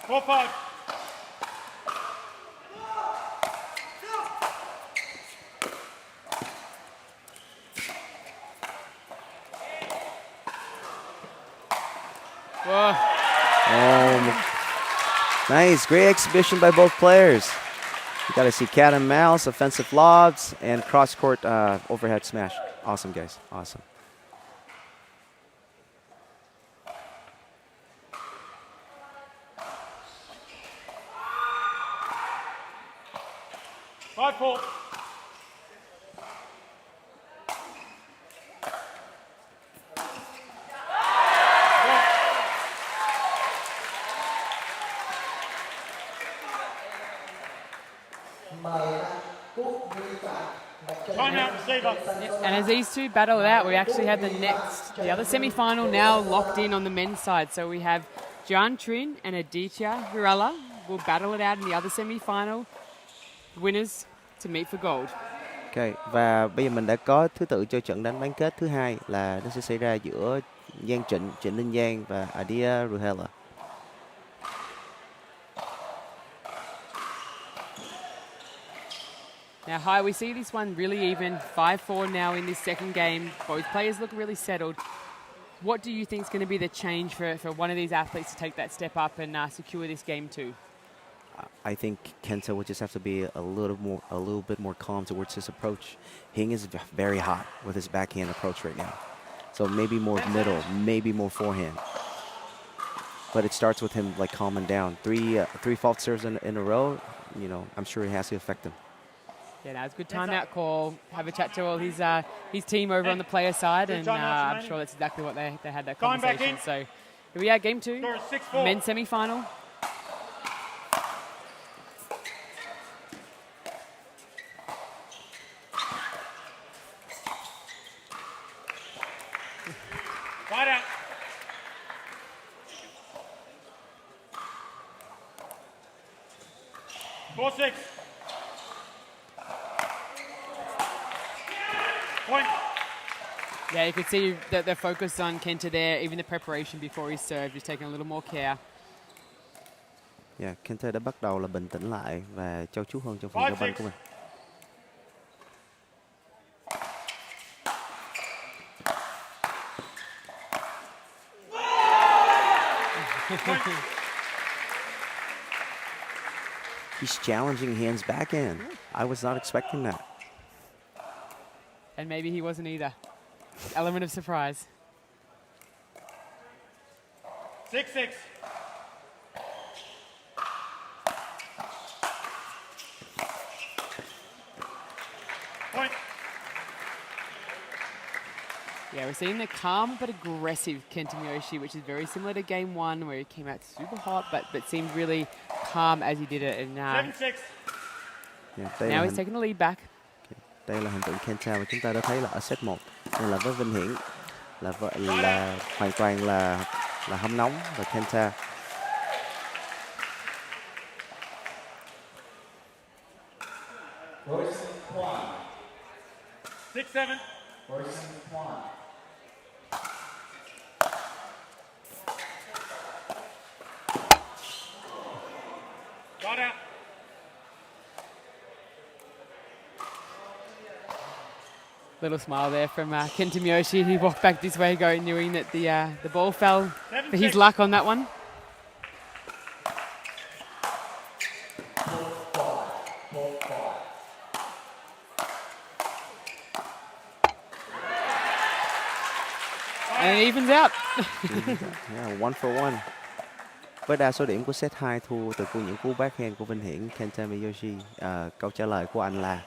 Four five. Whoa. Oh, nice, great exhibition by both players. You got to see cat and mouse, offensive lobs, and cross-court overhead smash. Awesome, guys. Awesome. Five four. Timeout receiver. And as these two battle it out, we actually have the other semi-final now locked in on the men's side. So we have Trung and Joola will battle it out in the other semi-final. Winners to meet for gold. Ok, và bây giờ mình đã có thứ tự cho trận đánh bán kết thứ hai là nó sẽ xảy ra giữa Trịnh Linh Giang và Turulja. Now, Hsieh, we see this one really even, 5-4 now in this second game. Both players look really settled. What do you think is going to be the change for one of these athletes to take that step up and secure this game too? I think Kenta would just have to be a little bit more calm towards his approach. Hing is very hot with his backhand approach right now. So maybe more middle, maybe more forehand. But it starts with him like calming down. Three fault serves in a row, you know, I'm sure it has to affect him. Yeah, no, it's a good timeout call. Have a chat to all his team over on the player side, and I'm sure that's exactly what they had that conversation. So here we are, game 2, men's semi-final. Right out. Four, 6. Point. Yeah, you could see that they're focused on Kenta there, even the preparation before his serve, just taking a little more care. Yeah, Kenta đã bắt đầu là bình tĩnh lại và trau chuốt hơn trong phần giao banh của mình. He's challenging hands backhand. I was not expecting that. And maybe he wasn't either. Element of surprise. 6-6. Point. Yeah, we're seeing the calm but aggressive Kenta Miyoshi, which is very similar to game 1 where he came out super hot but seemed really calm as he did it. And 7-6. Yeah, now he's taking the lead back. Đây là hình tượng Kenta mà chúng ta đã thấy là ở set 1. Nên là với Vinh Hiển là hoàn toàn là hâm nóng và Kenta. Royson Kwan. 6-7. Royson Kwan. Got out. Little smile there from Kenta Miyoshi. He walked back this way going, knowing that the ball fell for his luck on that one. And it evens out. Yeah, 1 for 1. Với đa số điểm của set 2 thua từ những cú backhand của Vinh Hiển, Kenta Miyoshi. Câu trả lời của anh là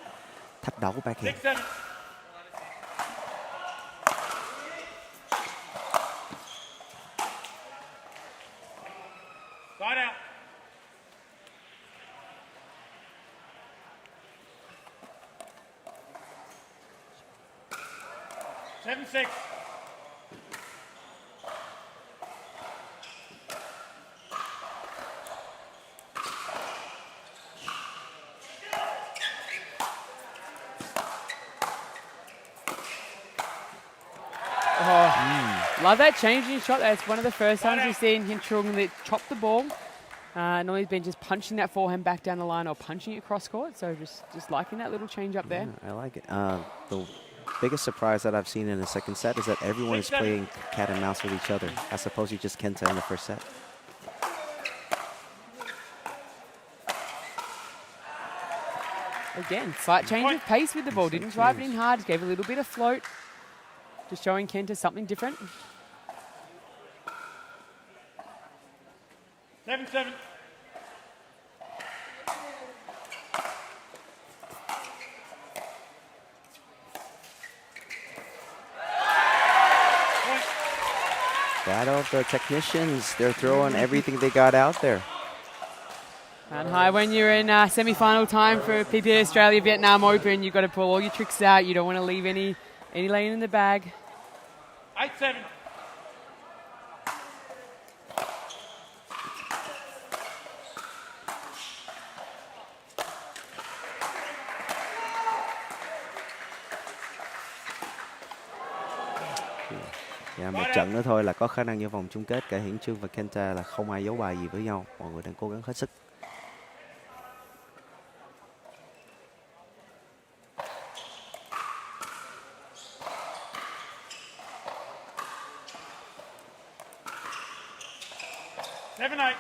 thách đấu backhand. 6-7. Got out. Seven, 6. Love that changing shot. That's one of the first times we've seen him Trung chop the ball. Normally he's been just punching that forehand back down the line or punching it cross court. So just liking that little change up there. Yeah, I like it. The biggest surprise that I've seen in the second set is that everyone is playing cat and mouse with each other, as opposed to just Kenta in the first set. Again, slight change of pace with the ball. Didn't drive it in hard. Just gave a little bit of float. Just showing Kenta something different. 7-7. Battle of the technicians. They're throwing everything they got out there. And Hsieh, when you're in semi-final time for PPA Australia Vietnam Open, you've got to pull all your tricks out. You don't want to leave any lane in the bag. 8-7. Yeah, một trận nữa thôi là có khả năng vô vòng chung kết. Cả Hiển Trương và Kenta là không ai giấu bài gì với nhau. Mọi người đang cố gắng hết sức. Seven, 8.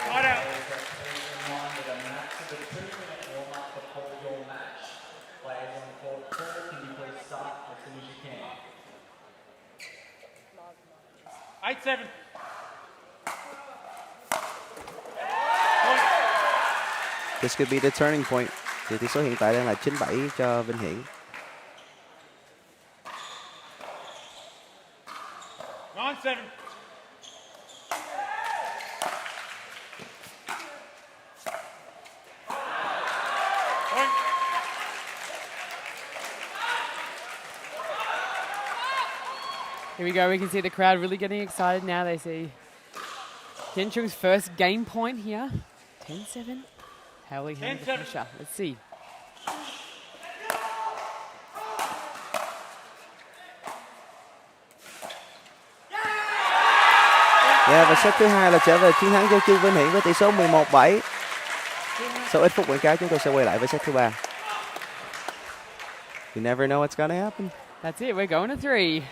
Right out. Eight, 7. This could be the turning point. Thì tỷ số hiện tại đang là 9-7 cho Vinh Hiển. 9-7. Here we go. We can see the crowd really getting excited now. They see Trung's first game point here. 10-7. Howling under the pressure. Let's see. Yeah, và set thứ hai là trở về chiến thắng cho Trung Vinh Hiển với tỷ số 11-7. Sau ít phút quảng cáo chúng tôi sẽ quay lại với set thứ 3. You never know what's gonna happen. That's it. We're going to 3.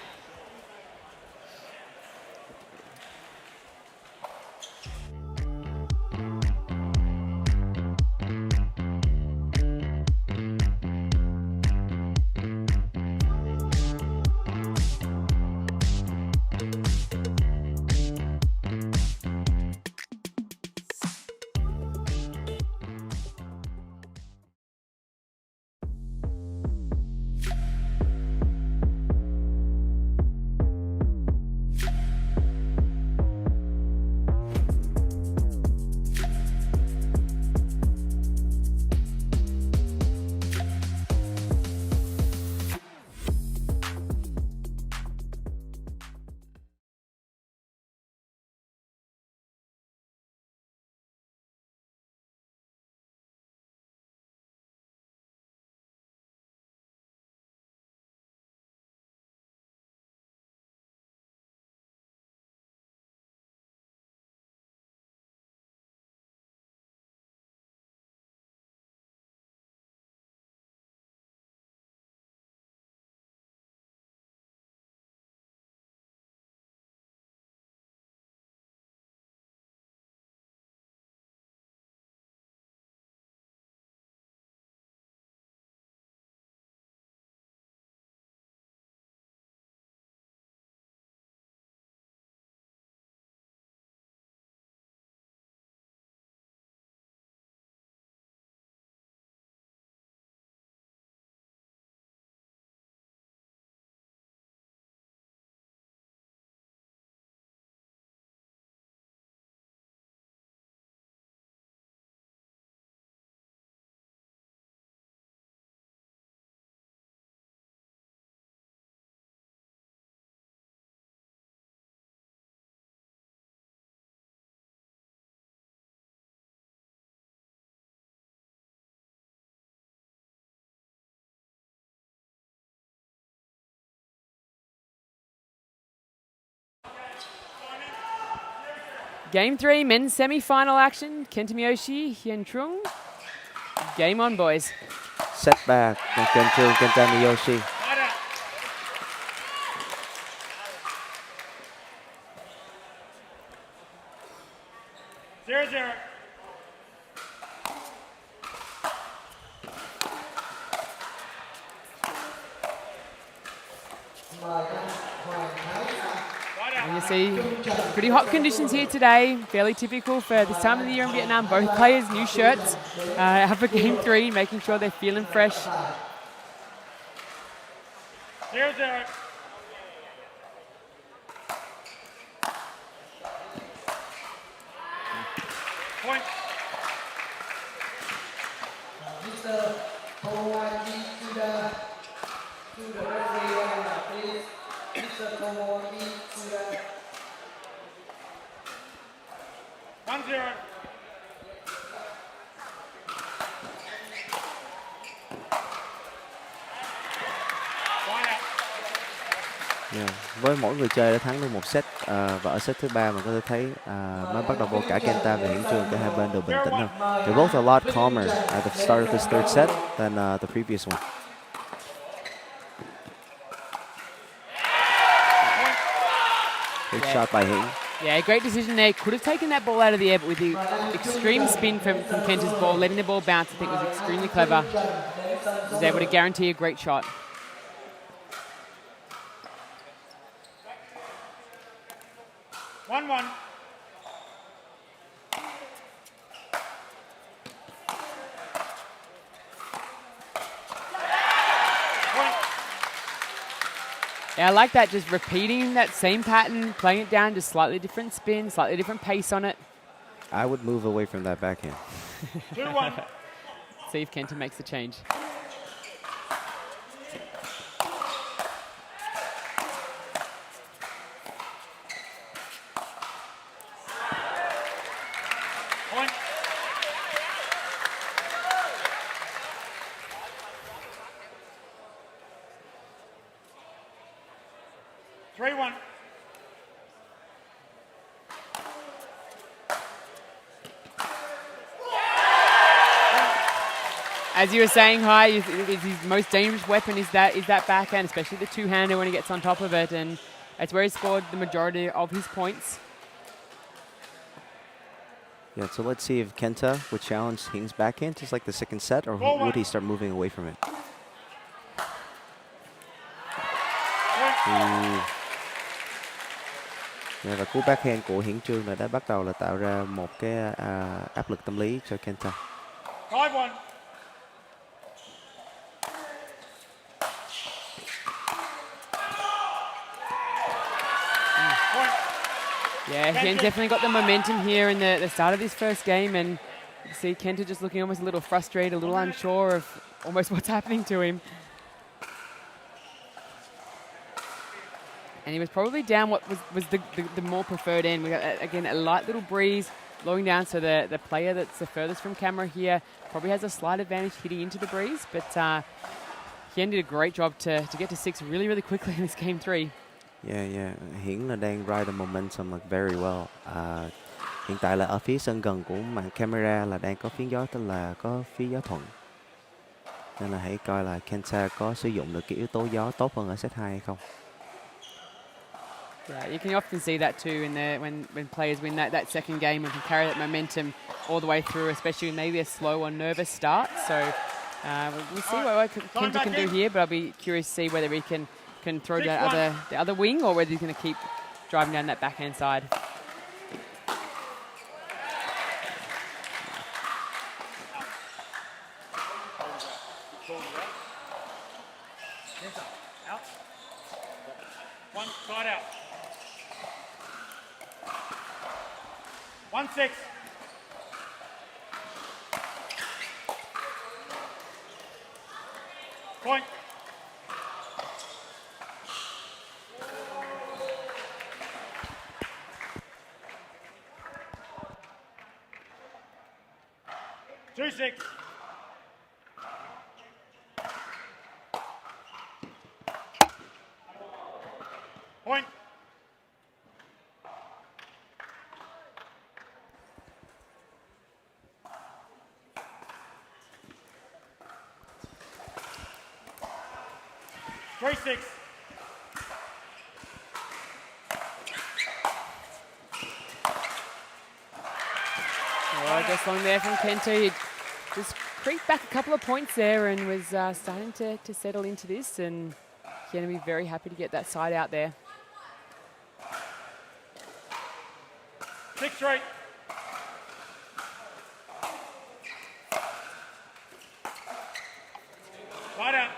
Game 3, men's semi-final action. Kenta Miyoshi, Trung. Game on, boys. Set 3 của Kenta Miyoshi. Zero. And you see pretty hot conditions here today, fairly typical for this time of the year in Vietnam. Both players, new shirts, up for game 3, making sure they're feeling fresh. 0-0. Point. Yeah. Với mỗi người chơi đã thắng được một set và ở set thứ 3 mình có thể thấy mới bắt đầu vô cả Kenta và Hiển Trung cả hai bên đều bình tĩnh hơn. They're both a lot calmer at the start of this third set than the previous one. Good shot by Hiển. Yeah, great decision there. Could have taken that ball out of the air, but with the extreme spin from Kenta's ball, letting the ball bounce, I think was extremely clever. He was able to guarantee a great shot. Yeah, I like that, just repeating that same pattern, playing it down, just slightly different spin, slightly different pace on it. I would move away from that backhand. 2-1. See if Kenta makes the change. Point. 3-1. As you were saying, Hsieh, his most dangerous weapon is that backhand, especially the two-hander when he gets on top of it, and that's where he scored the majority of his points. Yeah, so let's see if Kenta would challenge Hing's backhand just like the second set, or would he start moving away from it? Yeah, và cú backhand của Hiển Trương là đã bắt đầu là tạo ra một cái áp lực tâm lý cho Kenta. 5-1. Yeah, Hsieh definitely got the momentum here in the start of this first game, and you see Kenta just looking almost a little frustrated, a little unsure of almost what's happening to him. And he was probably down what was the more preferred end. We got, again, a light little breeze blowing down, so the player that's the furthest from camera here probably has a slight advantage hitting into the breeze, but Hsieh did a great job to get to 6 really, really quickly in this game 3. Yeah. Hiển là đang ride the momentum like very well. Hiện tại là ở phía sân gần của màn camera là đang có phiến gió, tức là có phía gió thuận. Nên là hãy coi là Kenta có sử dụng được cái yếu tố gió tốt hơn ở set 2 hay không. Yeah, you can often see that too in when players win that second game and can carry that momentum all the way through, especially maybe a slow or nervous start. So we'll see what Kenta can do here, but I'll be curious to see whether he can throw the other wing, or whether he's going to keep driving down that backhand side. Out. 1 side out. 1-6. Point. 2-6. Point. 3-6. Well, just long there from Kenta. He just creeped back a couple of points there and was starting to settle into this, and going to be very happy to get that side out there. 6-3. Side out.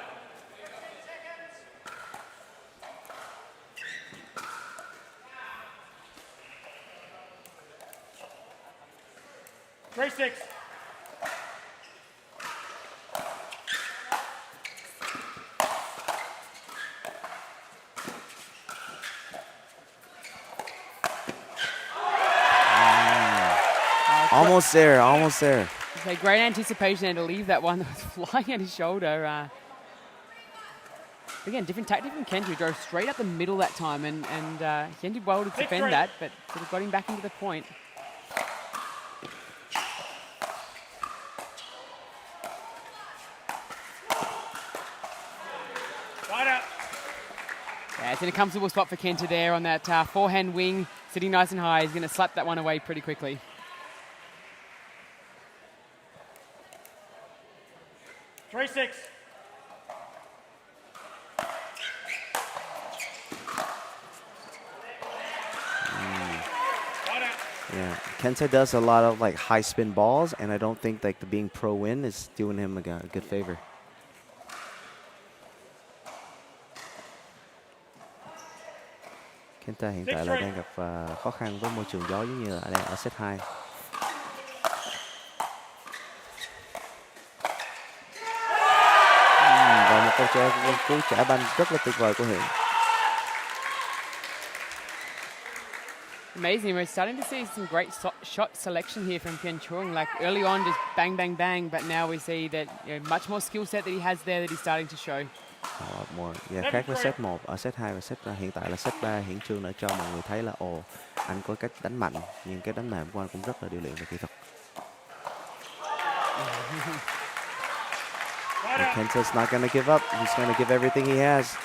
3-6. Almost there, almost there. Okay, great anticipation and to leave that one that was flying at his shoulder. Again, different tactic from Kenta, who drove straight up the middle that time, and Hsieh did well to defend that, but sort of got him back into the point. Yeah, it's in a comfortable spot for Kenta there on that forehand wing, sitting nice and high. He's going to slap that one away pretty quickly. 3-6. Yeah, Kenta does a lot of like high spin balls, and I don't think like the being pro win is doing him a good favor. Kenta hiện tại là đang gặp khó khăn với môi trường gió giống như là đang ở set 2. Và một cú trả banh rất là tuyệt vời của Hiện. Amazing. We're starting to see some great shot selection here from Trung. Like early on, just bang, bang, bang, but now we see that much more skill set that he has there that he's starting to show. Khác với set 1, ở set 2 và set hiện tại là set 3, Trung đã cho mọi người thấy là anh có cách đánh mạnh, nhưng cái đánh mềm của anh cũng rất là điêu luyện về kỹ thuật. Kenta's not going to give up. He's going to give everything he has.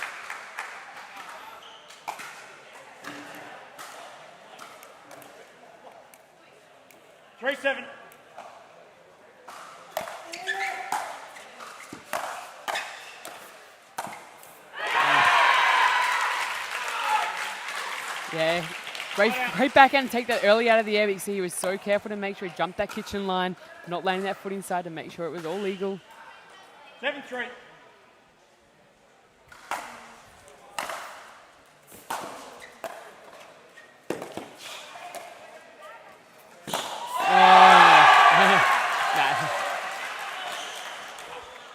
Yeah, great backhand to take that early out of the air. But you see he was so careful to make sure he jumped that kitchen line, not landing that foot inside to make sure it was all legal. 7-3.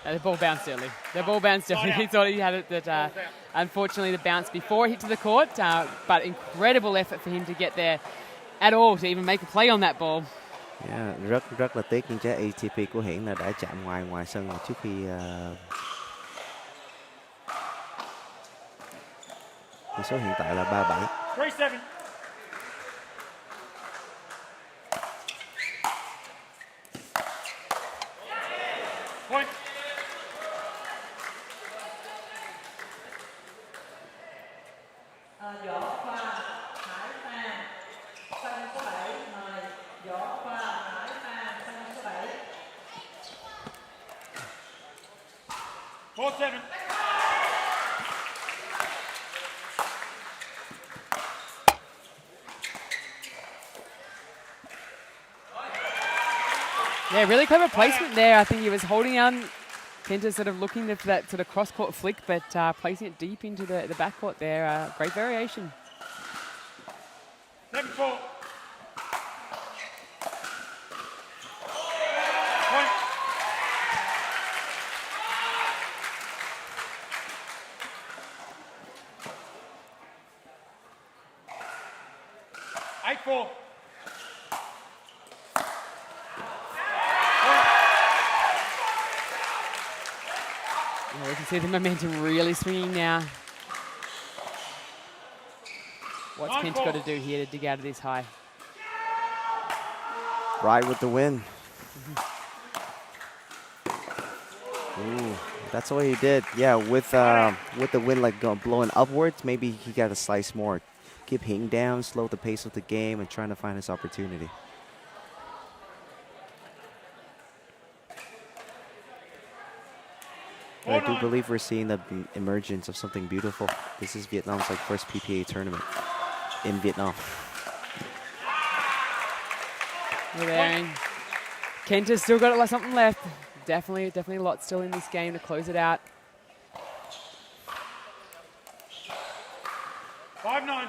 No, the ball bounced early. The ball bounced early. He thought he had it. That unfortunately the bounce before it hit to the court, but incredible effort for him to get there at all to even make a play on that ball. Yeah, rất là tiếc nhưng trái ATP của Hiển là đã chạm ngoài sân trước khi tỷ số hiện tại là 3-7. 3-7. Point. Võ Khoa Hải Phan sân số 7, mời Võ Khoa Hải Phan sân số 7. 4-7. Yeah, really clever placement there. I think he was holding on. Kenta sort of looking for that sort of cross-court flick, but placing it deep into the backcourt there. Great variation. 7-4. Point. 8-4. We can see the momentum really swinging now. What's Kent got to do here to dig out of this high? Right with the win. Ooh, that's what he did. Yeah, with the wind like blowing upwards, maybe he got to slice more. Keep Hing down, slow the pace of the game, and trying to find his opportunity. I do believe we're seeing the emergence of something beautiful. This is Vietnam's like first PPA tournament in Vietnam. There, Kenta's still got something left. Definitely a lot still in this game to close it out. 5-9.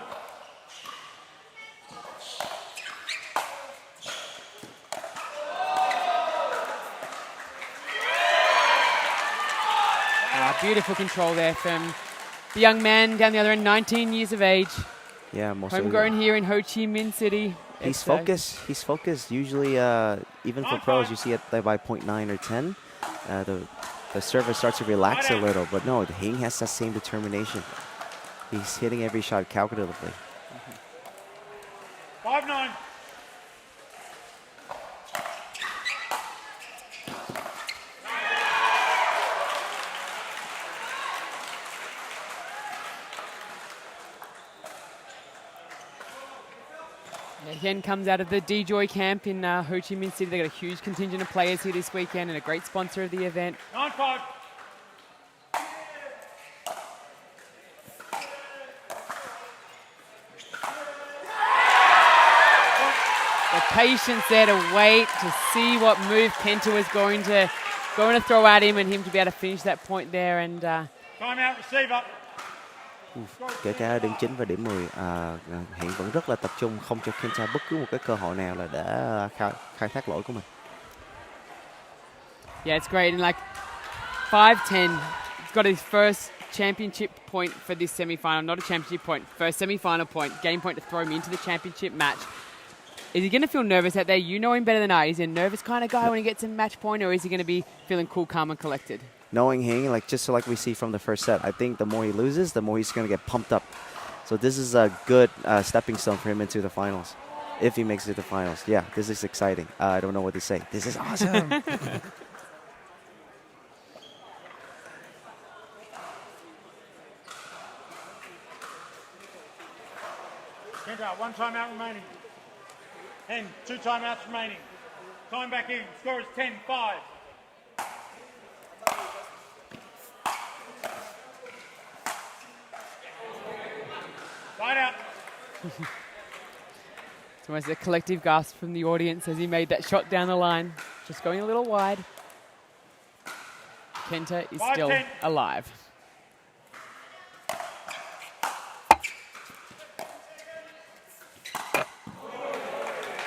Beautiful control there from the young man down the other end, 19 years of age. Yeah, homegrown here in Ho Chi Minh City. He's focused. He's focused. Usually, even for pros, you see it by 0.9 or 10. The server starts to relax a little, but no, Hing has that same determination. He's hitting every shot calculatively. 5-9. Chen comes out of the DJoy camp in Ho Chi Minh City. They've got a huge contingent of players here this weekend and a great sponsor of the event. 9-5. The patience there to wait to see what move Kenta was going to throw at him, and him to be able to finish that point there. And Timeout, receiver. Kể cả điểm 9 và điểm 10, hiện vẫn rất là tập trung, không cho Kenta bất cứ một cái cơ hội nào là để khai thác lỗi của mình. Yeah, it's great. And like 5-10, he's got his first championship point for this semi-final. Not a championship point, first semi-final point, game point to throw him into the championship match. Is he going to feel nervous out there? You know him better than I. Is he a nervous kind of guy when he gets a match point, or is he going to be feeling cool, calm, and collected? Knowing him, just like we see from the first set, I think the more he loses, the more he's going to get pumped up. So this is a good stepping stone for him into the finals. If he makes it to the finals. Yeah, this is exciting. I don't know what to say. This is awesome. Kenta, 1 timeout remaining. 10, 2 timeouts remaining. Time back in. Score is 10-5. Line out. It's almost a collective gasp from the audience as he made that shot down the line. Just going a little wide. Kenta is still 5-10. alive.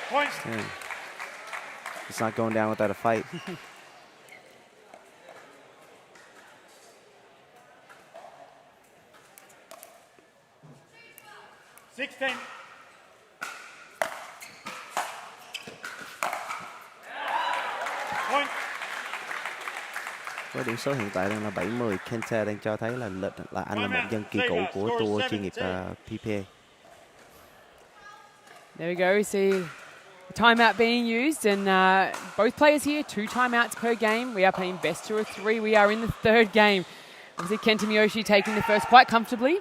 Points. It's not going down without a fight. 16. Point. Với điểm số hiện tại đang là 70, Kenta đang cho thấy là anh là một dân kỳ cựu của tour chuyên nghiệp PPA. There we go. We see timeout being used, and both players here, 2 timeouts per game. We are playing best 2 of 3. We are in the 3rd game. Obviously, Kenta Miyoshi taking the first quite comfortably,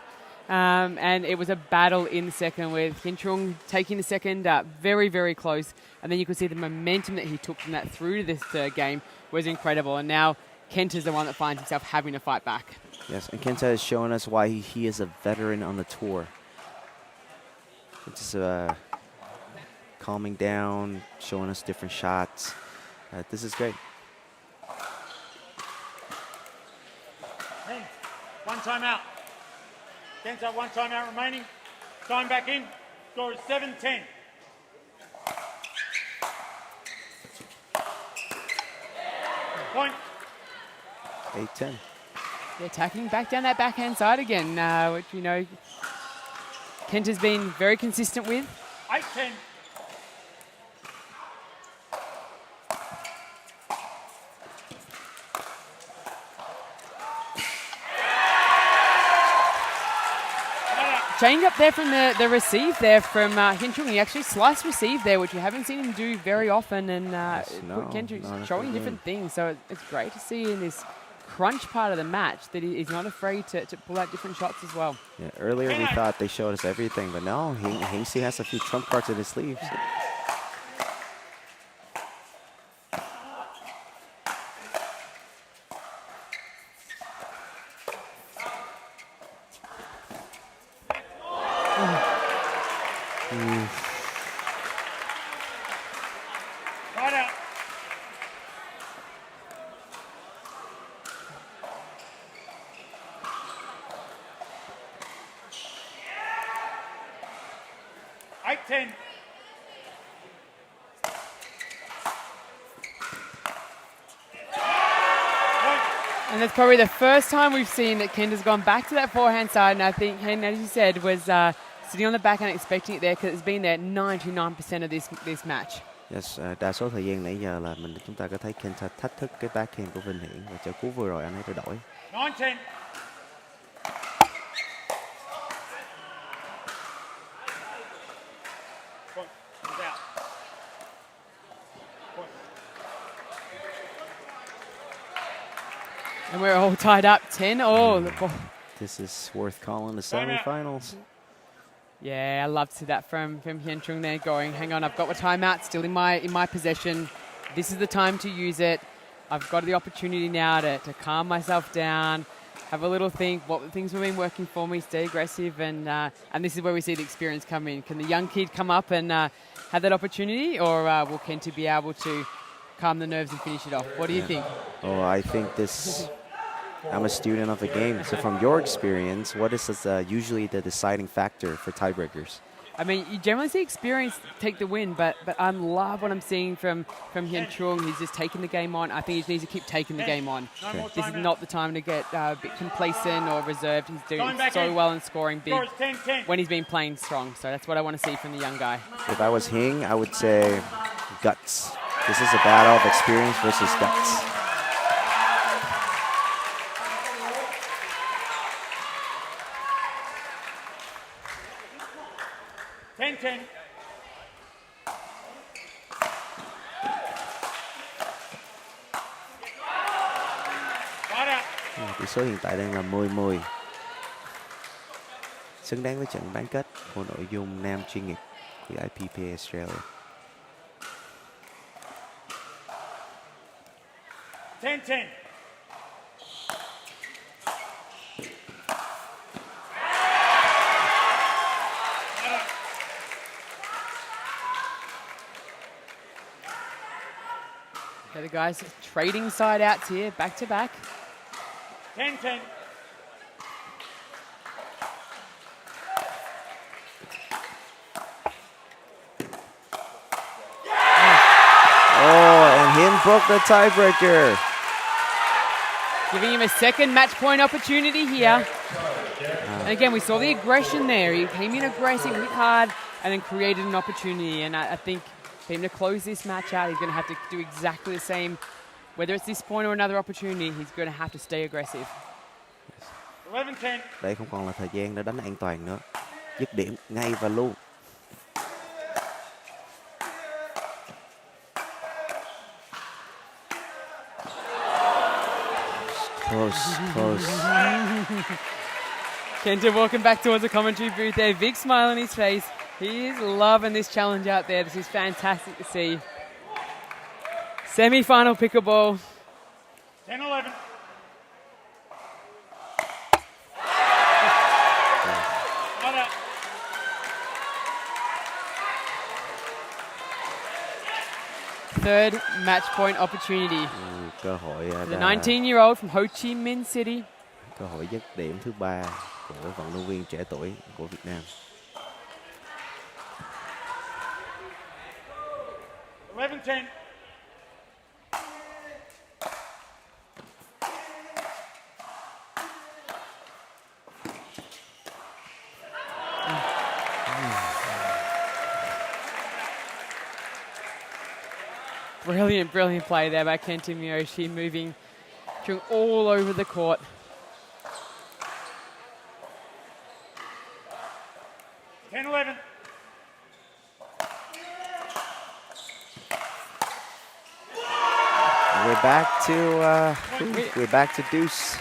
and it was a battle in the second with Trung taking the second very, very close. And then you could see the momentum that he took from that through to this 3rd game was incredible. And now Kenta's the one that finds himself having to fight back. Yes, and Kenta is showing us why he is a veteran on the tour. Just calming down, showing us different shots. This is great. Hey, 1 timeout. Kenta, 1 timeout remaining. Time back in. Score is 7-10. Point. 8-10. They're attacking back down that backhand side again, which you know Kenta's been very consistent with. 8-10. Change up there from the receive there from Trung. He actually slice receive there, which we haven't seen him do very often, and Kenta showing different things. So it's great to see in this crunch part of the match that he's not afraid to pull out different shots as well. Yeah, earlier we thought they showed us everything, but no, he still has a few trump cards in his sleeves. Right out. Eight, 10. And that's probably the first time we've seen that Kenta's gone back to that forehand side, and I think, as you said, was sitting on the backhand expecting it there because it's been there 99% of this match. Yes, đa số thời gian nãy giờ là chúng ta có thấy Kenta thách thức cái backhand của Vinh Hiển, và trận cú vừa rồi anh ấy đã đổi. 9-10. Point. He's out. Point. And we're all tied up 10-all. This is worth calling the semi-finals. Yeah, I love to see that from Trung there going, hang on, I've got my timeout still in my possession. This is the time to use it. I've got the opportunity now to calm myself down, have a little think, what things have been working for me, stay aggressive, and this is where we see the experience come in. Can the young kid come up and have that opportunity, or will Kenta be able to calm the nerves and finish it off? What do you think? Oh, I think this I'm a student of the game. So from your experience, what is usually the deciding factor for tiebreakers? I mean, you generally see experience take the win, but I love what I'm seeing from Trung. He's just taking the game on. I think he just needs to keep taking the game on. Okay. This is not the time to get a bit complacent or reserved. He's doing so well and scoring big when he's been playing strong. So that's what I want to see from the young guy. If I was Hing, I would say guts. This is a battle of experience versus guts. Ten. Tỷ số hiện tại đang là 10-10. Xứng đáng với trận bán kết của nội dung nam chuyên nghiệp của giải PPA Australia. 10. Okay, the guys trading side outs here, back to back. 10. Oh, and Hing broke the tiebreaker. Giving him a second match point opportunity here. And again, we saw the aggression there. He came in aggressive, hit hard, and then created an opportunity. And I think for him to close this match out, he's going to have to do exactly the same. Whether it's this point or another opportunity, he's going to have to stay aggressive. 11-10. Đây không còn là thời gian để đánh an toàn nữa. Dứt điểm ngay và luôn. Close. Kenta walking back towards the commentary booth there. Big smile on his face. He is loving this challenge out there. This is fantastic to see. Semi-final pickleball. 10-11. Third match point opportunity. Cơ hội The 19-year-old from Ho Chi Minh City. Cơ hội dứt điểm thứ 3 của vận động viên trẻ tuổi của Việt Nam. 11-10. Brilliant play there by Kenta Miyoshi, moving Trung all over the court. $10-11. We're back to deuce.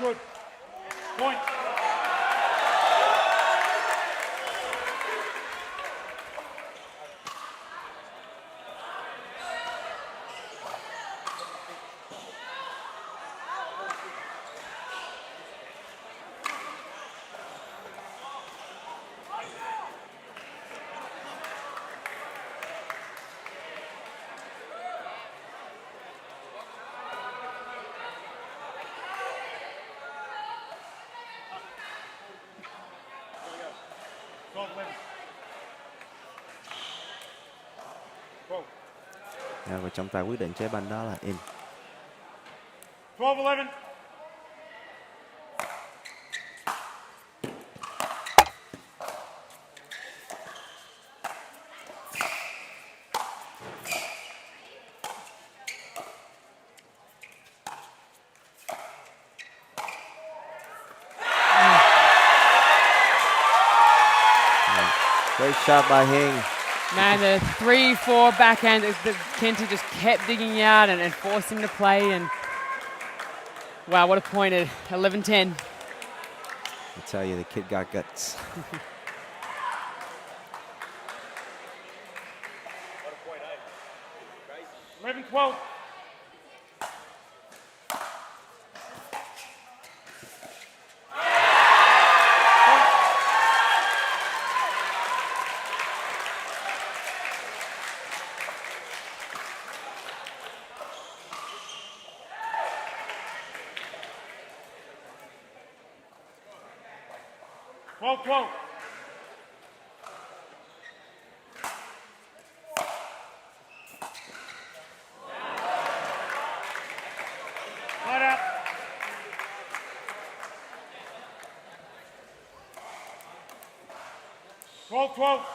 Good. Point. Và trọng tài quyết định trái banh đó là in. 12-11. Great shot by Hing. Man, the 3-4 backhand, the Kenta just kept digging out and forcing the play. And wow, what a point at 11-10. I tell you, the kid got guts. 12. Well, 12. Light out. Roll 12.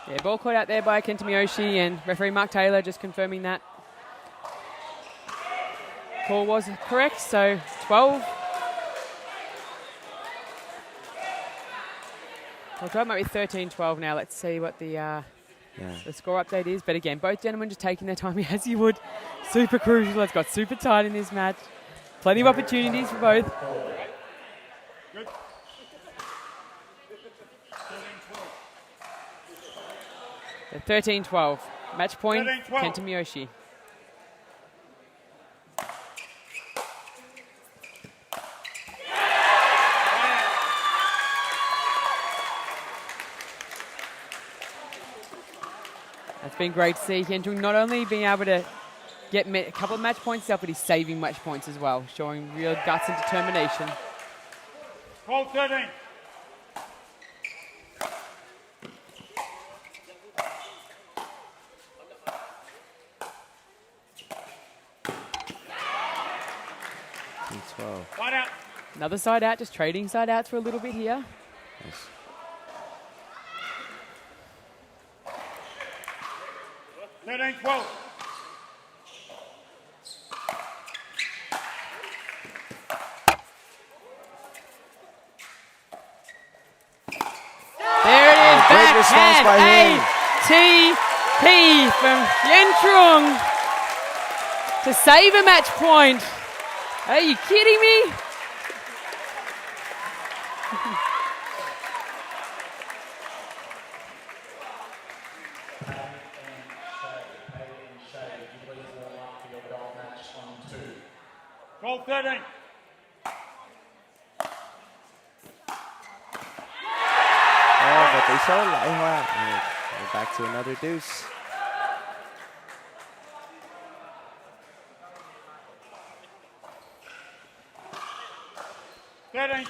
Yeah, ball caught out there by Kenta Miyoshi, and referee Mark Taylor just confirming that call was correct. So 12. Well, 12 might be 13-12 now. Let's see what the score update is. But again, both gentlemen just taking their time as you would. Super crucial. It's got super tight in this match. Plenty of opportunities for both. Good. 13-12. Match point, 13-12. Kenta Miyoshi. That's been great to see Chen not only being able to get a couple of match points up, but he's saving match points as well, showing real guts and determination. Roll 13. Side out. Another side out, just trading side outs for a little bit here. Yes. Thirteen, 12. There it is, Great response by him. ATP from Trung to save a match point. Are you kidding me? Roll 13. Oh, but they saw lại hoa. We're back to another deuce. Thirteen.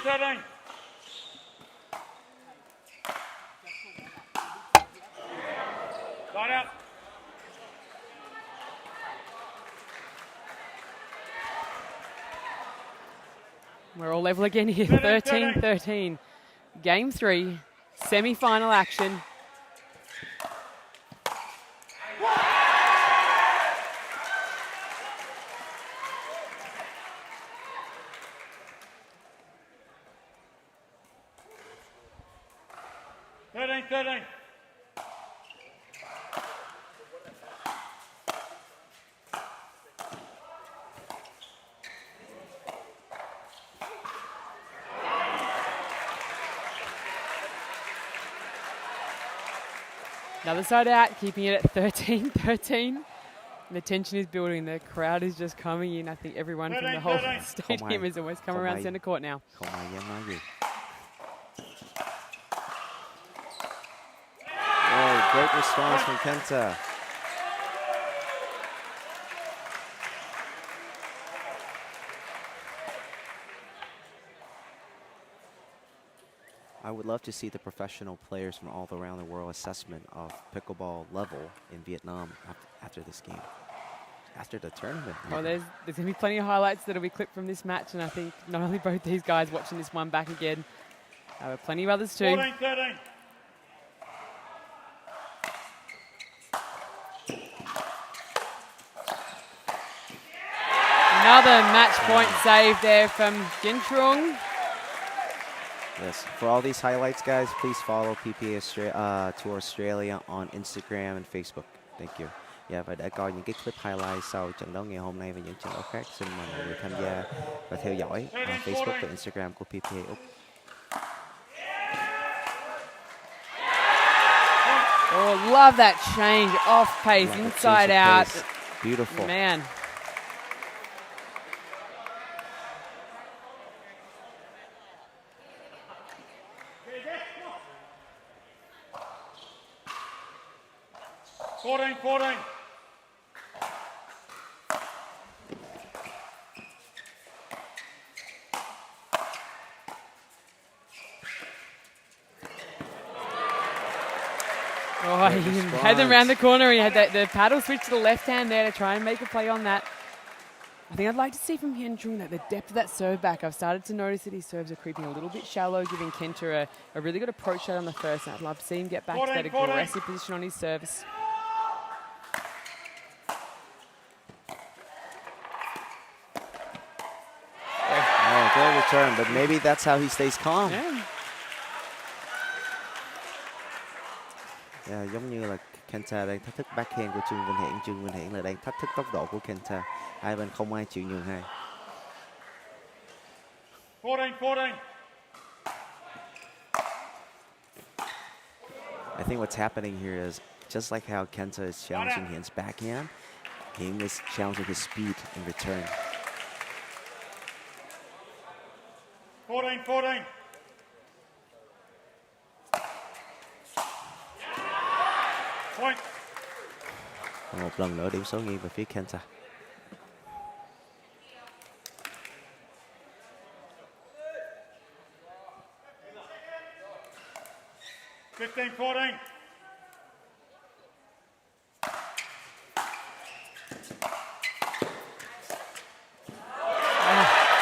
Side out. We're all level again here, 13-13. Game 3, semi-final action. Thirteen. Another side out, keeping it at 13-13. The tension is building. The crowd is just coming in. I think everyone from the whole stadium is almost coming around centre court now. Không ai dám nói gì. Oh, great response from Kenta. I would love to see the professional players from all around the world assessment of pickleball level in Vietnam after this game, after the tournament. Well, there's going to be plenty of highlights that will be clipped from this match, and I think not only both these guys watching this one back again, but plenty of others too. 14-13. Another match point save there from Trung. Yes. For all these highlights, guys, please follow PPA Tour Australia on Instagram and Facebook. Thank you. Dạ, và để coi những cái clip highlight sau trận đấu ngày hôm nay và những trận đấu khác, xin mời mọi người tham gia và theo dõi Facebook và Instagram của PPA Úc. Oh, love that change off pace, Love inside the change out. of pace. Beautiful. Man. Fourteen. Oh, he had them round the corner. He had the paddle switch to the left hand there to try and make a play on that. I think I'd like to see from Trung that the depth of that serve back. I've started to notice that his serves are creeping a little bit shallow, giving Kenta a really good approach shot on the first. And I'd love to see him get back to that aggressive position on his service. Oh, great return, but maybe that's how he stays calm. Yeah. Yeah, giống như là Kenta đang thách thức backhand của Trung Vinh Hiển. Trung Vinh Hiển là đang thách thức tốc độ của Kenta. Hai bên không ai chịu nhường hai. 14. I think what's happening here is just like how Kenta is challenging Hien's backhand, Hien is challenging his speed in return. 14. Point. Một lần nữa điểm số nghiêng về phía Kenta. 15-14.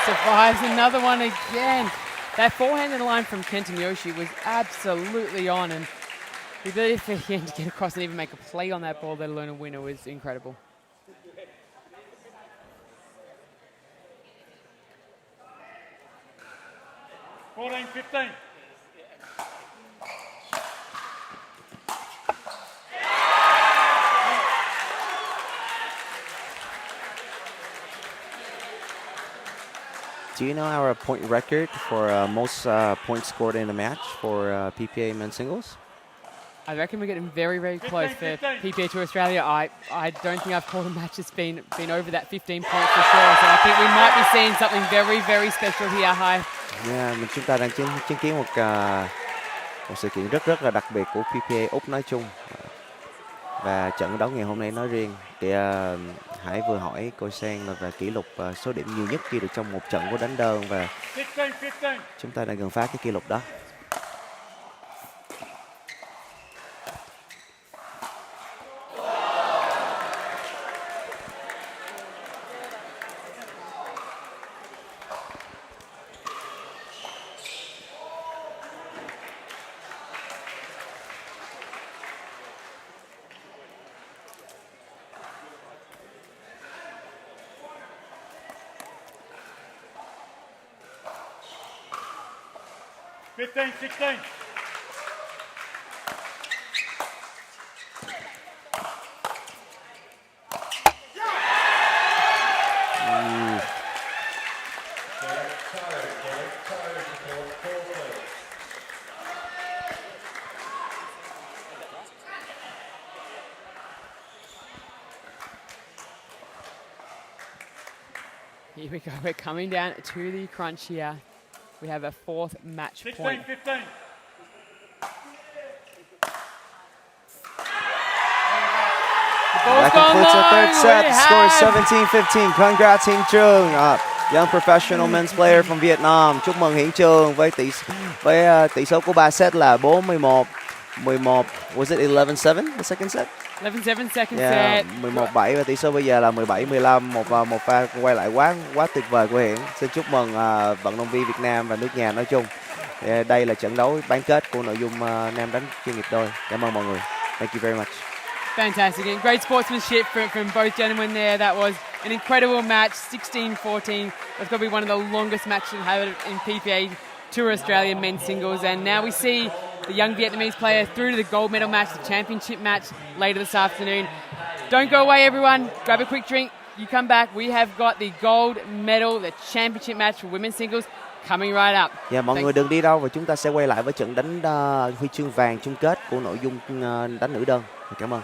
Survives another one again. That forehand in the line from Kenta Miyoshi was absolutely on, and the ability for him to get across and even make a play on that ball, let alone a winner, was incredible. Fourteen, 15. Do you know our point record for most points scored in a match for PPA men's singles? I reckon we're getting very, very close for PPA Tour Australia. I don't think I've called a match that's been over that 15 points for sure. So I think we might be seeing something very, very special here, Hsieh. Yeah, chúng ta đang chứng kiến một sự kiện rất là đặc biệt của PPA Úc nói chung và trận đấu ngày hôm nay nói riêng. Thì Hải vừa hỏi cô Sang là về kỷ lục số điểm nhiều nhất ghi được trong một trận của đánh đơn và chúng ta đang gần phá cái kỷ lục đó. Fifteen, 16. Here we go. We're coming down to the crunch here. We have a fourth match 16, point. 15. That completes the third set. Score is 17-15. Congrats Hiển Trung, young professional men's player from Vietnam. Chúc mừng Hiển Trung với tỷ số của 3 set là 41-11. Was it 11-7 the second set? 11-7 second Yeah, set. 11-7 và tỷ số bây giờ là 17-15. Một pha quay lại quá tuyệt vời của Hiển. Xin chúc mừng vận động viên Việt Nam và nước nhà nói chung. Đây là trận đấu bán kết của nội dung nam đánh chuyên nghiệp đôi. Cảm ơn mọi người. Thank you very much. Fantastic and great sportsmanship from both gentlemen there. That was an incredible match, 16-14. That's got to be one of the longest matches we've had in PPA Tour Australia men's singles, and now we see the young Vietnamese player through to the gold medal match, the championship match later this afternoon. Don't go away, everyone. Grab a quick drink. You come back. We have got the gold medal, the championship match for women's singles coming right up. Dạ, mọi người đừng đi đâu và chúng ta sẽ quay lại với trận đánh huy chương vàng chung kết của nội dung đánh nữ đơn. Cảm ơn.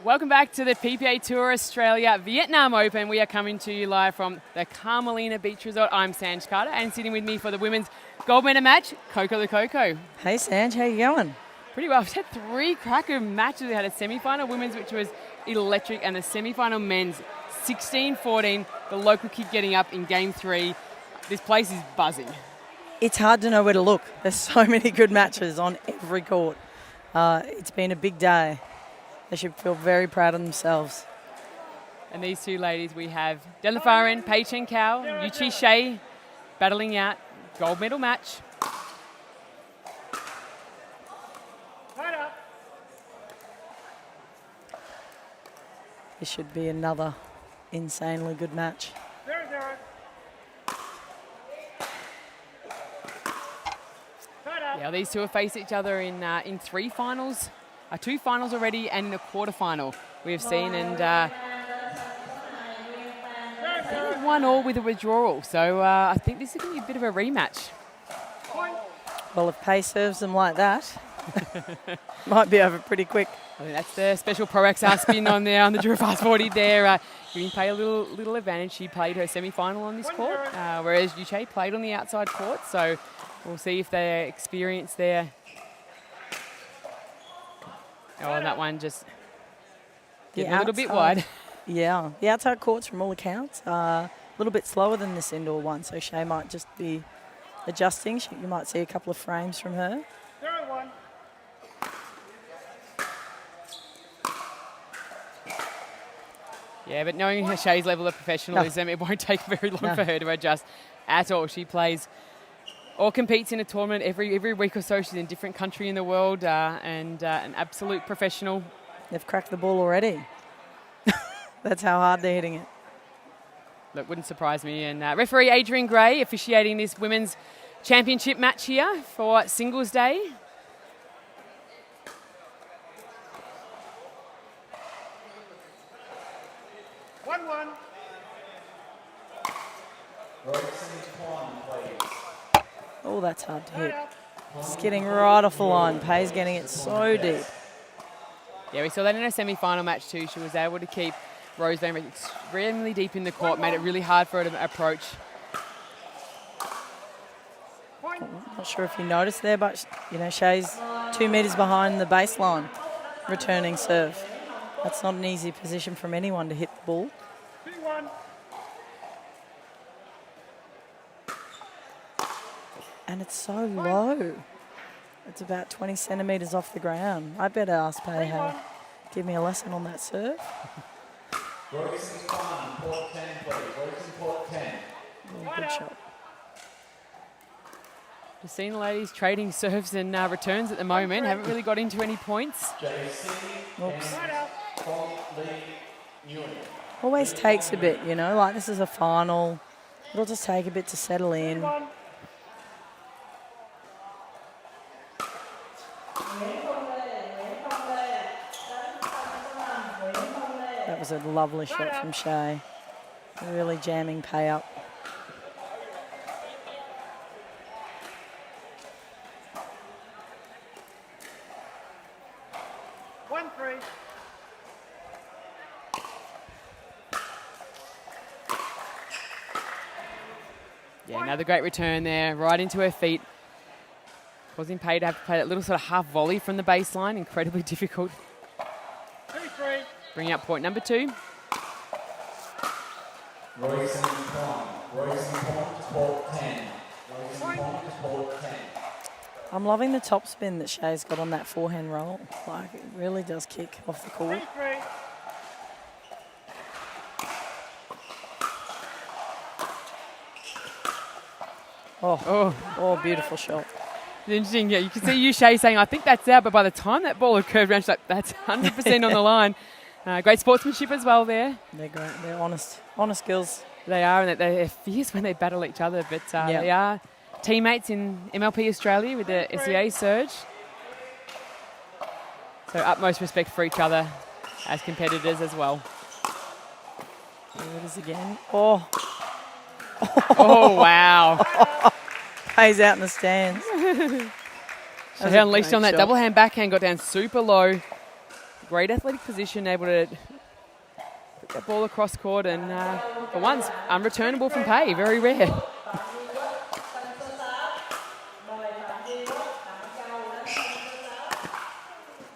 Welcome back to the PPA Tour Australia Vietnam Open. We are coming to you live from the Carmelina Beach Resort. I'm Sanj Carter, and sitting with me for the women's gold medal match, Coco the Coco. Hey, Sanj, how you going? Pretty well. We've had 3 cracker matches. We had a semi-final women's, which was electric, and the semi-final men's, 16-14. The local kid getting up in game 3. This place is buzzing. It's hard to know where to look. There's so many good matches on every court. It's been a big day. They should feel very proud of themselves. And these 2 ladies, we have down the far end, Pei Chen Kao, Yu-Chieh Hsieh battling out gold medal match. This should be another insanely good match. 0-0. Yeah, these 2 have faced each other in 3 finals, 2 finals already, and in a quarterfinal we have seen, and I think 1-1 with a withdrawal. So I think this is going to be a bit of a rematch. Well, if Pei serves them like that, might be over pretty quick. I think that's the special Pro XR spin on there on the Joola Fast 40 there. Giving Pei a little advantage. She played her semi-final on this court, whereas Yu-Chieh played on the outside court. So we'll see if they're experienced there. Oh, and that one just getting a little bit wide. Yeah, the outside courts from all accounts are a little bit slower than this indoor one, so Hsieh might just be adjusting. You might see a couple of frames from her. 0-1. Yeah, but knowing Hsieh's level of professionalism, it won't take very long for her to adjust at all. She plays or competes in a tournament every week or so. She's in a different country in the world, and an absolute professional. They've cracked the ball already. That's how hard they're hitting it. Look, wouldn't surprise me. And referee Adrian Gray officiating this women's championship match here for Singles Day. Oh, that's hard to hit. It's getting right off the line. Pei's getting it so deep. Yeah, we saw that in her semi-final match too. She was able to keep Rose Vanrick extremely deep in the court, made it really hard for her to approach. Not sure if you noticed there, but you know, Hsieh's 2 metres behind the baseline, returning serve. That's not an easy position from anyone to hit the ball. 2-1. And it's so low. It's about 20 centimetres off the ground. I better ask Pei how to give me a lesson on that serve. Good shot. Just seeing the ladies trading serves and returns at the moment. Haven't really got into any points. Oops. Always takes a bit, you know, like this is a final. It'll just take a bit to settle in. That was a lovely shot from Hsieh. Really jamming Pei up. Yeah, another great return there, right into her feet. Causing Pei to have to play that little sort of half volley from the baseline. Incredibly difficult. 2-3. Bringing up point number 2. Royce point, court 10. Court 10. I'm loving the top spin that Hsieh's got on that forehand roll. Like, it really does kick off the court. 3-3. Oh, beautiful shot. It's interesting, yeah, you can see Yu-Chieh saying, I think that's out, but by the time that ball had curved around, she's like, that's 100% on the line. Great sportsmanship as well there. They're great. They're honest girls. They are, and they're fierce when they battle each other, but they are teammates in MLP Australia with the SEA Surge. So utmost respect for each other as competitors as well. There it is again. Oh, wow. Pei's out in the stands. She unleashed on that double hand backhand, got down super low. great athletic position, able to put that ball across court, and for once, unreturnable from Pei. Very rare.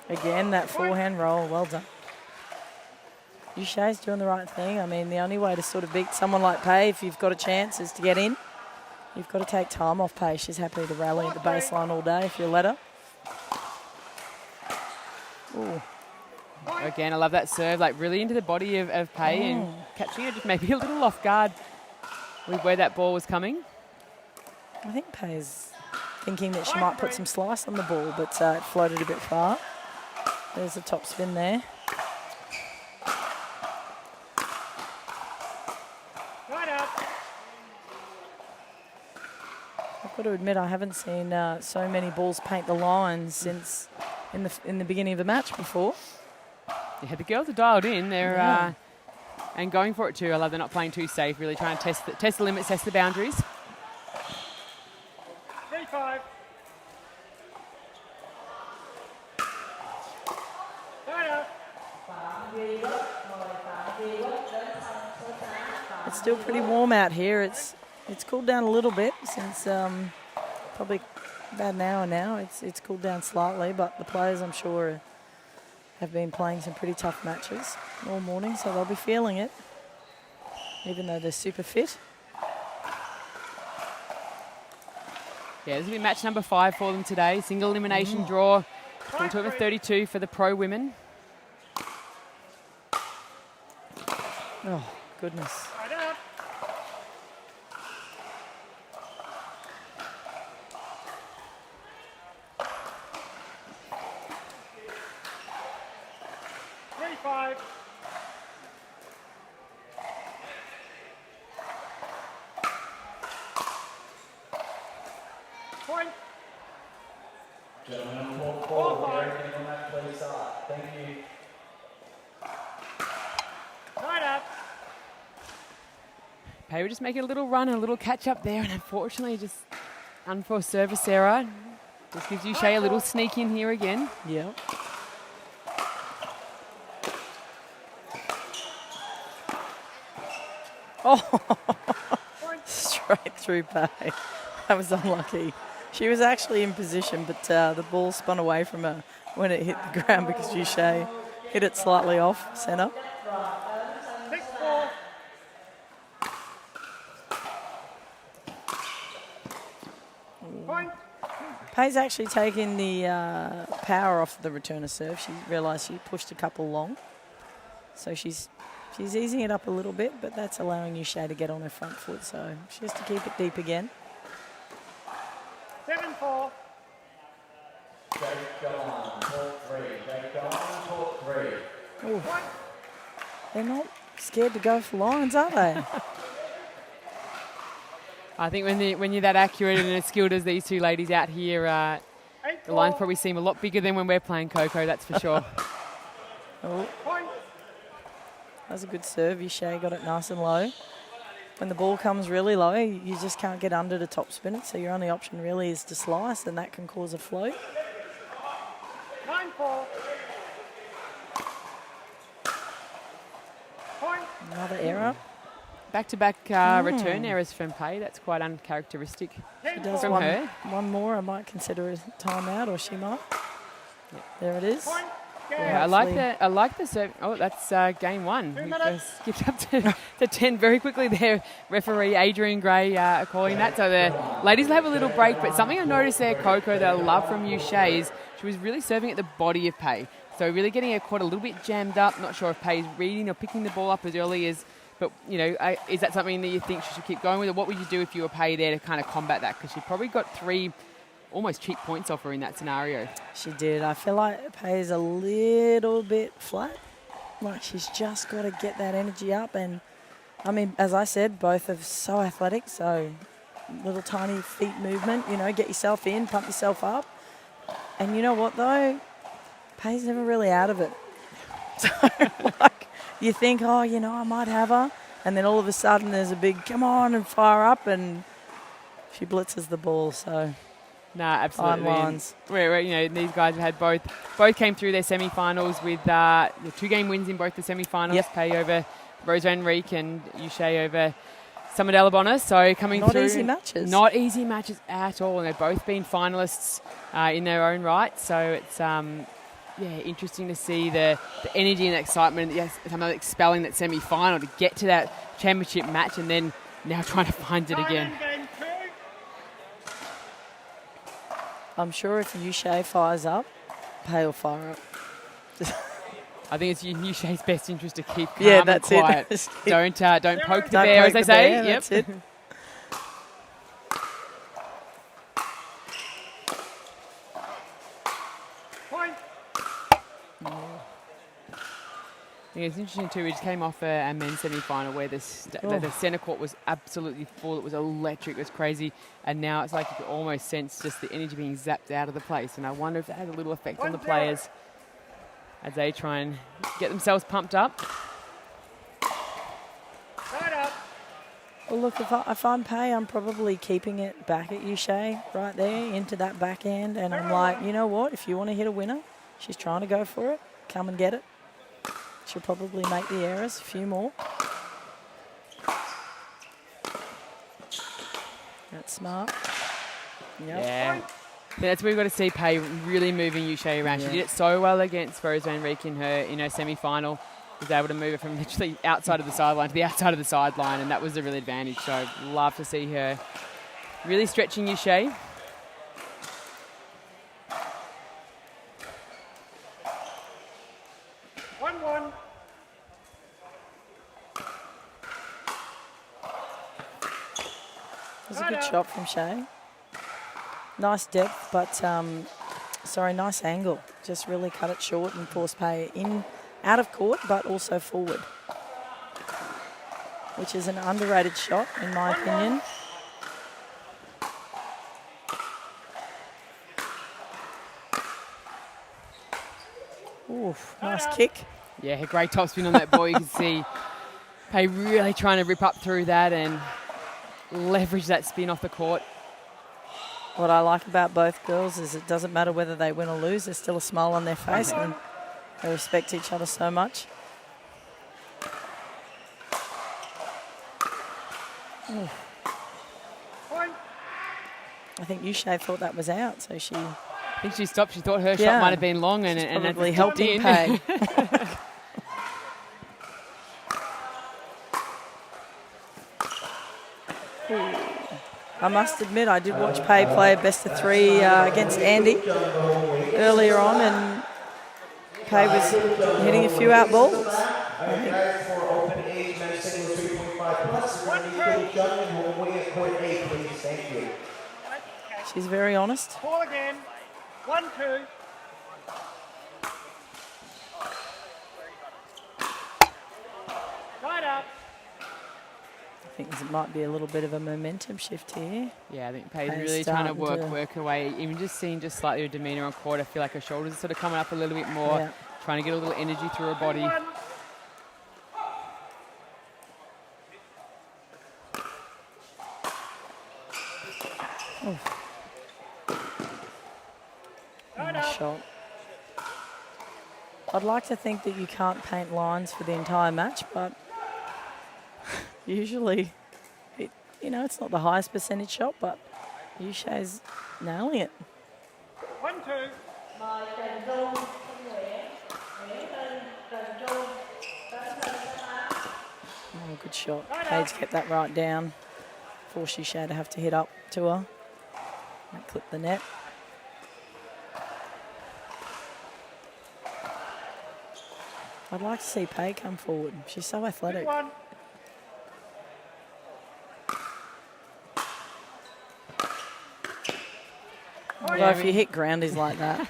Again, that forehand roll, well done. Yu-Chieh's doing the right thing. I mean, the only way to sort of beat someone like Pei, if you've got a chance, is to get in. You've got to take time off Pei. She's happy to rally at the baseline all day if you let her. Ooh. Again, I love that serve, like really into the body of Pei and catching her just maybe a little off guard with where that ball was coming. I think Pei's thinking that she might put some slice on the ball, but it floated a bit far. There's a top spin there. I've got to admit, I haven't seen so many balls paint the lines since in the beginning of the match before. Yeah, the girls are dialed in. They're and going for it too. I love they're not playing too safe. Really trying to test the limits, test the boundaries. 3-5. It's still pretty warm out here. It's cooled down a little bit since probably about an hour now. It's cooled down slightly, but the players, I'm sure, have been playing some pretty tough matches all morning, so they'll be feeling it, even though they're super fit. Yeah, this will be match number 5 for them today. Single elimination draw. Full to over 32 for the pro women. Oh, goodness. 3-5. Point. Gentlemen, walk forward. Everything on that, please start. Thank you. Right up. Pei will just make a little run and a little catch up there, and unfortunately just unforced service error. Just gives Yu-Chieh a little sneak in here again. Yeah. Oh, straight through Pei. That was unlucky. She was actually in position, but the ball spun away from her when it hit the ground because Yu-Chieh hit it slightly off centre. 6-4. Point. Pei's actually taking the power off the returner serve. She realised she pushed a couple long. So she's easing it up a little bit, but that's allowing Yu-Chieh to get on her front foot. So she has to keep it deep again. 7-4. Jake John, court 3. Jake John, court 3. Ooh. They're not scared to go for lines, are they? I think when you're that accurate and as skilled as these two ladies out here, the lines probably seem a lot bigger than when we're playing Coco, that's for sure. Oh. Point. That's a good serve. Yu-Chieh got it nice and low. When the ball comes really low, you just can't get under to top spin it, so your only option really is to slice, and that can cause a float. 9-4. Point. Another error. Back-to-back return errors from Pei. That's quite uncharacteristic She does from her. one more. I might consider a timeout, or she might. Yep. There it is. Point. Yeah, I like the serve. Oh, that's game 1. We skipped up to 10 very quickly there. Referee Adrian Gray calling that. So the ladies will have a little break. But something I noticed there, Coco, that I love from Yu-Chieh is she was really serving at the body of Pei. So really getting her court a little bit jammed up. Not sure if Pei's reading or picking the ball up as early as. But, you know, is that something that you think she should keep going with? Or what would you do if you were Pei there to kind of combat that? Because she probably got 3 almost cheap points off her in that scenario. She did. I feel like Pei's a little bit flat. Like she's just got to get that energy up. And, I mean, as I said, both are so athletic. So little tiny feet movement, you know, get yourself in, pump yourself up. And you know what, though? Pei's never really out of it. So, like, you think, oh, you know, I might have her. And then all of a sudden there's a big, come on and fire up. And she blitzes the ball. So No, absolutely. Fine lines. These guys have had both came through their semi-finals with 2-game wins in both the semi-finals. Yep. Pay over Rose Vanrick and Yu-Chieh over Summer Delabona. So coming Not through. easy matches. Not easy matches at all. And they've both been finalists in their own right. So it's interesting to see the energy and excitement. Yes, I'm expelling that semi-final to get to that championship match and then now trying to find it again. I'm sure if Yu-Chieh fires up, Pay will fire up. I think it's in Yu-Chieh's best interest to keep calm Yeah, that's and quiet. it. Don't poke the bear, as they say. Yep. That's it. I think it's interesting too. We just came off a men's semi-final where the centre court was absolutely full. It was electric. It was crazy. And now it's like you could almost sense just the energy being zapped out of the place. And I wonder if that has a little effect on the players as they try and get themselves pumped up. Well, look, if I'm Pay, I'm probably keeping it back at Yu-Chieh right there into that backhand. And I'm like, you know what? If you want to hit a winner, she's trying to go for it. Come and get it. She'll probably make the errors, a few more. That's smart. Yep. Yeah. That's where we've got to see Pay really moving Yu-Chieh around. Yeah. She did it so well against Rose Vanrick in her semi-final. Was able to move it from literally outside of the sideline to the outside of the sideline, and that was a real advantage. So I'd love to see her really stretching Yu-Chieh. It was a good shot from Hsieh. Nice depth, but nice angle. Just really cut it short and forced Pay in, out of court, but also forward, which is an underrated shot in my opinion. Oof, nice kick. Yeah, great topspin on that ball. You can see Pay really trying to rip up through that and leverage that spin off the court. What I like about both girls is it doesn't matter whether they win or lose, there's still a smile on their face and they respect each other so much. Ooh. I think Yu-Chieh thought that was out, so she... I think she stopped. She thought her shot might have been long and probably it helped in. Pay. I must admit, I did watch Pay play a best of three against Andy earlier on, and Pay was hitting a few out balls. She's very honest. Ball again. 1-2. Right up. I think there might be a little bit of a momentum shift here. Yeah, I think Pay's Pay's really trying to starting to- work her way. Even just seeing just slightly her demeanour on court, I feel like her shoulders are sort of coming up a little bit more, Yeah. trying to get a little energy through her body. Nice shot. I'd like to think that you can't paint lines for the entire match, but usually, it's not the highest percentage shot, but Yu-Chieh's nailing it. 1-2. Oh, good shot. Paige kept that right down. Forced Yu-Chieh to have to hit up to her. And clip the net. I'd like to see Pei come forward. She's so athletic. Although if you hit groundies like that.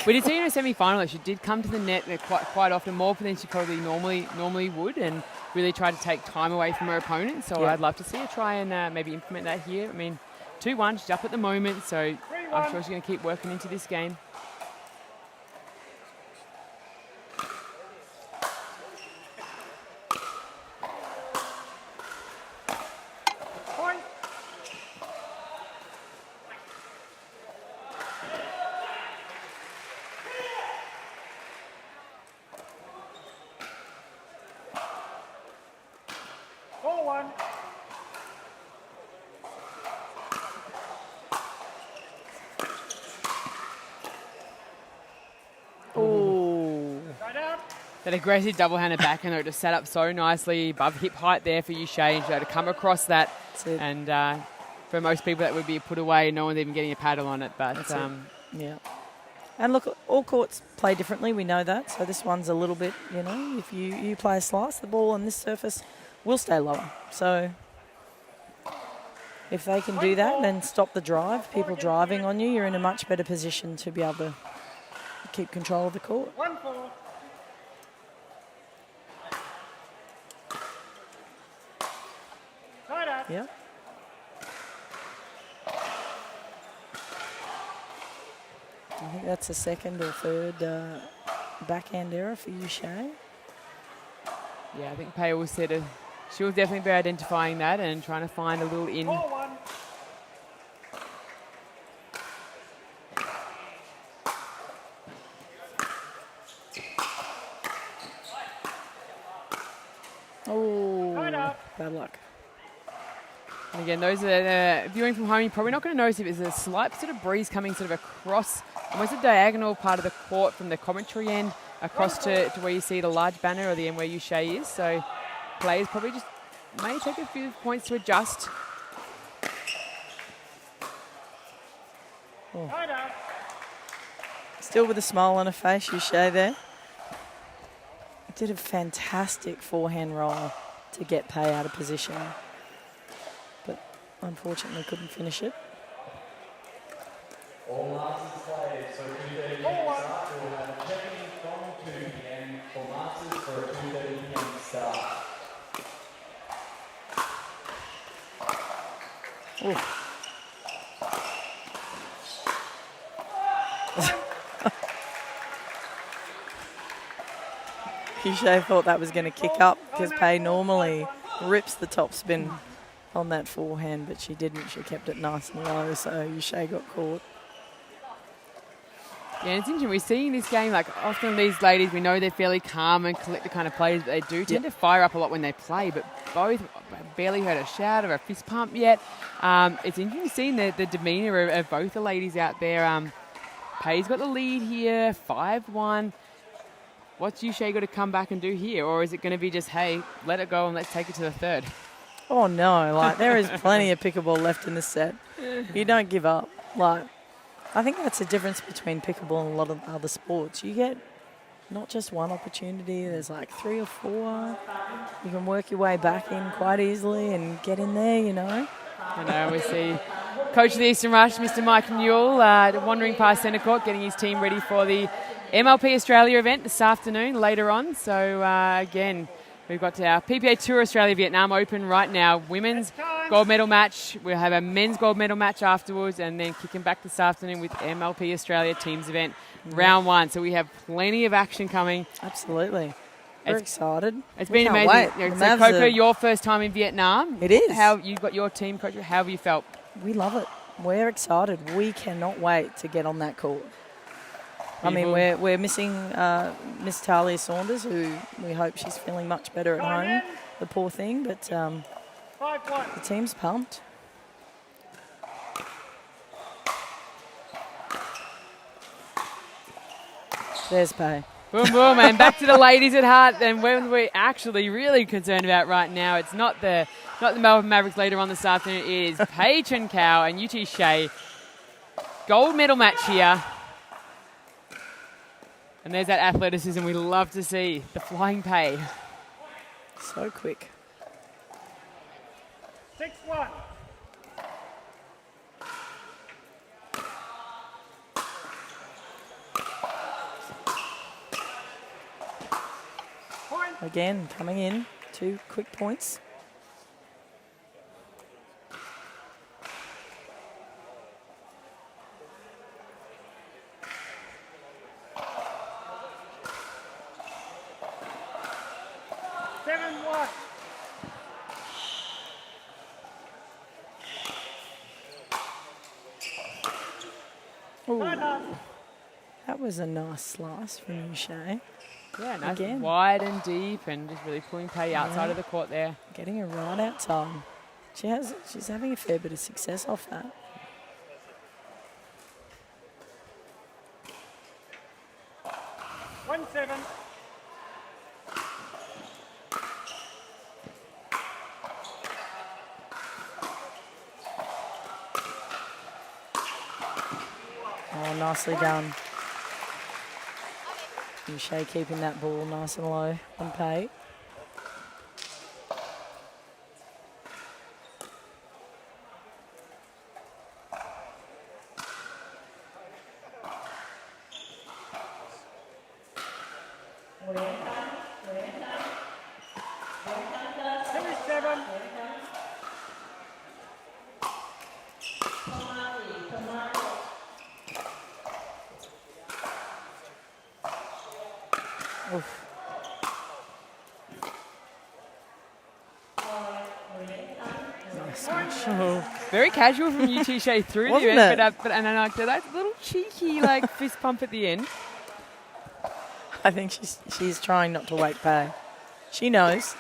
We did see in her semi-final, she did come to the net quite often, more than she probably normally would, and really try to take time away from her opponent. So Yeah. I'd love to see her try and maybe implement that here. I mean, 2-1, she's up at the moment, so I'm sure she's going to keep working into this game. 4-1. Ooh. Right out. That aggressive double-handed backhand though, just set up so nicely above hip height there for Yu-Chieh, and she had to come across that. That's it. And for most people, that would be a put away. No one's even getting a paddle on it. But That's it. Yeah. And look, all courts play differently. We know that. So this one's a little bit, if you play a slice, the ball on this surface will stay lower. So if they can do that and then stop the drive, people driving on you, you're in a much better position to be able to keep control of the court. 1-4. Tied up. Yeah. I think that's a second or third backhand error for Yu-Chieh. yeah, I think Pei will said she'll definitely be identifying that and trying to find a little in. 4-1. Oh, Tied up. bad luck. And again, those are viewing from home, you're probably not going to notice if there's a slight sort of breeze coming sort of across, almost a diagonal part of the court from the commentary end across to where you see the large banner or the end where Yu-Chieh is. So players probably just may take a few points to adjust. Tied up. Still with a smile on her face, Yu-Chieh there. Did a fantastic forehand roll to get Pei out of position, but unfortunately couldn't finish it. All Masters played, so 2:30 p.m. start. We'll have a check-in from 2 p.m. for Masters for a 2:30 p.m. start. Yu-Chieh thought that was going to kick up because Pei normally rips the top spin on that forehand, but she didn't. She kept it nice and low, so Yu-Chieh got caught. Yeah, it's interesting. We're seeing this game, like often these ladies, we know they're fairly calm and collected kind of players, but they do tend to fire up a lot when they play, but both barely heard a shout or a fist pump yet. It's interesting seeing the demeanour of both the ladies out there. Pei's got the lead here, 5-1. What's Yu-Chieh got to come back and do here? Or is it going to be just, hey, let it go and let's take it to the third? Oh, no. Like, there is plenty of pickleball left in this set. You don't give up. Like, I think that's the difference between pickleball and a lot of other sports. You get not just one opportunity. There's like 3 or 4. You can work your way back in quite easily and get in there, I know, we see Coach of the Eastern Rush, Mr. Mike Newell, wandering past centre court, getting his team ready for the MLP Australia event this afternoon later on. So, again, we've got our PPA Tour Australia Vietnam Open right now. Women's gold medal match. We'll have a men's gold medal match afterwards and then kicking back this afternoon with MLP Australia teams event round 1. So we have plenty of action coming. Absolutely. We're excited. It's been can't amazing. wait. So, Coco, your first time in Vietnam. It is. How you've got your team, Coach. How have you felt? We love it. We're excited. We cannot wait to get on that court. I mean, we're missing Miss Talia Saunders, who we hope she's feeling much better at home, the poor thing, but the team's pumped. There's Pei. Boom, boom, and back to the ladies at heart. And when we're actually really concerned about right now, it's not the Melbourne Mavericks later on this afternoon. It is Pei Chen Kao and Yu-Chieh. Gold medal match here. And there's that athleticism we love to see. The flying Pei. So quick. 6-1. Again, coming in, 2 quick points. Ooh. That was a nice slice from Yu-Chieh. Yeah, nice, Again. wide and deep, and just really pulling Pei outside of the court there. Getting her right outside. She's having a fair bit of success off that. One seven. Oh, nicely done. Yu-Chieh keeping that ball nice and low on Pei. Oof. Nice switch. Very casual from Yu-Chieh through the Wasn't end, it? but and then like that little cheeky like fist pump at the end. I think she's trying not to wake Pei. She knows.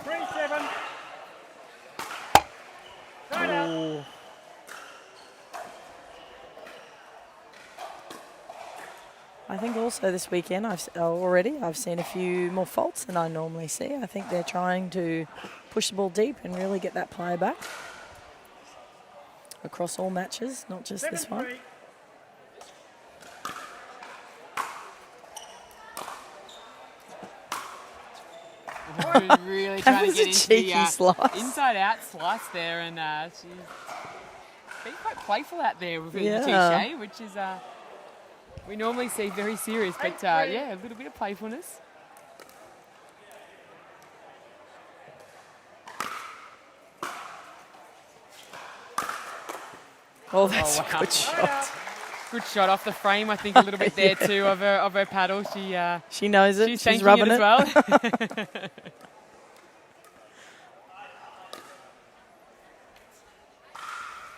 3-7. Right out. Ooh. I think also this weekend I've seen a few more faults than I normally see. I think they're trying to push the ball deep and really get that player back across all matches, not just this one. 7-3. Really That trying was to a get into cheeky the slice. inside-out slice there, and she's been quite playful out there with Yeah. Yu-Chieh, which is we normally see very serious, but yeah, a little bit of playfulness. Oh, that's wow. a good shot. Good shot off the frame, I think, a little bit there too of her paddle. She knows it. She's She's thanking rubbing it as well.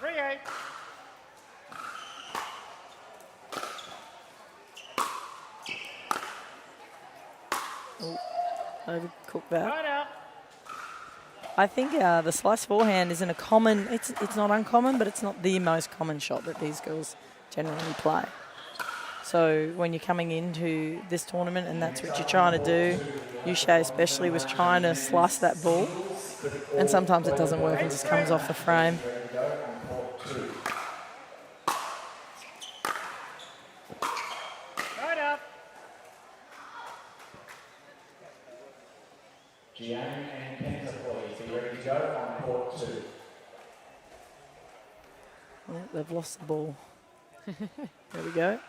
3-8. Overcooked that. Right out. I think the slice forehand isn't a common. It's not uncommon, but it's not the most common shot that these girls generally play. So when you're coming into this tournament and that's what you're trying to do, Yu-Chieh especially was trying to slice that ball, and sometimes it doesn't work and just comes off the frame. Right out. Jiang and Kenta, please. Be ready to go on court 2. Oh, they've lost the ball. There we go.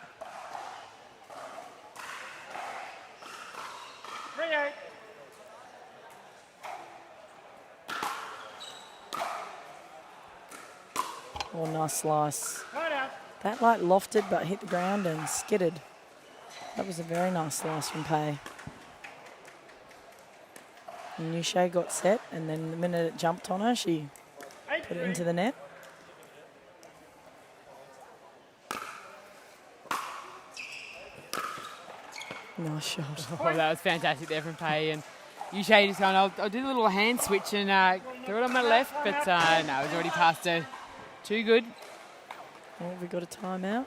3-8. Oh, nice slice. Right out. That like lofted but hit the ground and skidded. That was a very nice slice from Pei. And Yu-Chieh got set, and then the minute it jumped on her, she put it into the net. Nice shot. Oh, that was fantastic there from Pei, and Yu-Chieh just going, I'll do a little hand switch and throw it on my left, but no, it was already past her. Too good. Oh, we got a timeout.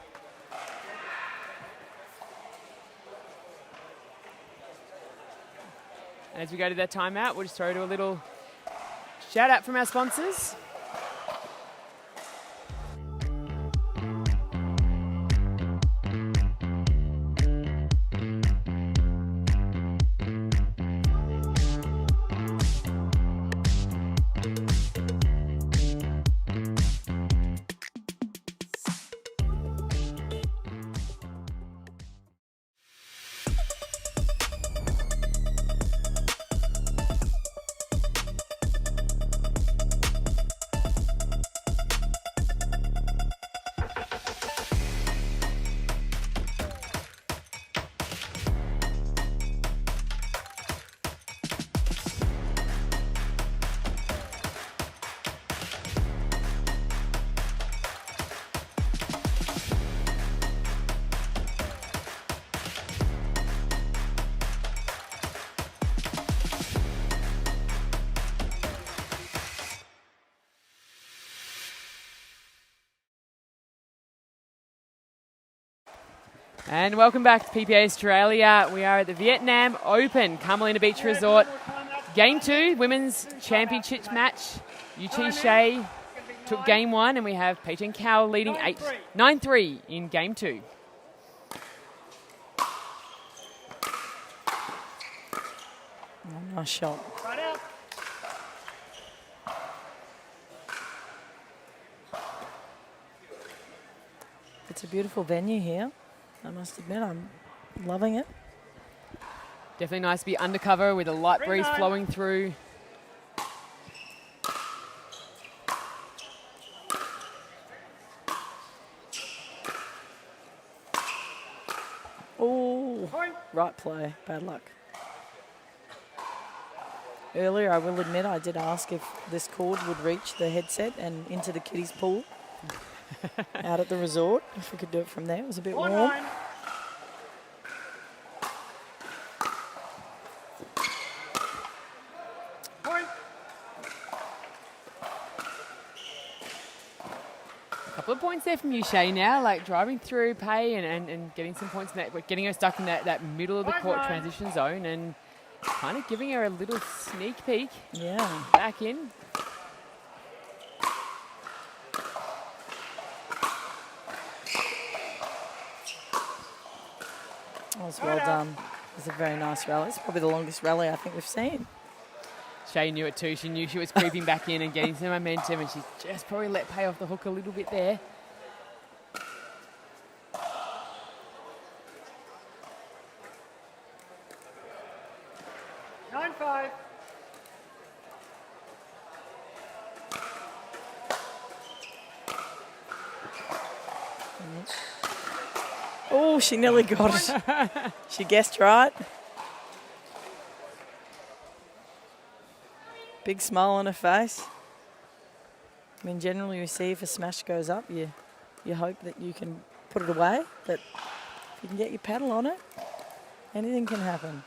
And as we go to that timeout, we'll just throw to a little shout out from our sponsors. And welcome back to PPA Australia. We are at the Vietnam Open, Carmelina Beach Resort. Game 2, Women's Championship match. Yu-Chieh took game 1, and we have Pei Chen Kao leading 9-3 in game 2. Oh, nice shot. It's a beautiful venue here. I must admit, I'm loving it. Definitely nice to be undercover with a light breeze flowing through. Oh, right play, bad luck. Earlier, I will admit, I did ask if this cord would reach the headset and into the kiddies pool out at the resort. If we could do it from there, it was a bit warm. Couple of points there from Yu-Chieh now, like driving through Pei and getting some points in that, getting her stuck in that middle of the court transition zone and kind of giving her a little sneak peek. Yeah. Back in. That was well done. It was a very nice rally. It's probably the longest rally I think we've seen. Hsieh knew it too. She knew she was creeping back in and getting some momentum, and she just probably let Pei off the hook a little bit there. Oh, she nearly got it. She guessed right. Big smile on her face. I mean, generally you see if a smash goes up, you hope that you can put it away. But if you can get your paddle on it, anything can happen.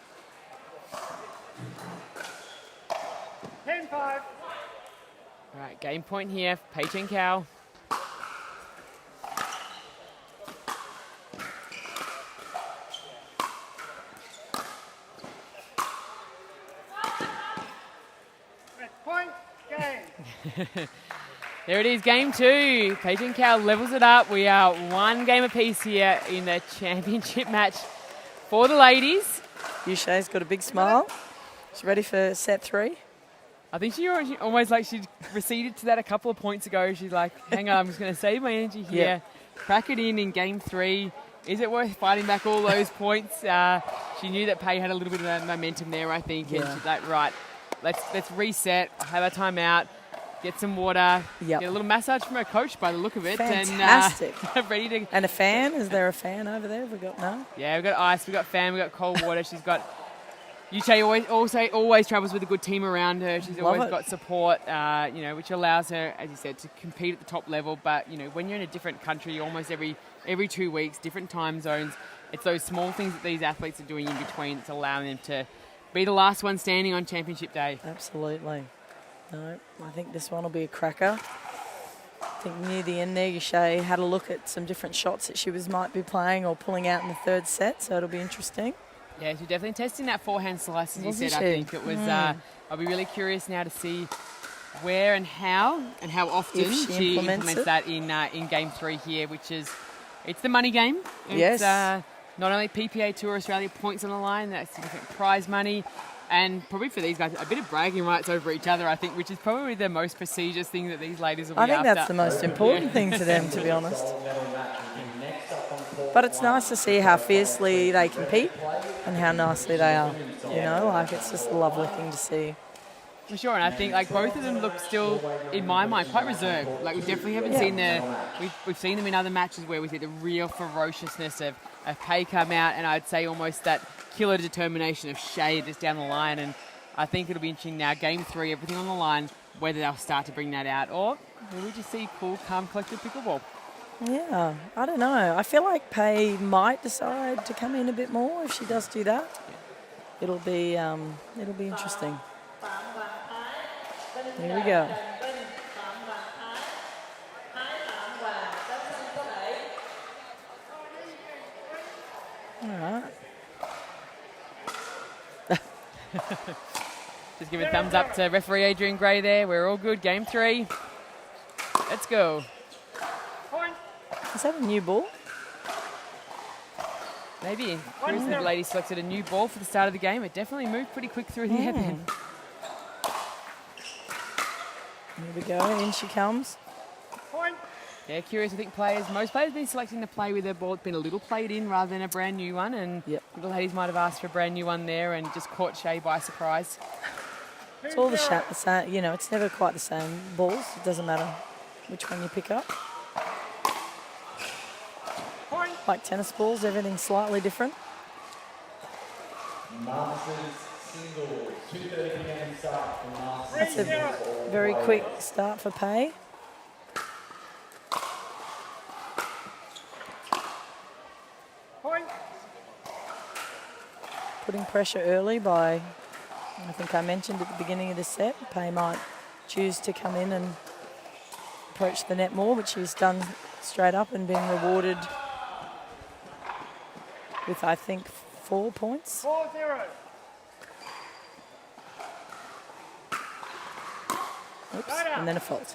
10-5. Right, game point here, Pei Chen Kao. Point game. There it is, game 2. Pei Chen Kao levels it up. We are one game apiece here in the championship match for the ladies. Yu-Chieh's got a big smile. She's ready for set 3. I think she almost like she receded to that a couple of points ago. She's like, hang on, I'm just going to save my energy here. Yeah. Crack it in game 3. Is it worth fighting back all those points? She knew that Pei had a little bit of momentum there, I think. Yeah. And she's like, right, let's reset, have a timeout, get some water, Yep. get a little massage from her coach by the look of it. Fantastic. And ready to... And a fan? Is there a fan over there? Have we got no? Yeah, we've got ice, we've got fan, we've got cold water. She's got... Yu-Chieh always travels with a good team around her. She's Love always it. got support, which allows her, as you said, to compete at the top level. But, when you're in a different country, almost every 2 weeks, different time zones, it's those small things that these athletes are doing in between that's allowing them to be the last one standing on championship day. Absolutely. No, I think this one will be a cracker. I think near the end there, Yu-Chieh had a look at some different shots that she might be playing or pulling out in the third set, so it'll be interesting. Yeah, she's definitely testing that forehand slice, as you Wasn't said. she? I think it was. I'll be really curious now to see where and how often If she implements it. that in game 3 here, which is it's the money game. Yes. It's not only PPA Tour Australia points on the line, that's significant prize money, and probably for these guys a bit of bragging rights over each other. I think, which is probably the most prestigious thing that these ladies will be I think after. that's the most important thing to them, to be honest. But it's nice to see how fiercely they compete and how nicely they are. It's just a lovely thing to see. For sure, and I think both of them look still, in my mind, quite reserved. We definitely haven't seen we've seen them in other matches where we see the real ferociousness of Pei come out, and I'd say almost that killer determination of Hsieh just down the line. And I think it'll be interesting now, game 3, everything on the line, whether they'll start to bring that out, or will we just see cool, calm, collected pickleball? Yeah, I don't know. I feel like Pei might decide to come in a bit more if she does do that. It'll be interesting. Here we go. All right. Just give a thumbs up to referee Adrian Gray there. We're all good. Game 3. Let's go. Is that a new ball? Maybe. Curious the lady selected a new ball for the start of the game. It definitely moved pretty quick through the air then. Here we go. In she comes. Yeah, curious. I think most players have been selecting to play with their ball. It's been a little played in rather than a brand new one. And the ladies might have asked for a brand new one there and just caught Hsieh by surprise. It's all the same. You know, it's never quite the same balls. It doesn't matter which one you pick up. Like tennis balls, everything's slightly different. Masters singles, 2:30 p.m. start for Masters. That's a very quick start for Pei. Putting pressure early by, I think I mentioned at the beginning of the set, Pei might choose to come in and approach the net more, which she's done straight up and been rewarded with, I think, 4 points. 4-0. Oops, and then a fault.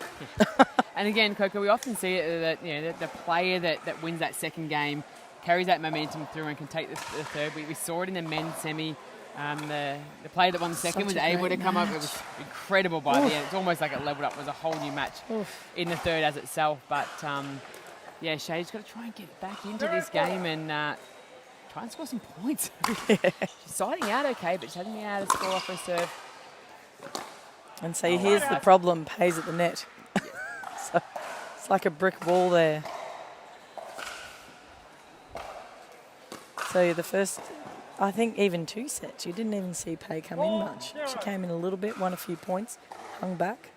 And again, Coco, we often see it that the player that wins that second game carries that momentum through and can take the third. We saw it in the men's semi. The player that won the second was able to come up. It was incredible by the end. It's almost like it leveled up. It was a whole new match in the third as itself. But yeah, Hsieh's got to try and get back into this game and try and score some points. She's siding out okay, but she hasn't been able to score off her serve. And so here's the problem, Pei's at the net. So it's like a brick wall there. So the first, I think even 2 sets, you didn't even see Pei come in much. She came in a little bit, won a few points, hung back.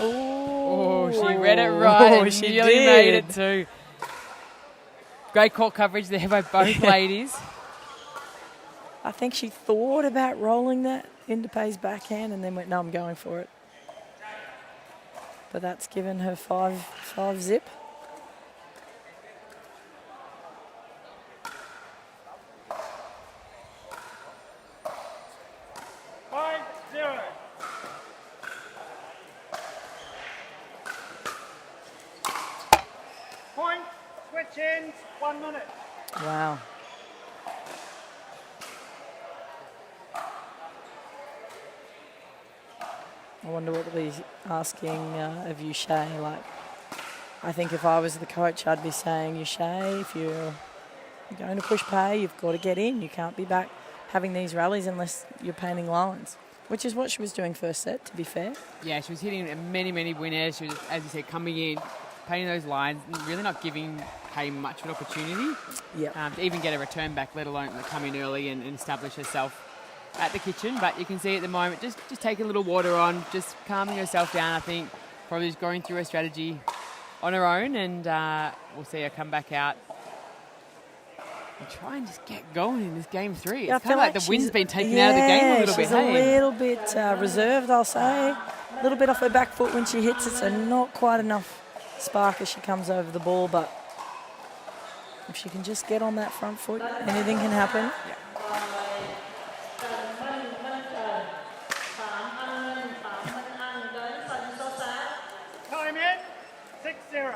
Oh, she read it right and she nearly did. made it too. Great court coverage there by both ladies. I think she thought about rolling that into Pei's backhand and then went, no, I'm going for it. But that's given her 5 zip. Point, switch ends, 1 minute. Wow. I wonder what he's asking of Yu-Chieh. Like, I think if I was the coach, I'd be saying, Yu-Chieh, if you're going to push Pei, you've got to get in. You can't be back having these rallies unless you're painting lines, which is what she was doing first set, to be fair. Yeah, she was hitting many, many winners. She was, as you said, coming in, painting those lines, really not giving Pei much of an opportunity to even get a return back, let alone come in early and establish herself at the kitchen. But you can see at the moment, just taking a little water on, just calming herself down, I think. Probably just going through her strategy on her own, and we'll see her come back out and try and just get going in this game 3. It's kind of like the wind's been taken out of the game a little bit. She's a little bit reserved, I'll say. A little bit off her back foot when she hits it, so not quite enough spark as she comes over the ball. But if she can just get on that front foot, anything can happen. Yeah. Time in, 6-0.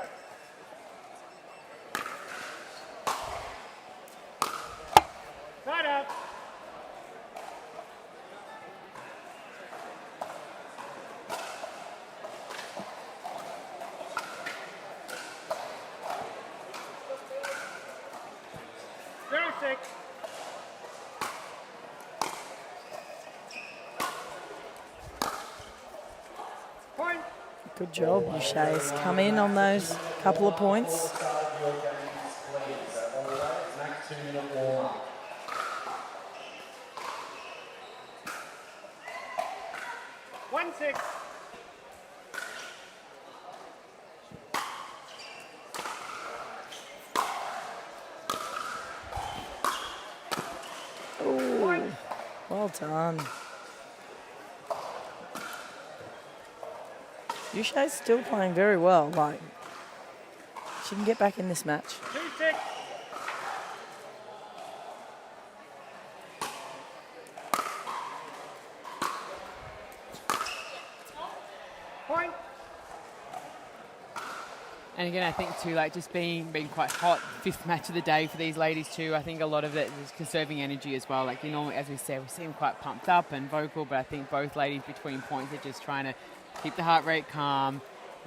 Side out. Point. Good job, Yu-Chieh's come in on those couple of points. One six. Ooh. Well done. Yu-Chieh's still playing very well. Like, she can get back in this match. 2-6. Point. And again, I think too, like just being quite hot, 5th match of the day for these ladies too. I think a lot of it is conserving energy as well. Like, you know, as we said, we seem quite pumped up and vocal, but I think both ladies between points are just trying to keep the heart rate calm,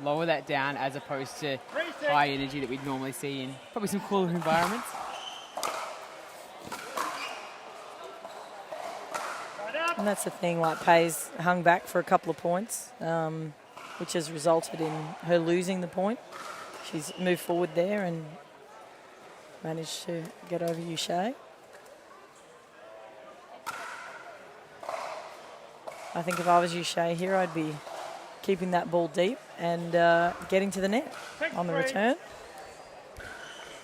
lower that down, as opposed to high energy that we'd normally see in probably some cooler environments. And that's the thing, like Pay's hung back for a couple of points, which has resulted in her losing the point. She's moved forward there and managed to get over Yu-Chieh. I think if I was Yu-Chieh here, I'd be keeping that ball deep and getting to the net on the return.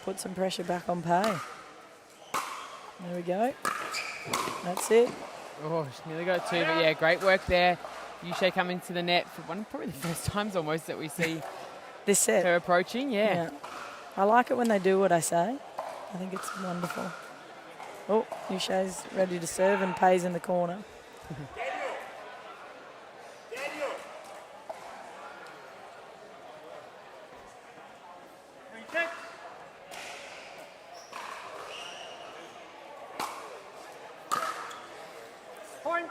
Put some pressure back on Pay. There we go. That's it. Oh, she nearly got it too, but yeah, great work there. Yu-Chieh coming to the net for probably the first times almost that we see this set. Her approaching, yeah. I like it when they do what I say. I think it's wonderful. Oh, Yu-Chieh's ready to serve and Pay's in the corner. Point.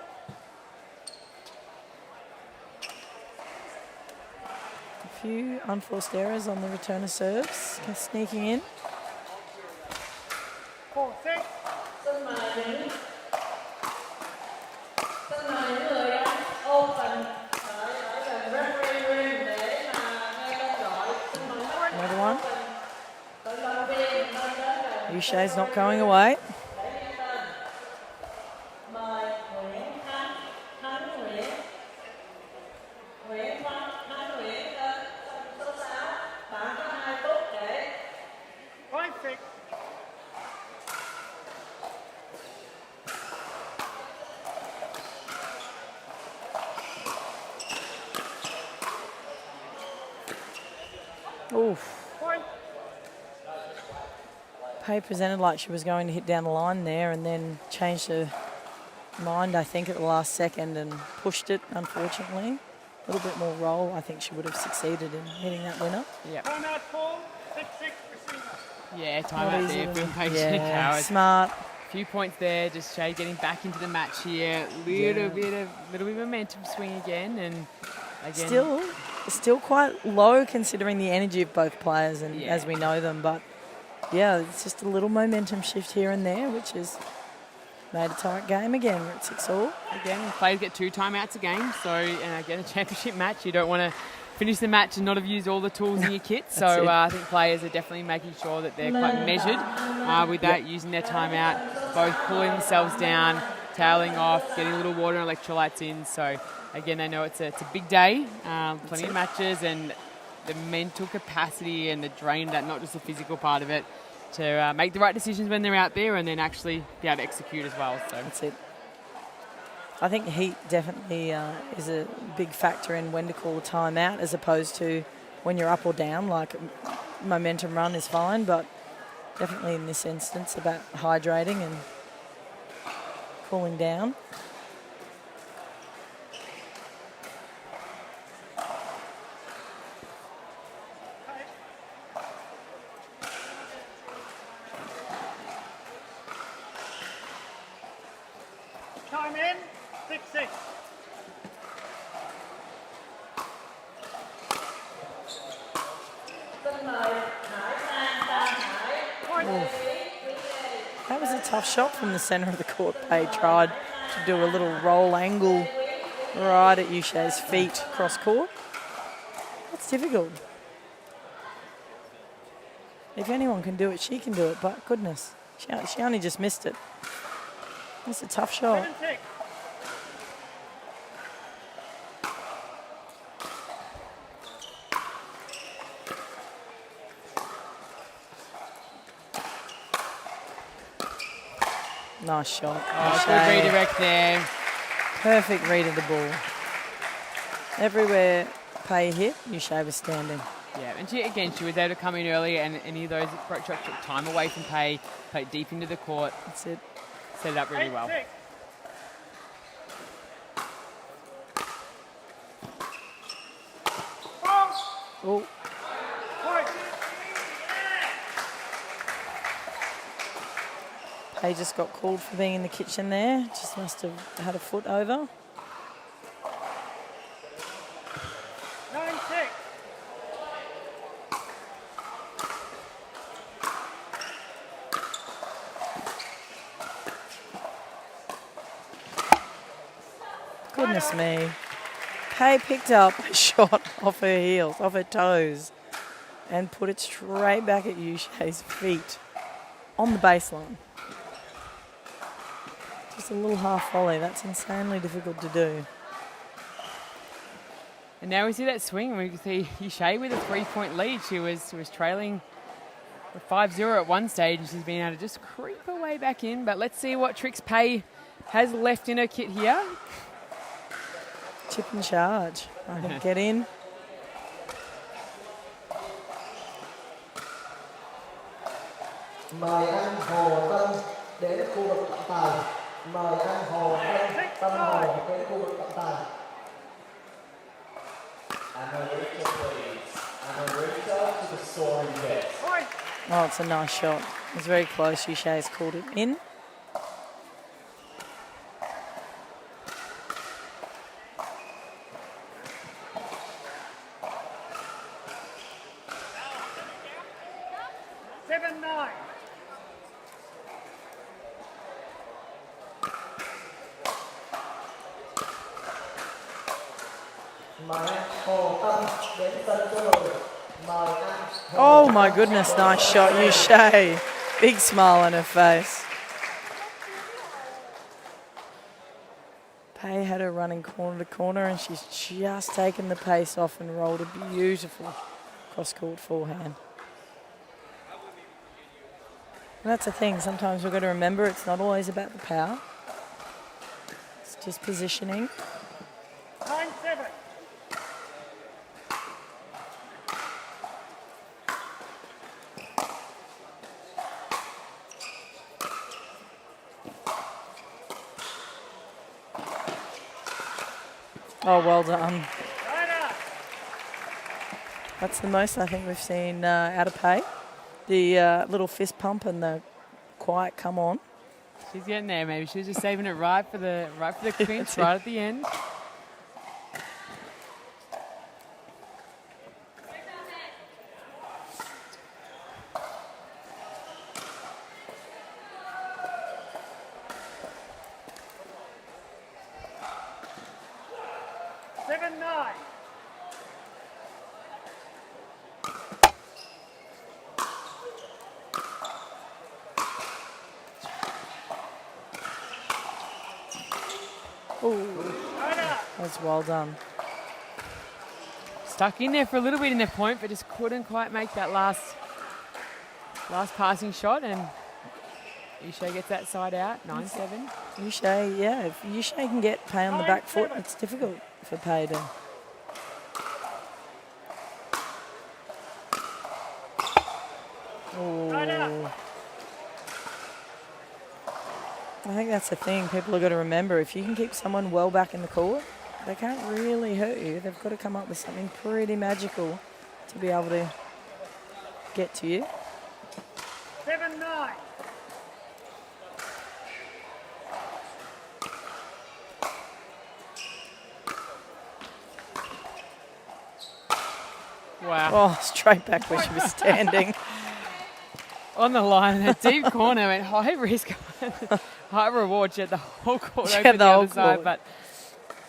A few unforced errors on the return of serves, sneaking in. 4-6. Another one. Yu-Chieh's not going away. Oof. Pay presented like she was going to hit down the line there and then changed her mind, I think, at the last second and pushed it, unfortunately. A little bit more roll, I think she would have succeeded in hitting that winner. Yep. Timeout call. 6-6 for Selina. Yeah, timeout there. Being patient and Yeah, coward. smart. A few points there. Just Hsieh getting back into the match here. Little bit of momentum swing again, and again. Still quite low considering the energy of both players and as we know them. But yeah, it's just a little momentum shift here and there, which has made a tight game again. We're at 6-all. Again, players get 2 timeouts a game, so and again, a championship match, you don't want to finish the match and not have used all the tools in your kit. So I think players are definitely making sure that they're quite measured with that, using their timeout, both pulling themselves down, tailing off, getting a little water and electrolytes in. So again, they know it's a big day, plenty of matches, and the mental capacity and the drain of that, not just the physical part of it, to make the right decisions when they're out there and then actually be able to execute as well. So that's it. I think heat definitely is a big factor in when to call a timeout as opposed to when you're up or down. Like, momentum run is fine, but definitely in this instance about hydrating and cooling down. Time in. 6-6. That was a tough shot from the centre of the court. Pay tried to do a little roll angle right at Yu-Chieh's feet cross court. That's difficult. If anyone can do it, she can do it, but goodness, she only just missed it. That's a tough shot. 7-6. Nice shot. Oh, good Hsieh. redirect there. Perfect read of the ball. Everywhere Pei hit, Yu-Chieh was standing. Yeah, and she was able to come in early, and any of those approach shots took time away from Pei, played deep into the court, That's it. set it up really well. 8-6. Oh, Point. Pei just got called for being in the kitchen there. Just must have had a foot over. 9-6. Goodness me. Pei picked up a shot off her heels, off her toes, and put it straight back at Yu-Chieh's feet on the baseline. Just a little half volley. That's insanely difficult to do. And now we see that swing. We see Hsieh with a 3-point lead. She was trailing 5-0 at one stage, and she's been able to just creep her way back in. But let's see what tricks Pei has left in her kit here. Chip and charge. I think get in. Mời anh Hồ Tân đến khu vực trọng tài. Mời anh Hồ Tân Hồ đến khu vực trọng tài. Amarita, please. Amarita to the soaring deck. Point. Oh, it's a nice shot. It's very close. Yu-Chieh's called it in. Seven, 9. Mời anh Hồ Tân đến sân số 10. Mời anh Oh my goodness, nice shot, Yu-Chieh. Big smile on her face. Pei had her running corner to corner, and she's just taken the pace off and rolled a beautiful cross-court forehand. And that's the thing, sometimes we've got to remember it's not always about the power. It's just positioning. 9-7. Oh, well done. Right up. That's the most I think we've seen out of Pei. The little fist pump and the quiet come on. She's getting there. Maybe she was just saving it right for the clinch, right at the end. Seven, 9. Oh, Right up. that's well done. Stuck in there for a little bit in the point, but just couldn't quite make that last passing shot, and Yu-Chieh gets that side out, 9-7. Yu-Chieh, yeah, if Yu-Chieh can get Pei on the back foot, it's difficult for Pei to. Right up. Oh. I think that's the thing people have got to remember. If you can keep someone well back in the court, they can't really hurt you. They've got to come up with something pretty magical to be able to get to you. 7, 9. Wow. Oh, straight back where she was standing. On the line, that deep corner went high risk, high reward. She had the whole court She open had the the other whole side, court. but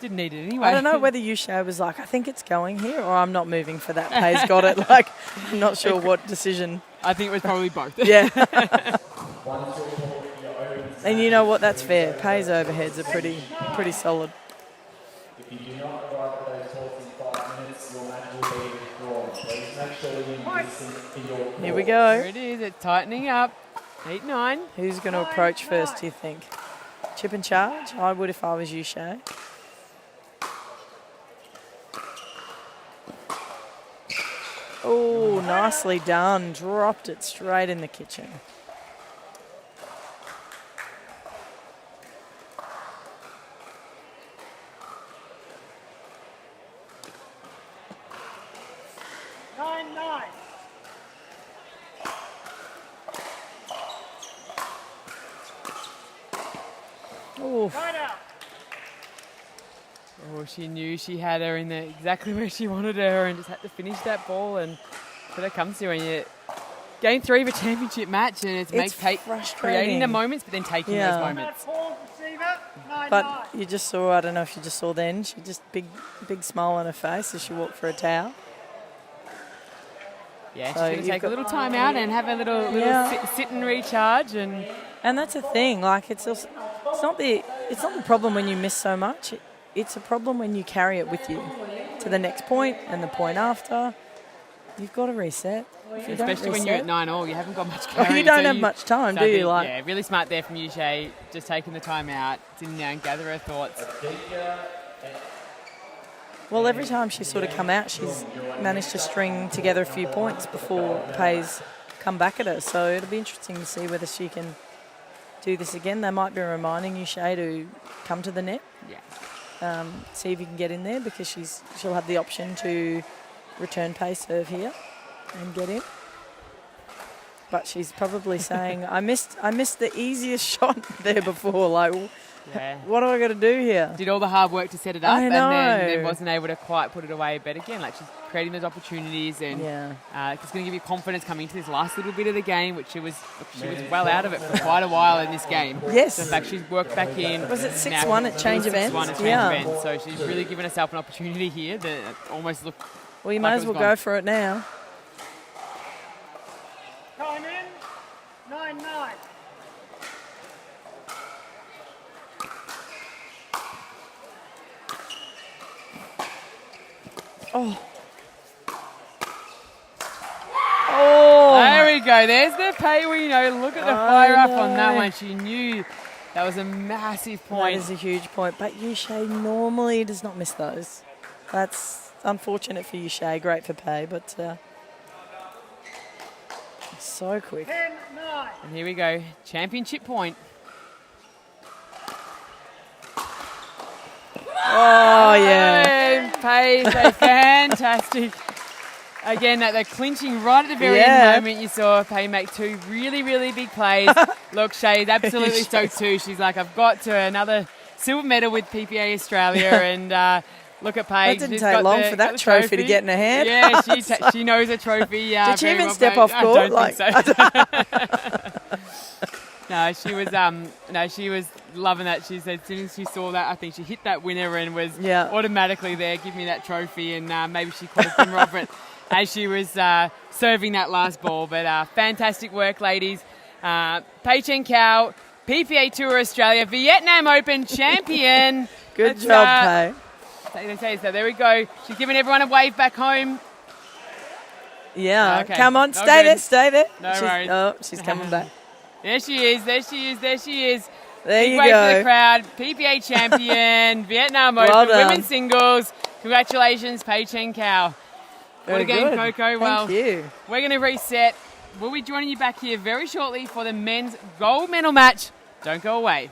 didn't need it anyway. I don't know whether Yu-Chieh was like, I think it's going here, or I'm not moving for that. Pei's got it. Like, I'm not sure what decision. I think it was probably both. Yeah. And you know what? That's fair. Pei's overheads are pretty solid. If you do not arrive at those talks in 5 minutes, your match will be withdrawn. Please make sure you listen to your call. Here we There go. it is. It's tightening up. 8-9. Who's going to approach first, do you think? Chip and charge? I would if I was Yu-Chieh. Oh, nicely done. Dropped it straight in the kitchen. Oh, Oh, she knew she had her in there exactly where she wanted her and just had to finish that ball. And so that comes to when you game 3 of a championship match and it's frustrating. creating the moments but then taking those moments. but you just saw, I don't know if you just saw then, she just big smile on her face as she walked for a towel. Yeah, she's So going to you've take a got- little time out and have a little sit and recharge. And that's the thing. Like it's not the problem when you miss so much. It's a problem when you carry it with you to the next point and the point after. You've got to reset. If you especially don't when you're at reset- 9-all, you haven't got much carry. you don't so have much time, so do I you? think, Like, yeah, really smart there from Yu-Chieh, just taking the time out, sitting down, gather her thoughts. well, every time she's sort of come out, she's managed to string together a few points before Pay's come back at her. So it'll be interesting to see whether she can do this again. They might be reminding Yu-Chieh to come to the net. Yeah. See if you can get in there because she'll have the option to return Pay serve here and get in. But she's probably saying, I missed the easiest shot there before. Like, Yeah. what do I got to do here? Did all the hard work to set it up I and know. then wasn't able to quite put it away. But again, like she's creating those opportunities and it's going to give you confidence coming into this last little bit of the game, which she was well out of it for quite a while in this game. Yes. So in fact, she's worked back in. Was it now. 6-1 at change of 6-1 ends? at change of ends. So she's really given herself an opportunity here that almost looked. Well, you like might it as was well gone. go for it now. Time in. 9-9. Oh. Oh. There we go. There's the Pay we know. Look at the fire up on that one. She knew that was a massive point. That is a huge point. But Yu-Chieh normally does not miss those. That's unfortunate for Yu-Chieh. Great for Pay, but so quick. 10-9. And here we go. Championship point. Oh, yeah. Pay, so fantastic. Again, that clinching right at the very end moment, you saw Pay make 2 really, really big plays. Look, Hsieh's absolutely stoked too. She's like, I've got to another silver medal with PPA Australia, and look at Pay. That didn't take long for that trophy to get in her hand. Yeah, she knows a trophy. Did she very even well, step but off court? I don't think so. No, she was loving that. She said as soon as she saw that, I think she hit that winner and was automatically there. Give me that trophy, and maybe she caught a finger off it as she was serving that last ball. But fantastic work, ladies. Pei Chen Cao, PPA Tour Australia, Vietnam Open champion. Good job, Pei. They say so. There we go. She's giving everyone a wave back home. Yeah. Okay. Come on, Not stay good. there, stay there. No worries. Oh, she's coming back. There she is. There she is. There she is. There Big you wave go. for the crowd. PPA champion, Vietnam Open, Well done. women's singles. Congratulations, Pei Chen Cao. What Very a game, good. Coco. Well, Thank you. we're going to reset. We'll be joining you back here very shortly for the men's gold medal match. Don't go away.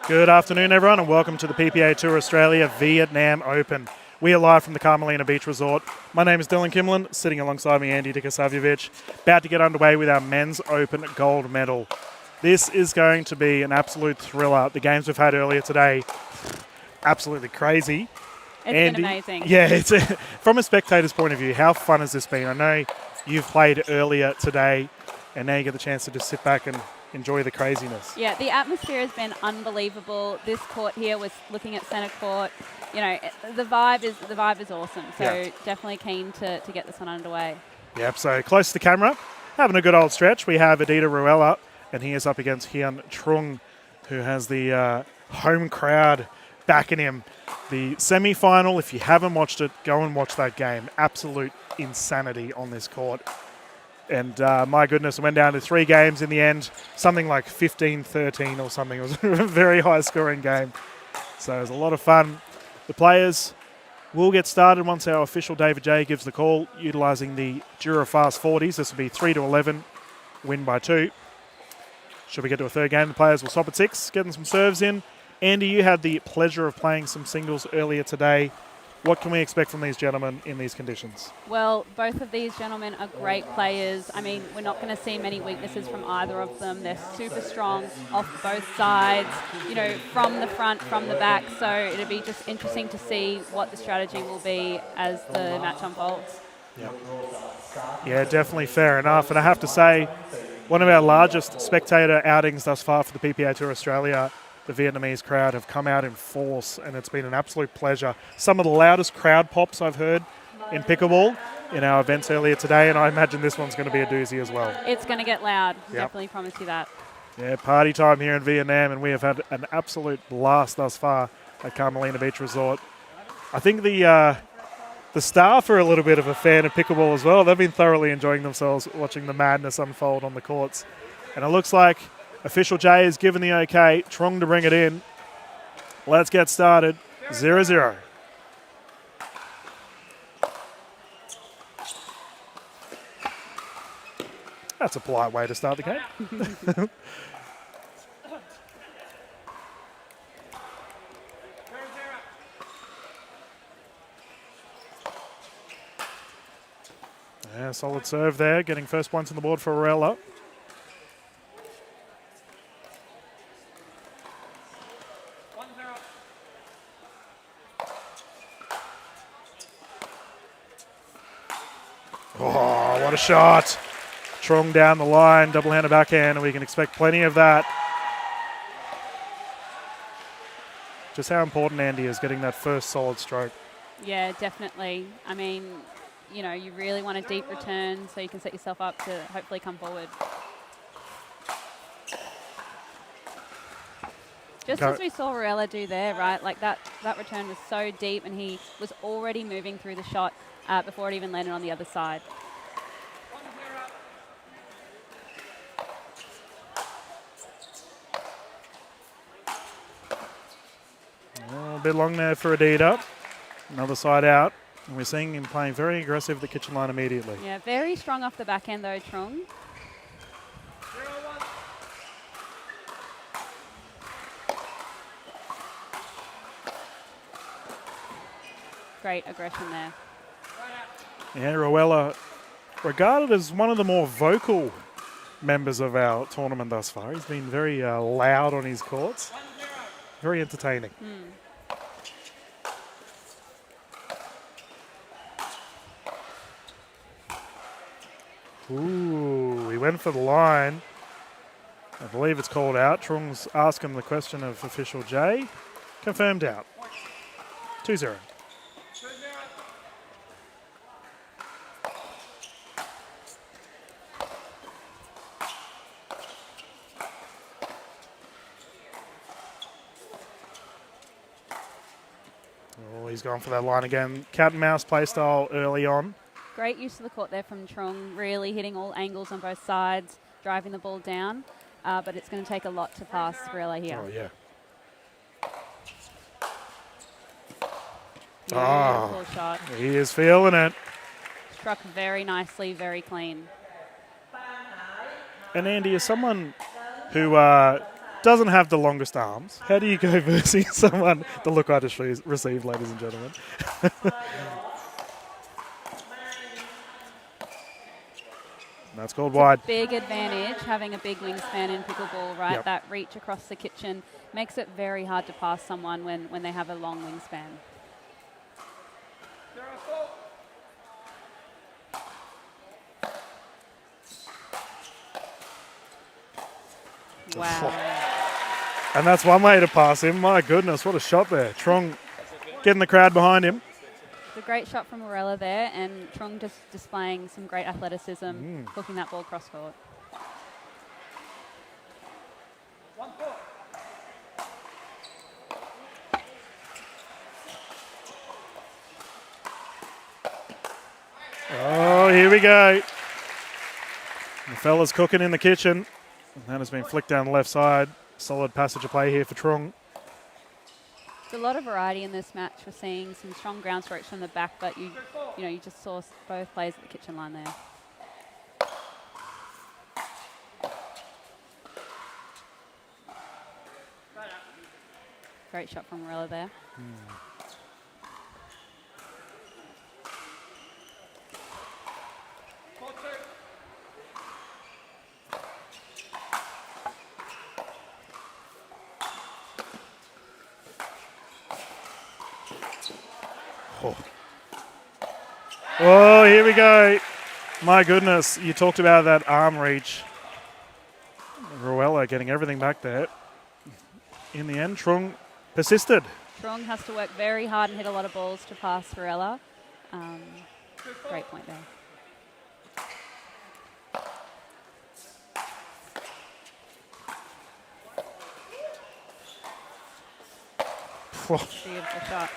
Good afternoon, everyone, and welcome to the PPA Tour Australia Vietnam Open. We are live from the Carmelina Beach Resort. My name is Dylan Kimlin, sitting alongside me, Andy Dikasavjevic, about to get underway with our Men's Open gold medal. This is going to be an absolute thriller. The games we've had earlier today, absolutely crazy. It's Andy, been amazing. Yeah, from a spectator's point of view, how fun has this been? I know you've played earlier today, and now you get the chance to just sit back and enjoy the craziness. Yeah, the atmosphere has been unbelievable. This court here was looking at centre court. You know, the vibe is awesome. So definitely keen to get this one underway. Yep, so close to the camera, having a good old stretch. We have Adita Ruella, and he is up against Trung, who has the home crowd backing him. The semi-final, if you haven't watched it, go and watch that game. Absolute insanity on this court. And my goodness, it went down to 3 games in the end, something like 15-13 or something. It was a very high-scoring game. So it was a lot of fun. The players will get started once our official David J gives the call, utilising the Joola Fast 40s. This will be 3-11, win by 2. Should we get to a third game, the players will stop at 6, getting some serves in. Andy, you had the pleasure of playing some singles earlier today. What can we expect from these gentlemen in these conditions? Well, both of these gentlemen are great players. I mean, we're not going to see many weaknesses from either of them. They're super strong off both sides, you know, from the front, from the back. So it'll be just interesting to see what the strategy will be as the match unfolds. Yep. Yeah, definitely fair enough. And I have to say, one of our largest spectator outings thus far for the PPA Tour Australia. The Vietnamese crowd have come out in force, and it's been an absolute pleasure. Some of the loudest crowd pops I've heard in pickleball in our events earlier today, and I imagine this one's going to be a doozy as well. It's going to get loud. Yep. Definitely promise you that. Yeah, party time here in Vietnam, and we have had an absolute blast thus far at Carmelina Beach Resort. I think the staff are a little bit of a fan of pickleball as well. They've been thoroughly enjoying themselves watching the madness unfold on the courts. And it looks like official J has given the okay. Trung to bring it in. Let's get started. 0-0. That's a polite way to start the game. Yeah, solid serve there. Getting first points on the board for Ruella. Oh, what a shot. Trung down the line, double-handed backhand, and we can expect plenty of that. Just how important, Andy, is getting that first solid stroke. Yeah, definitely. I mean, you know, you really want a deep return so you can set yourself up to hopefully come forward. Just as we saw Ruella do there, right? Like that return was so deep, and he was already moving through the shot before it even landed on the other side. Oh, a bit long there for Adita. Another side out. And we're seeing him playing very aggressive at the kitchen line immediately. Yeah, very strong off the backhand though, Trung. Great aggression there. Yeah, Ruella, regarded as one of the more vocal members of our tournament thus far. He's been very loud on his courts. Very entertaining. Ooh, he went for the line. I believe it's called out. Trung's asking the question of official J. Confirmed out. 2-0. Oh, he's gone for that line again. Cat and mouse play style early on. Great use of the court there from Trung, really hitting all angles on both sides, driving the ball down. But it's going to take a lot to pass Ruella here. Oh, yeah. Beautiful shot. He is feeling it. Struck very nicely, very clean. And Andy, as someone who doesn't have the longest arms. How do you go versus someone? The look I just received, ladies and gentlemen. That's called wide. Big advantage having a big wingspan in pickleball, right? Yep. That reach across the kitchen makes it very hard to pass someone when they have a long wingspan. Wow. And that's one way to pass him. My goodness, what a shot there. Trung getting the crowd behind him. It's a great shot from Morella there, and Trung just displaying some great athleticism, hooking that ball cross court. Oh, here we go. The fella's cooking in the kitchen. And that has been flicked down the left side. Solid passage of play here for Trung. There's a lot of variety in this match. We're seeing some strong ground strokes from the back, but you just saw both plays at the kitchen line there. Great shot from Morella there. Oh, here we go. My goodness, you talked about that arm reach. Ruella getting everything back there. In the end, Trung persisted. Trung has to work very hard and hit a lot of balls to pass Morella. Great point there. Beautiful shot.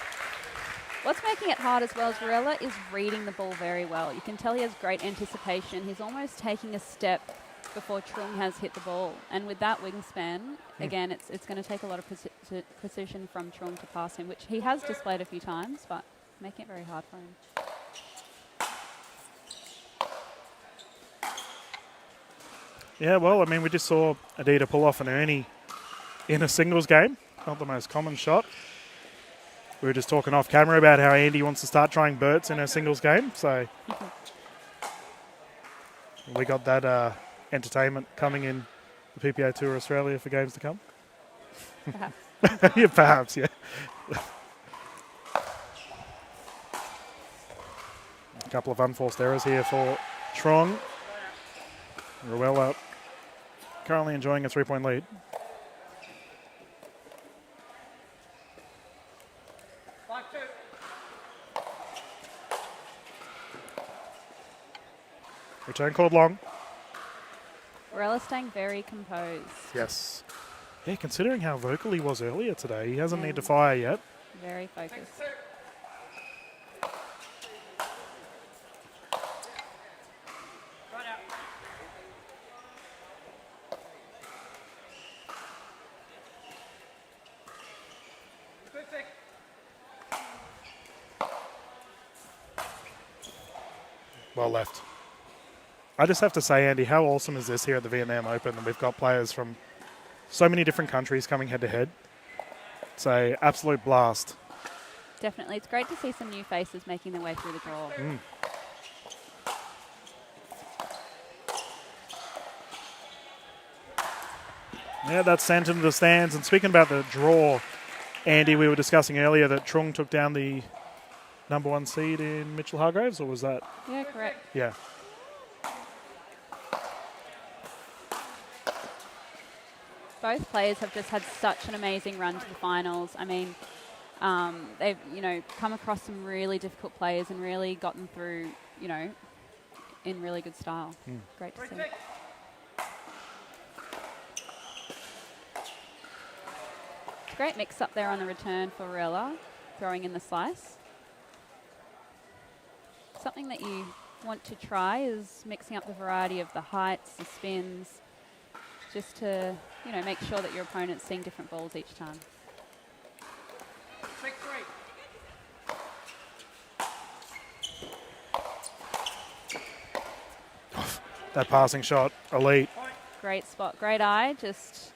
What's making it hard as well as Varela is reading the ball very well. You can tell he has great anticipation. He's almost taking a step before Trung has hit the ball. And with that wingspan, again, it's going to take a lot of precision from Trung to pass him, which he has displayed a few times, but making it very hard for him. Yeah, well, I mean, we just saw Adida pull off an Ernie in a singles game. Not the most common shot. We were just talking off camera about how Andy wants to start trying Berts in a singles game. So we got that entertainment coming in the PPA Tour Australia for games to come. Perhaps. Yeah, perhaps, yeah. A couple of unforced errors here for Trung. Ruella currently enjoying a 3-point lead. Return called long. Varela staying very composed. Yes. Yeah, considering how vocal he was earlier today, he hasn't need to fire yet. Very focused. Well left. I just have to say, Andy, how awesome is this here at the Vietnam Open? And we've got players from so many different countries coming head to head. It's an absolute blast. Definitely. It's great to see some new faces making their way through the draw. Yeah, that's sent into the stands. And speaking about the draw, Andy, we were discussing earlier that Trung took down the #1 seed in Mitchell Hargraves, or was that? Yeah, correct. Yeah. Both players have just had such an amazing run to the finals. I mean, they've, come across some really difficult players and really gotten through, in really good style. Great to see. It's a great mix up there on the return for Rella, throwing in the slice. Something that you want to try is mixing up the variety of the heights, the spins, just to, make sure that your opponent's seeing different balls each time. That passing shot, elite. Great spot, great eye, just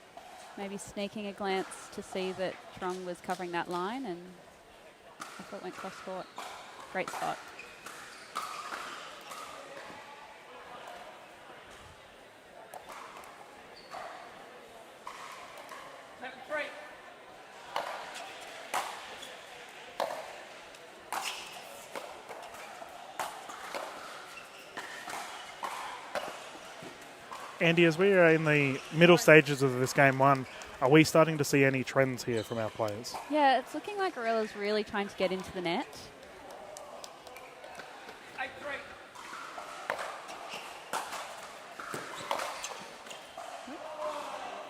maybe sneaking a glance to see that Trung was covering that line, and I thought went cross court. Great spot. Andy, as we are in the middle stages of this game one, are we starting to see any trends here from our players? Yeah, it's looking like Gorilla's really trying to get into the net.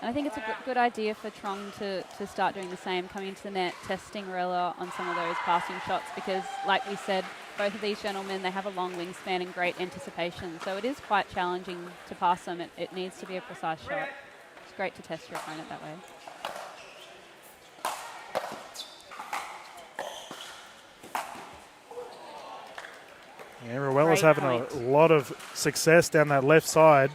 And I think it's a good idea for Trung to start doing the same, coming into the net, testing Gorilla on some of those passing shots, because like we said, both of these gentlemen, they have a long wingspan and great anticipation. So it is quite challenging to pass them. It needs to be a precise shot. It's great to test your opponent that way. Yeah, Ruella's having a lot of success down that left side.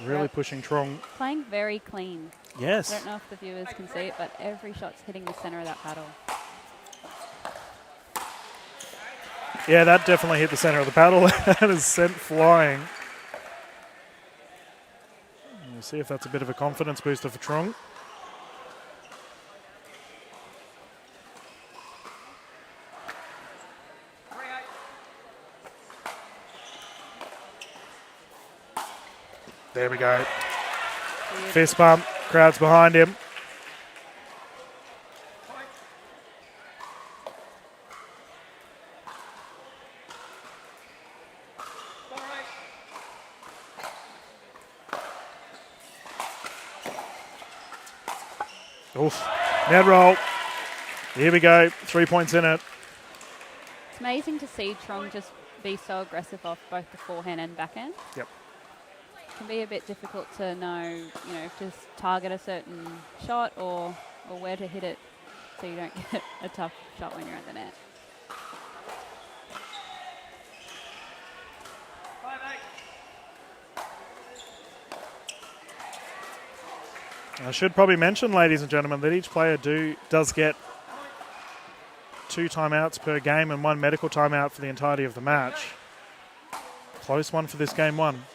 Really pushing Trung. Playing very clean. Yes. I don't know if the viewers can see it, but every shot's hitting the center of that paddle. Yeah, that definitely hit the center of the paddle. That is sent flying. We'll see if that's a bit of a confidence booster for Trung. There we go. Fist bump. Crowd's behind him. Oof. Net roll. Here we go. 3 points in it. It's amazing to see Trung just be so aggressive off both the forehand and backhand. Yep. It can be a bit difficult to know, if to target a certain shot or where to hit it so you don't get a tough shot when you're at the net. I should probably mention, ladies and gentlemen, that each player does get 2 timeouts per game and 1 medical timeout for the entirety of the match. Close one for this game one.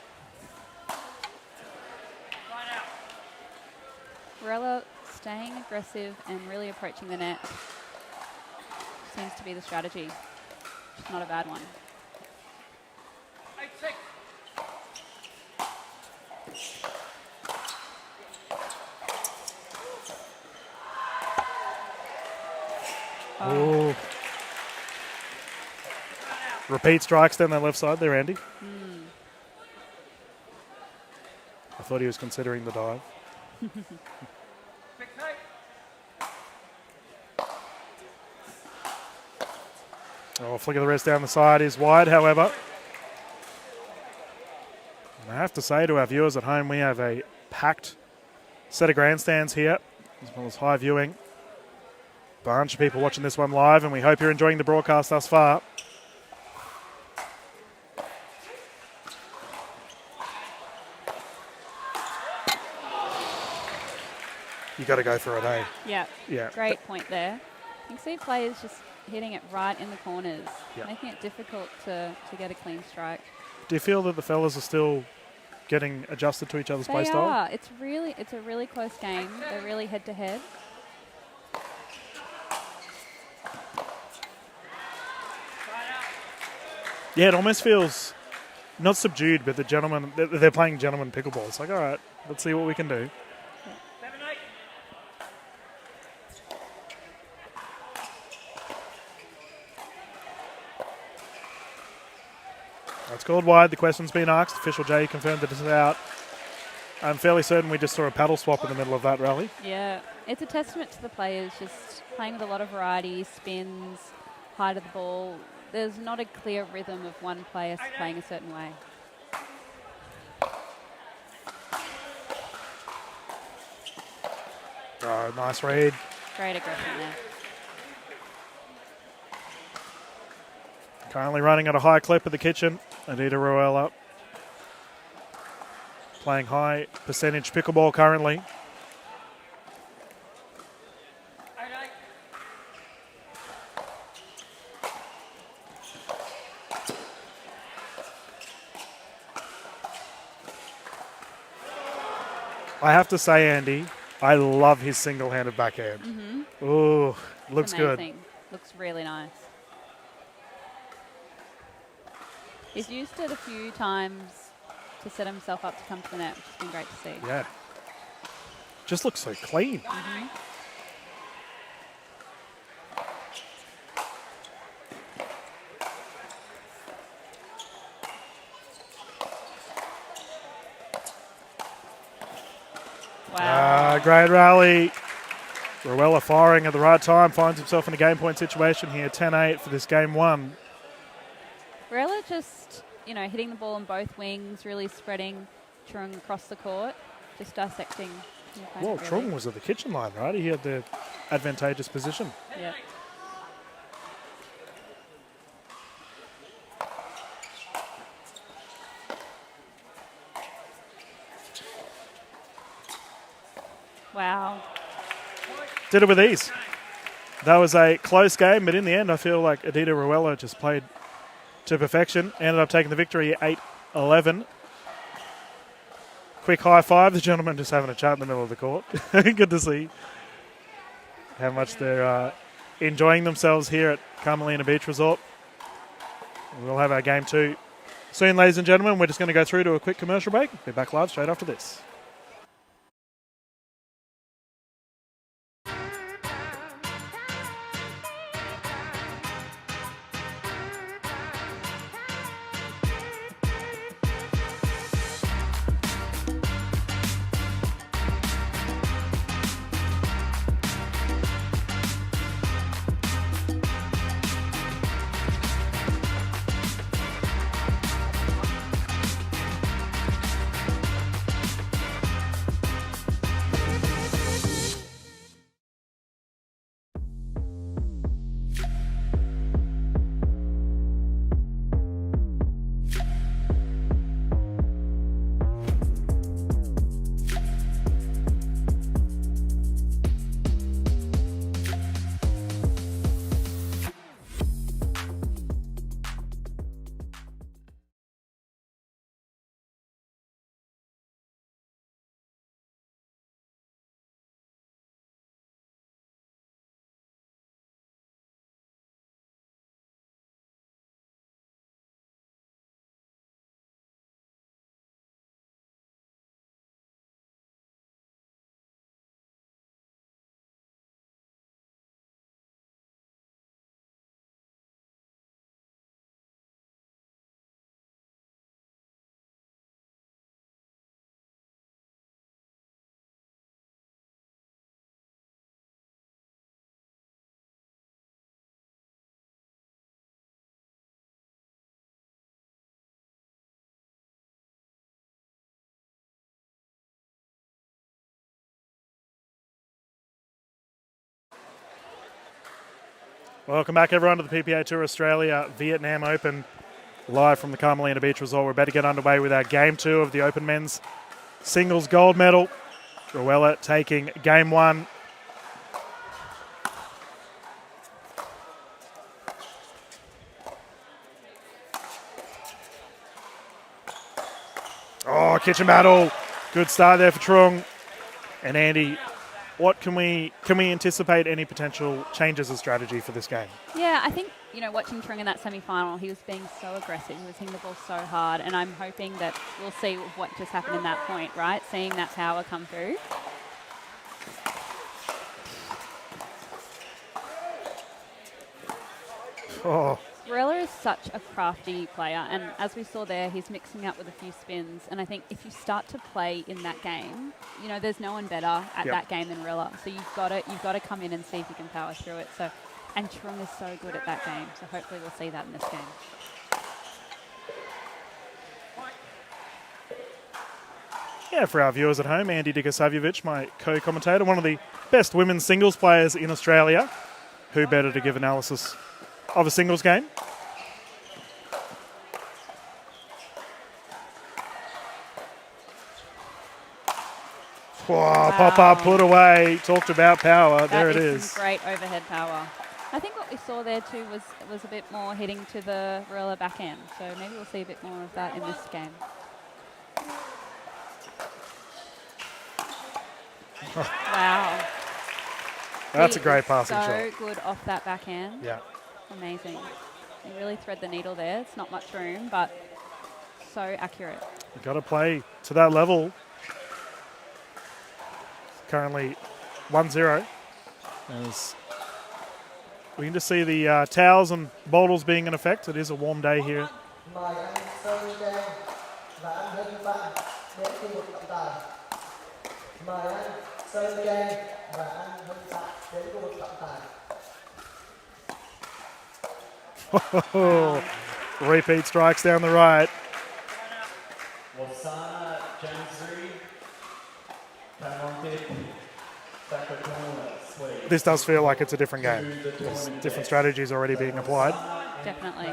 Gorilla staying aggressive and really approaching the net seems to be the strategy. It's not a bad one. Oh. Repeat strikes down that left side there, Andy. I thought he was considering the dive. Oh, flick of the wrist down the side is wide, however. And I have to say to our viewers at home, we have a packed set of grandstands here, as well as high viewing. Bunch of people watching this one live, and we hope you're enjoying the broadcast thus far. You got to go for it, eh? Yeah. Great point there. You can see players just hitting it right in the corners, making it difficult to get a clean strike. Do you feel that the fellas are still getting adjusted to each other's play style? They are. It's a really close game. They're really head to head. Yeah, it almost feels not subdued, but they're playing gentleman pickleball. It's like, all right, let's see what we can do. That's called wide. The question's been asked. Official J confirmed that it's out. I'm fairly certain we just saw a paddle swap in the middle of that rally. Yeah, it's a testament to the players just playing with a lot of variety, spins, height of the ball. There's not a clear rhythm of one player playing a certain way. Oh, nice read. Great aggression there. Currently running at a high clip at the kitchen. Anita Ruella playing high percentage pickleball currently. I have to say, Andy, I love his single-handed backhand. Ooh, looks good. Looks really nice. He's used it a few times to set himself up to come to the net, which has been great to see. Yeah. Just looks so clean. Wow. Great rally. Ruella firing at the right time, finds himself in a game point situation here. 10-8 for this game one. Rella just, hitting the ball on both wings, really spreading Trung across the court, just dissecting. Well, Trung was at the kitchen line, right? He had the advantageous position. Yeah. Wow. Did it with ease. That was a close game, but in the end, I feel like Adita Ruella just played to perfection. Ended up taking the victory 8-11. Quick high five. The gentlemen just having a chat in the middle of the court. Good to see how much they're enjoying themselves here at Carmelina Beach Resort. We'll have our game two soon, ladies and gentlemen. We're just going to go through to a quick commercial break. Be back live straight after this. Welcome back, everyone, to the PPA Tour Australia Vietnam Open, live from the Carmelina Beach Resort. We're about to get underway with our game two of the Open Men's Singles Gold Medal. Ruella taking game one. Oh, kitchen battle. Good start there for Trung. And Andy, what can we anticipate any potential changes of strategy for this game? Yeah, I think, watching Trung in that semi-final, he was being so aggressive. He was hitting the ball so hard, and I'm hoping that we'll see what just happened in that point, right? Seeing that power come through. Oh. Ruella is such a crafty player, and as we saw there, he's mixing up with a few spins, and I think if you start to play in that game, there's no one better at that game than Ruella. So you've got to come in and see if you can power through it. So, and Trung is so good at that game, so hopefully we'll see that in this game. Yeah, for our viewers at home, Andy Dikasavjevic, my co-commentator, one of the best women's singles players in Australia. Who better to give analysis of a singles game? Wow. Pop up, put away. Talked about power. There it is. Some great overhead power. I think what we saw there too was a bit more hitting to the Ruella backhand. So maybe we'll see a bit more of that in this game. Wow. That's He a great is passing so shot. good off that backhand. Yeah. Amazing. You really thread the needle there. It's not much room, but so accurate. You've got to play to that level. Currently 1-0. As we can just see the towels and bottles being in effect. It is a warm day here. Mời anh Sơn Trang và anh Hưng Văn đến khu vực trọng tài. Mời anh Sơn Trang và anh Hưng Văn đến khu vực trọng tài. Repeat strikes down the right. Wasana Jansri, Tamonte, Sakatona, Sway. This does feel like it's a different game. There's different strategies already being applied. Definitely.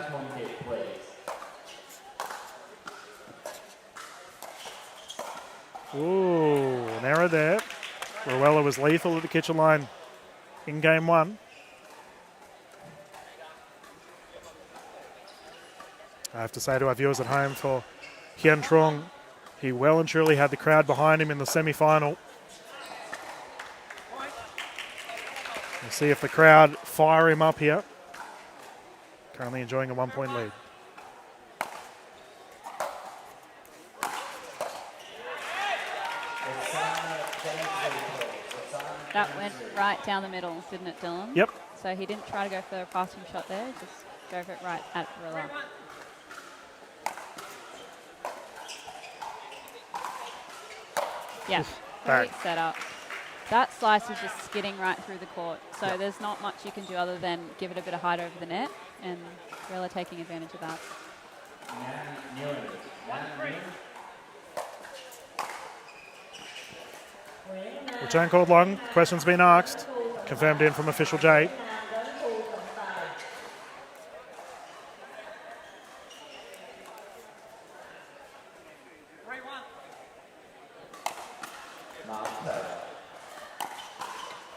Ooh, an error there. Ruella was lethal at the kitchen line in game one. I have to say to our viewers at home, for Trung, he well and truly had the crowd behind him in the semi-final. We'll see if the crowd fire him up here. Currently enjoying a 1-point lead. That went right down the middle, didn't it, Dylan? Yep. So he didn't try to go for a passing shot there, just drove it right at Turulja. Yeah, Bang. great setup. That slice is just skidding right through the court, so there's not much you can do other than give it a bit of height over the net, and Turulja taking advantage of that. Return called long. Question's been asked. Confirmed in from official J.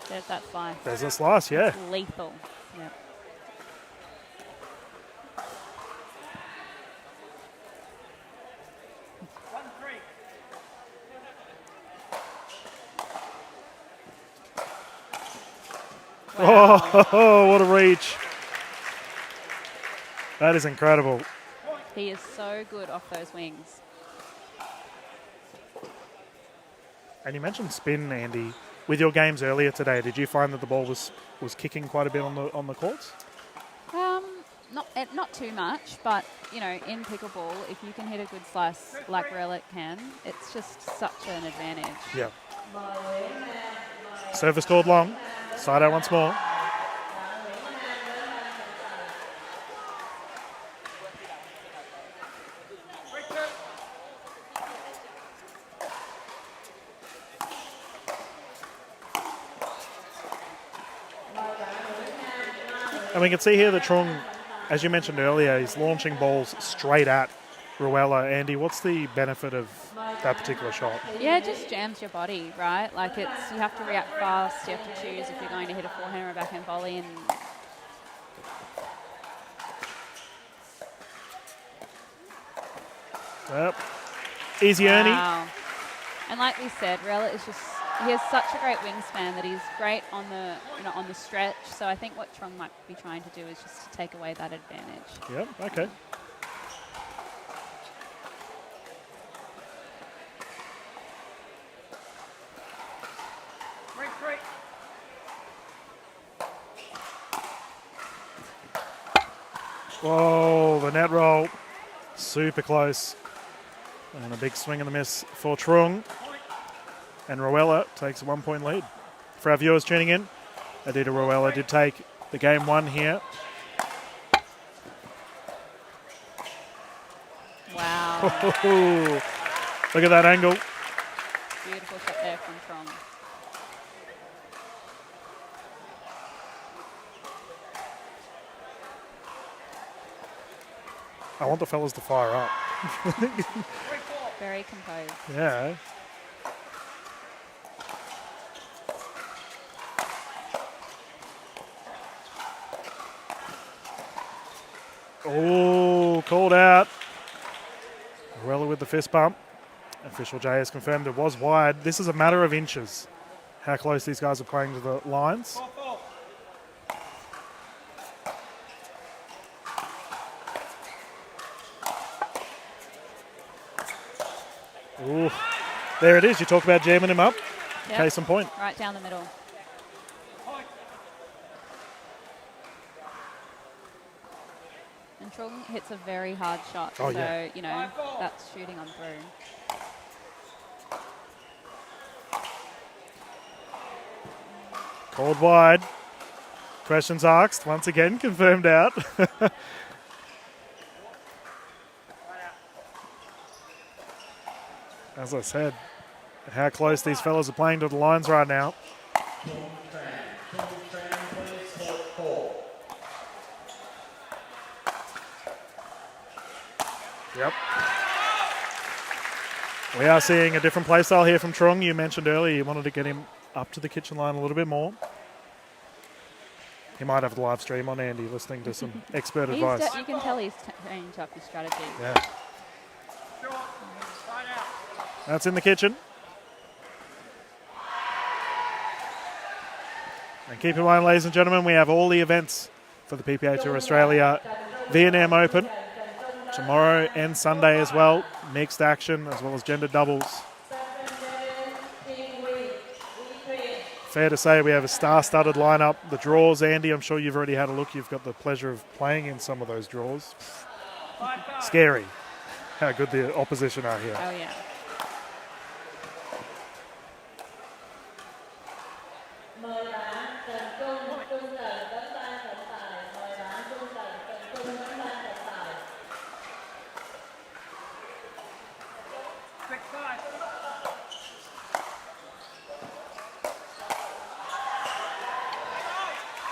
There's that slice. There's a slice, yeah. It's lethal. Yep. Wow. Oh, what a reach. That is incredible. He is so good off those wings. And you mentioned spin, Andy. With your games earlier today, did you find that the ball was kicking quite a bit on the courts? Not too much, but you know, in pickleball, if you can hit a good slice like Relic can, it's just such an advantage. Yeah. Service called long. Side out once more. And we can see here that Trung, as you mentioned earlier, is launching balls straight at Ruella. Andy, what's the benefit of that particular shot? Yeah, it just jams your body, right? Like you have to react fast. You have to choose if you're going to hit a forehand or a backhand volley. And Yep. Easy Ernie. wow. And like we said, Rella is he has such a great wingspan that he's great on the stretch. So I think what Trung might be trying to do is just to take away that advantage. Yep, okay. Whoa, the net roll. Super close. And a big swing and a miss for Trung. And Ruella takes a 1-point lead. For our viewers tuning in, Adita Ruella did take the game one here. Wow. Look at that angle. Beautiful shot there from Trung. I want the fellas to fire up. Very composed. Yeah. Oh, called out. Ruella with the fist bump. Official J has confirmed it was wide. This is a matter of inches. how close these guys are playing to the lines. Ooh, there it is. You talk about jamming him up. Yep. Case in point. Right down the middle. And Trung hits a very hard shot, Oh, so, yeah. you know, that's shooting on through. Called wide. Questions asked. Once again, confirmed out. As I said, how close these fellas are playing to the lines right now. Yep. We are seeing a different play style here from Trung. You mentioned earlier you wanted to get him up to the kitchen line a little bit more. He might have the live stream on, Andy, listening to some expert advice. You can tell he's changed up his strategy. Yeah. That's in the kitchen. And keep in mind, ladies and gentlemen, we have all the events for the PPA Tour Australia Vietnam Open tomorrow and Sunday as well. Mixed action as well as gender doubles. Fair to say we have a star-studded lineup. The draws, Andy, I'm sure you've already had a look. You've got the pleasure of playing in some of those draws. Scary how good the opposition are here. Oh, yeah.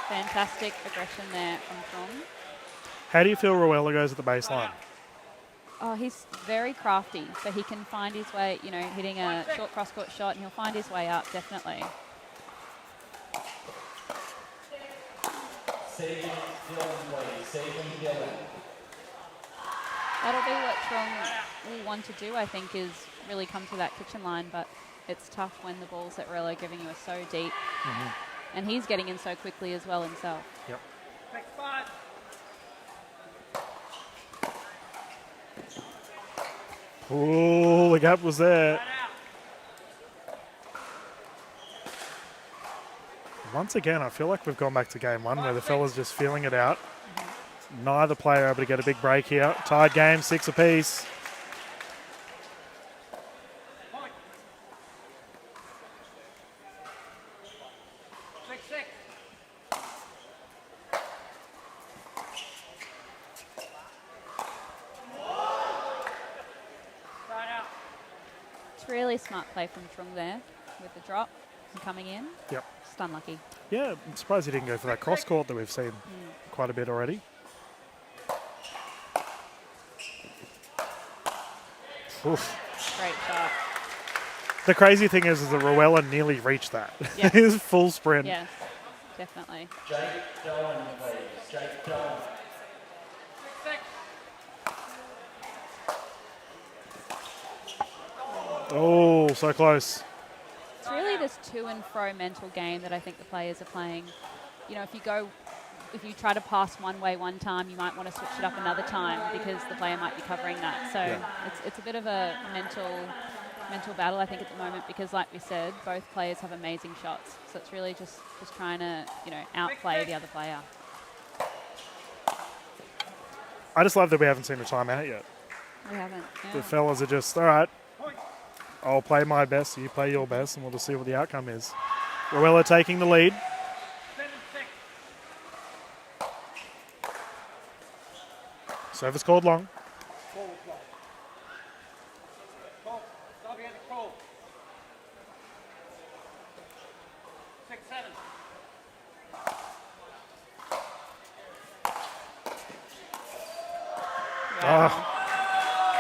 Fantastic aggression there from Trung. How do you feel Ruella goes at the baseline? Oh, he's very crafty, so he can find his way, you know, hitting a short cross-court shot, and he'll find his way up, definitely. That'll be what Trung will want to do, I think, is really come to that kitchen line, but it's tough when the balls that Ruella are giving you are so deep. And he's getting in so quickly as well himself. Yep. Oh, the gap was there. Once again, I feel like we've gone back to game one where the fella's just feeling it out. Neither player able to get a big break here. Tied game, 6 apiece. It's really smart play from Trung there with the drop and coming in. Yep. Just unlucky. Yeah, I'm surprised he didn't go for that cross court that we've seen quite a bit already. Oof. Great shot. The crazy thing is that Ruella nearly reached that. Yeah. His full sprint. Yes, definitely. Jake Dolan, please. Jake Dolan. Oh, so close. It's really this to and fro mental game that I think the players are playing. You know, if you try to pass one way one time, you might want to switch it up another time because the player might be covering that. So it's a bit of a mental battle, I think, at the moment because, like we said, both players have amazing shots. So it's really just trying to, you know, outplay the other player. I just love that we haven't seen a timeout yet. We haven't. Yeah. The fellas are just, all right, I'll play my best, you play your best, and we'll just see what the outcome is. Ruella taking the lead. Service called long.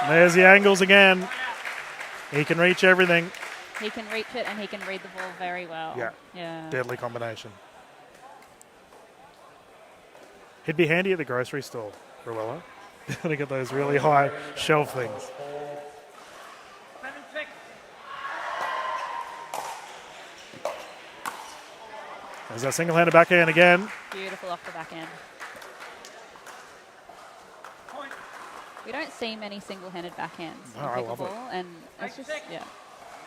There's the angles again. He can reach everything. He can reach it and he can read the ball very well. Yeah. Deadly combination. He'd be handy at the grocery store, Ruella. To get those really high shelf things. There's that single-handed backhand again. Beautiful off the backhand. We don't see many single-handed backhands No, in I love it. pickleball, and it's just, yeah,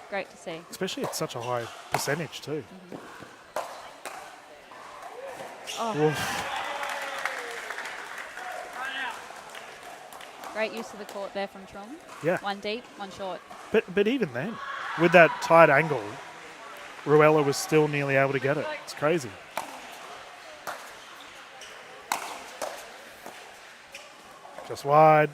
great to see. Especially at such a high percentage too. Oh, Oof. great use of the court there from Trung. Yeah. One deep, one short. But even then, with that tight angle, Ruella was still nearly able to get it. It's crazy. Just wide.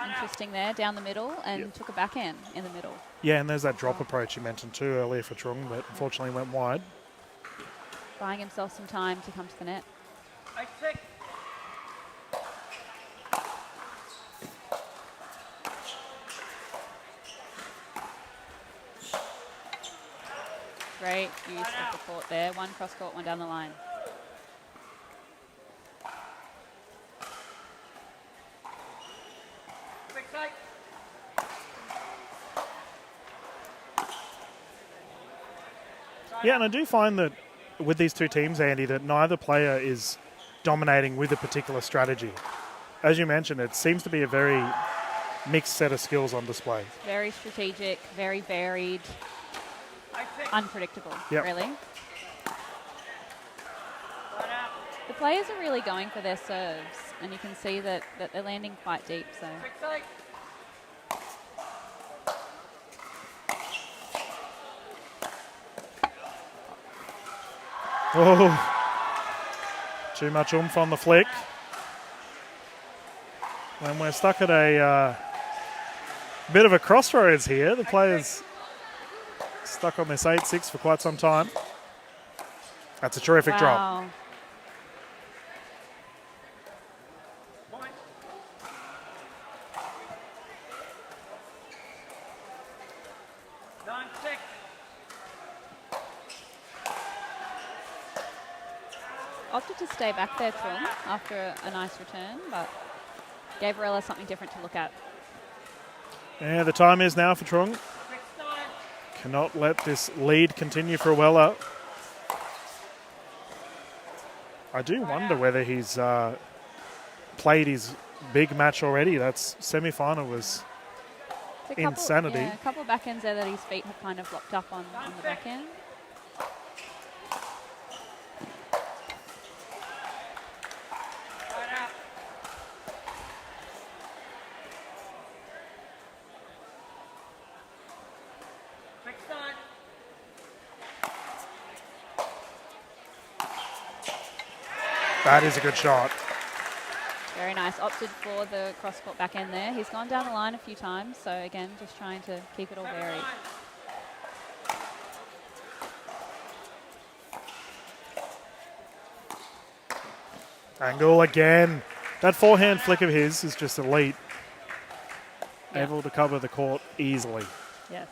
Interesting there, down the middle, and took a backhand in the middle. Yeah, and there's that drop approach you mentioned too earlier for Trung, but unfortunately went wide. Buying himself some time to come to the net. Great use of the court there. One cross court, one down the line. Yeah, and I do find that with these two teams, Andy, that neither player is dominating with a particular strategy. As you mentioned, it seems to be a very mixed set of skills on display. Very strategic, very varied, unpredictable, really. The players are really going for their serves, and you can see that they're landing quite deep. So. Oh, too much oomph on the flick. When we're stuck at a bit of a crossroads here, the players stuck on this 8-6 for quite some time. That's a terrific drop. Opted to stay back there, Trung, after a nice return, but gave Ruella something different to look at. Yeah, the time is now for Trung. Cannot let this lead continue for Ruella. I do wonder whether he's played his big match already. That's semi-final was insanity. Yeah, a couple of backhands there that his feet have kind of locked up on the backhand. That is a good shot. Very nice. Opted for the cross-court backhand there. He's gone down the line a few times, so again, just trying to keep it all varied. Angle again. That forehand flick of his is just elite. Yeah. Able to cover the court easily. Yes.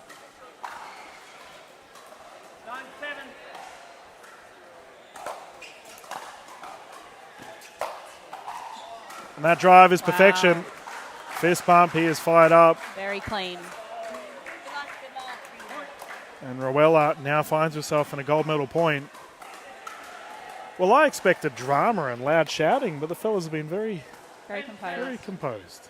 And that drive is perfection. Fist bump, he is fired up. Very clean. And Ruella now finds herself in a gold medal point. Well, I expected drama and loud shouting, but the fellas have been very composed. Very composed.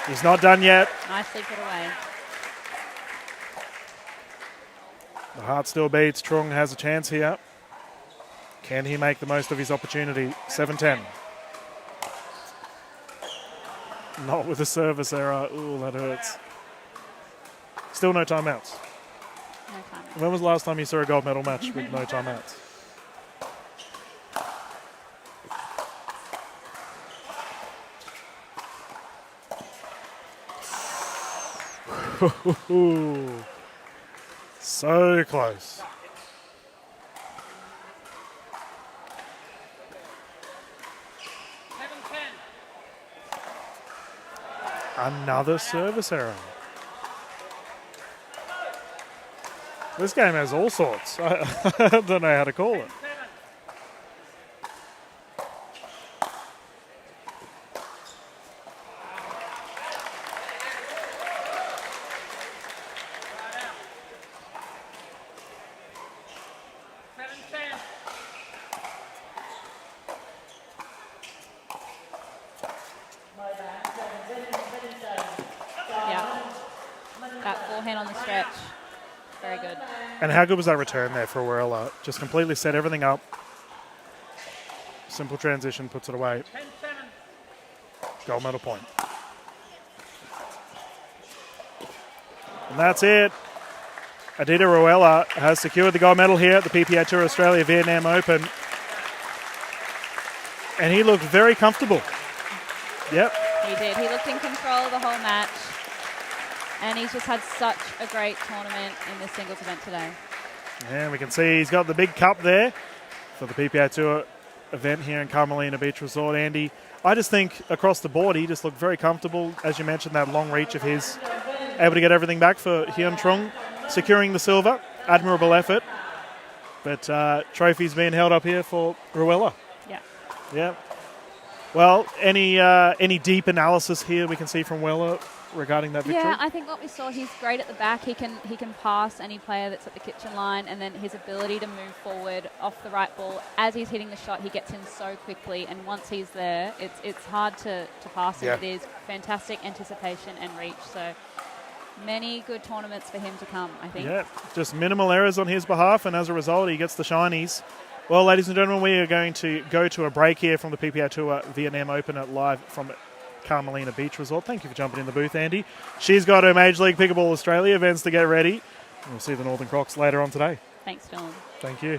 He's not done yet. Nicely put away. The heart still beats. Trung has a chance here. Can he make the most of his opportunity? 7-10. Not with a service error. Ooh, that hurts. Still no timeouts. No timeouts. When was the last time you saw a gold medal match with no timeouts? So close. Another service error. This game has all sorts. I don't know how to call it. forehand on the stretch. Very good. And how good was that return there for Warilla? Just completely set everything up. Simple transition, puts it away. Gold medal point. And that's it. Adida Ruela has secured the gold medal here at the PPA Tour Australia Vietnam Open. And he looked very comfortable. Yep. He did. He looked in control the whole match. And he's just had such a great tournament in this singles event today. And we can see he's got the big cup there for the PPA Tour event here in Carmelina Beach Resort. Andy, I just think across the board he just looked very comfortable. As you mentioned, that long reach of his, able to get everything back for Trung, securing the silver. Admirable effort. But trophies being held up here for Ruela. Yeah. Yeah. Well, any deep analysis here we can see from Ruela regarding that victory? Yeah, I think what we saw, he's great at the back. He can pass any player that's at the kitchen line, and then his ability to move forward off the right ball. As he's hitting the shot, he gets in so quickly, and once he's there, it's hard to pass him. It is fantastic anticipation and reach. So many good tournaments for him to come, I think. Yeah, just minimal errors on his behalf, and as a result, he gets the shinies. Well, ladies and gentlemen, we are going to go to a break here from the PPA Tour Vietnam Open at live from Carmelina Beach Resort. Thank you for jumping in the booth, Andy. She's got her Major League Pickleball Australia events to get ready. We'll see the Northern Crocs later on today. Thanks, Dylan. Thank you.